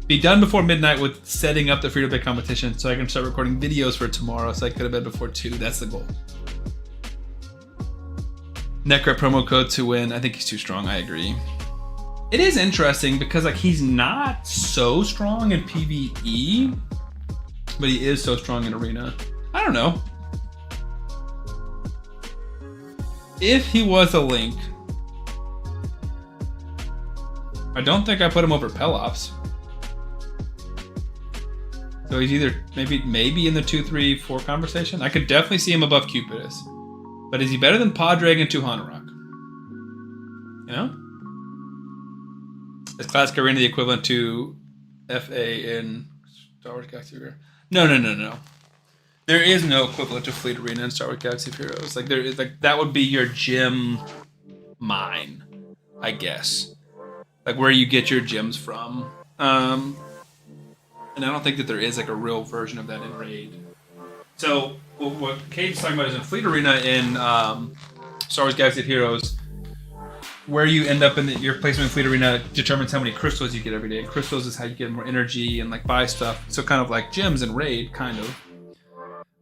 Be done before midnight with setting up the free-to-play competition so I can start recording videos for tomorrow so I can go to bed before 2. That's the goal. Necrot promo code to win. I think he's too strong. I agree. It is interesting because like he's not so strong in PvE, but he is so strong in Arena. I don't know. If he was a Link, I don't think I put him over Pelops. So he's either maybe in the 2, 3, 4 conversation. I could definitely see him above Cupidus. But is he better than Podrag and Tuhanarok? You know? Is Classic Arena the equivalent to FA in Star Wars Galaxy of Heroes? No. There is no equivalent to Fleet Arena in Star Wars Galaxy of Heroes. Like there is like that would be your gym mine, I guess. Like where you get your gems from. And I don't think that there is like a real version of that in Raid. So what Cade's talking about is in Fleet Arena in Star Wars Galaxy of Heroes, where you end up in your placement in Fleet Arena determines how many crystals you get every day. Crystals is how you get more energy and like buy stuff. So kind of like gems in Raid, kind of.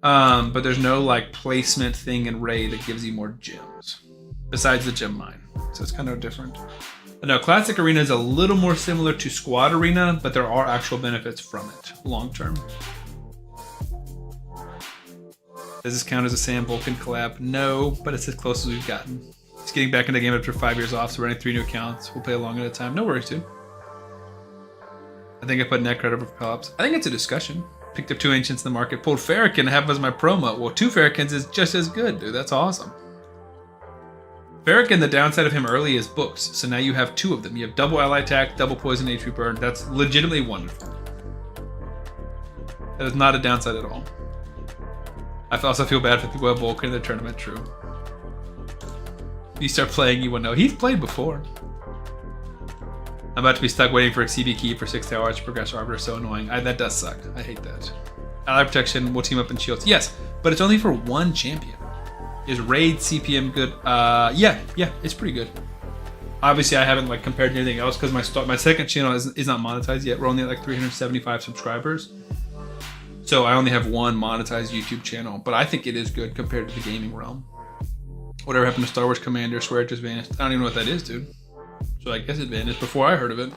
But there's no like placement thing in Raid that gives you more gems besides the gem mine. So it's kind of different. No, Classic Arena is a little more similar to Squad Arena, but there are actual benefits from it long term. Does this count as a Sam Vulcan collab? No, but it's as close as we've gotten. He's getting back in the game after 5 years off, so running 3 new accounts. We'll play along at a time. No worries, dude. I think I put Necrot over Pelops. I think it's a discussion. Picked up 2 Ancients in the market. Pulled Fahrakin, have as my promo. Well, 2 Fahrakins is just as good, dude. That's awesome. Fahrakin, the downside of him early is books. So now you have 2 of them. You have double ally attack, double poison, HP burn. That's legitimately wonderful. That is not a downside at all. I also feel bad for people who have Vulcan in the tournament, true. If you start playing, you will know. He's played before. I'm about to be stuck waiting for a CB key for 6 hours to progress Arbiter. So annoying. That does suck. I hate that. Ally protection, we'll team up in shields. Yes, but it's only for 1 champion. Is Raid CPM good? Yeah, it's pretty good. Obviously, I haven't like compared to anything else because my second channel is not monetized yet. We're only at like 375 subscribers. So I only have 1 monetized YouTube channel, but I think it is good compared to the gaming realm. Whatever happened to Star Wars Commander? Swear it just vanished. I don't even know what that is, dude. So I guess it vanished before I heard of it.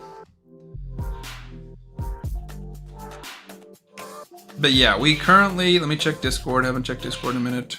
But yeah, we currently, let me check Discord. I haven't checked Discord in a minute.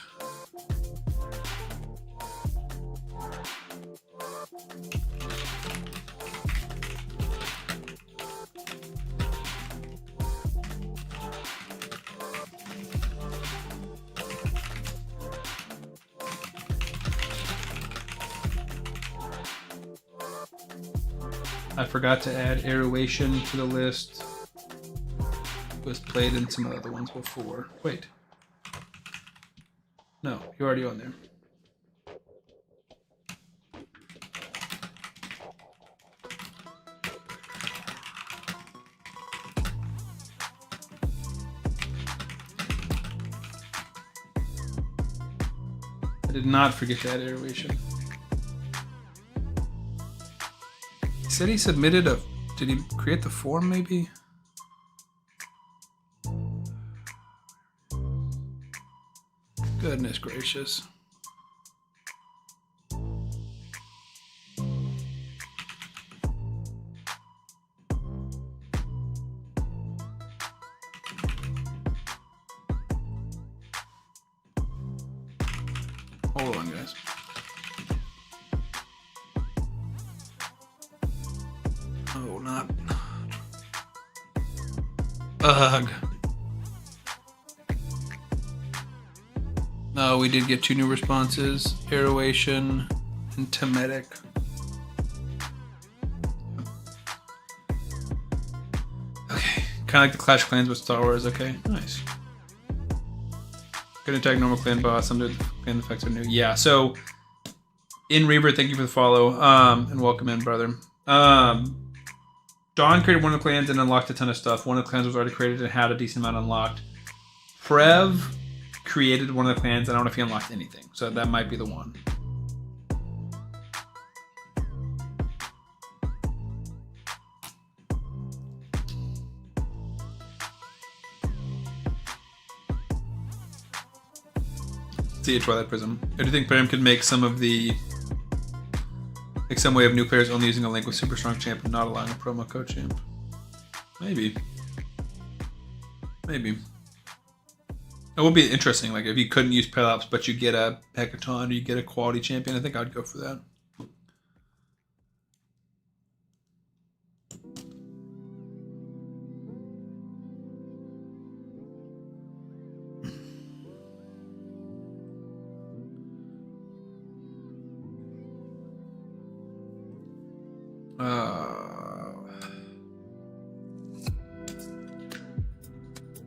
I forgot to add Aeration to the list. It was played in some other ones before. Wait. No, you're already on there. I did not forget to add Aeration. He said he submitted a... Did he create the form, maybe? Goodness gracious. Hold on, guys. Oh, not... Ugh. No, we did get 2 new responses. Aeration and Temetic. Okay. Kind of like the Clash of Clans with Star Wars. Okay, nice. Good attack normal clan boss. Some of the clan effects are new. Yeah, so in Reaver, thank you for the follow. And welcome in, brother. Dawn created one of the clans and unlocked a ton of stuff. One of the clans was already created and had a decent amount unlocked. Prev created one of the clans. I don't know if he unlocked anything, so that might be the one. See a Twilight Prism. I do think Pram could make some of the... Like some way of new players only using a link with super strong champ and not allowing a promo code champ. Maybe. Maybe. It would be interesting, like if you couldn't use Pelops but you get a Hecaton or you get a quality champion. I think I'd go for that.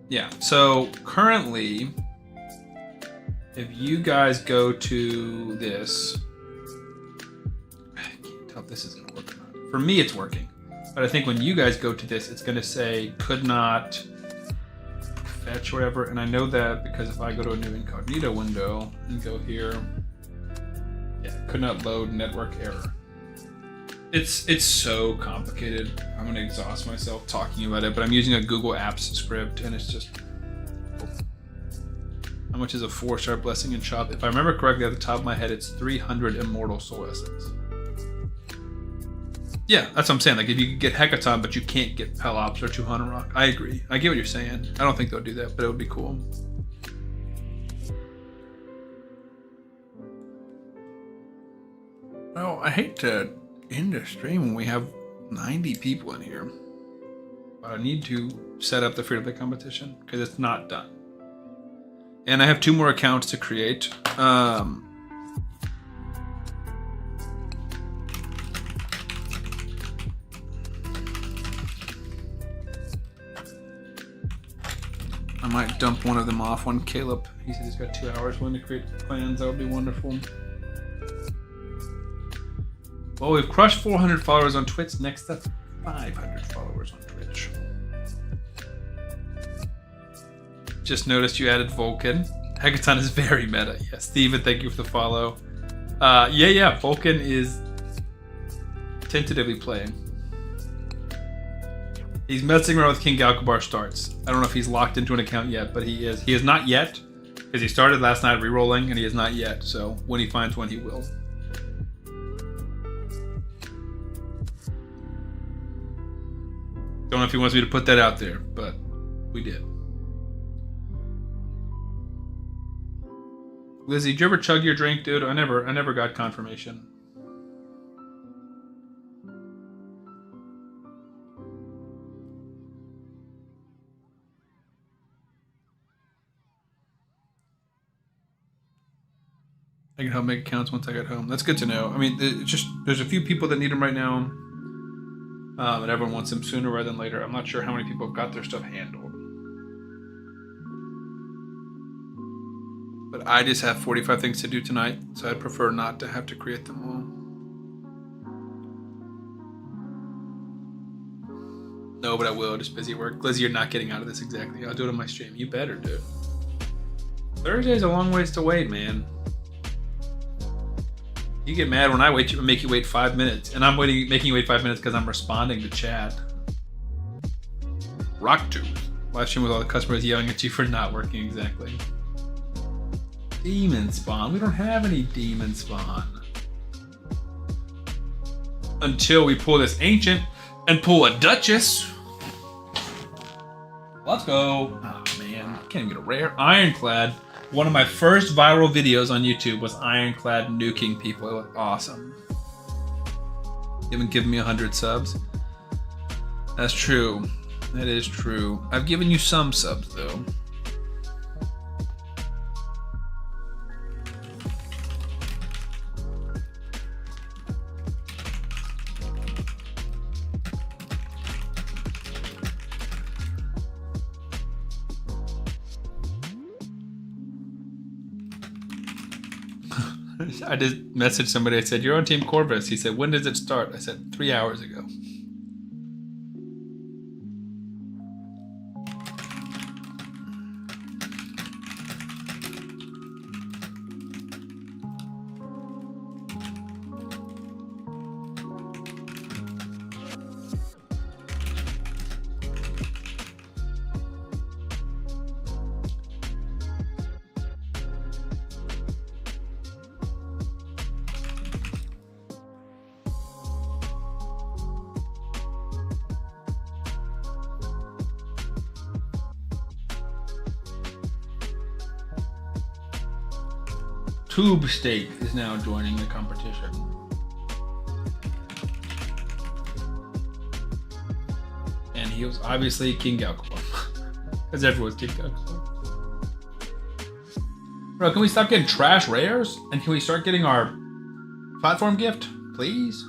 Yeah, so currently, if you guys go to this, I can't tell if this is going to work or not. For me, it's working. But I think when you guys go to this, it's going to say could not fetch or whatever. And I know that because if I go to a new incognito window and go here, yeah, could not load, network error. It's so complicated. I'm gonna exhaust myself talking about it, but I'm using a Google Apps script and it's just... How much is a 4-star blessing in shop? If I remember correctly at the top of my head, it's 300 immortal soul essence. Yeah, that's what I'm saying. Like if you could get Hecaton, but you can't get Pelops or 200 Rock. I agree. I get what you're saying. I don't think they'll do that, but it would be cool. Well, I hate to end the stream when we have 90 people in here, but I need to set up the free-to-play competition because it's not done, and I have 2 more accounts to create. I might dump one of them off on Caleb. He said he's got 2 hours willing to create plans. That would be wonderful. Well, we've crushed 400 followers on Twitch. Next up, 500 followers on Twitch. Just noticed you added Vulcan. Hecaton is very meta. Yes, Steven, thank you for the follow. Yeah, Vulcan is tentatively playing. He's messing around with King Galkabar starts. I don't know if he's locked into an account yet, but he is. He is not yet, because he started last night rerolling, and he is not yet. So when he finds one, he will. Don't know if he wants me to put that out there, but we did. Lizzie, did you ever chug your drink, dude? I never got confirmation. I can help make accounts once I get home. That's good to know. I mean, there's a few people that need them right now. And everyone wants them sooner rather than later. I'm not sure how many people have got their stuff handled. But I just have 45 things to do tonight, so I'd prefer not to have to create them all. No, but I will. Just busy work. Glizzy, you're not getting out of this exactly. I'll do it on my stream. You better do. Thursday's a long ways to wait, man. You get mad when I make you wait 5 minutes, and I'm making you wait 5 minutes because I'm responding to chat. Rocktooth. Live stream with all the customers yelling at you for not working exactly. Demon spawn. We don't have any demon spawn. Until we pull this ancient and pull a duchess. Let's go. Oh man, can't even get a rare ironclad. One of my first viral videos on YouTube was ironclad nuking people. It was awesome. You haven't given me 100 subs. That's true. That is true. I've given you some subs though. I just messaged somebody. I said, "You're on Team Corvis." He said, "When does it start?" I said, 3 hours ago. Tube State is now joining the competition. And he was obviously King Galkor. Because everyone's King Galkor. Bro, can we stop getting trash rares? And can we start getting our platform gift? Please?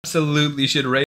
Absolutely should raid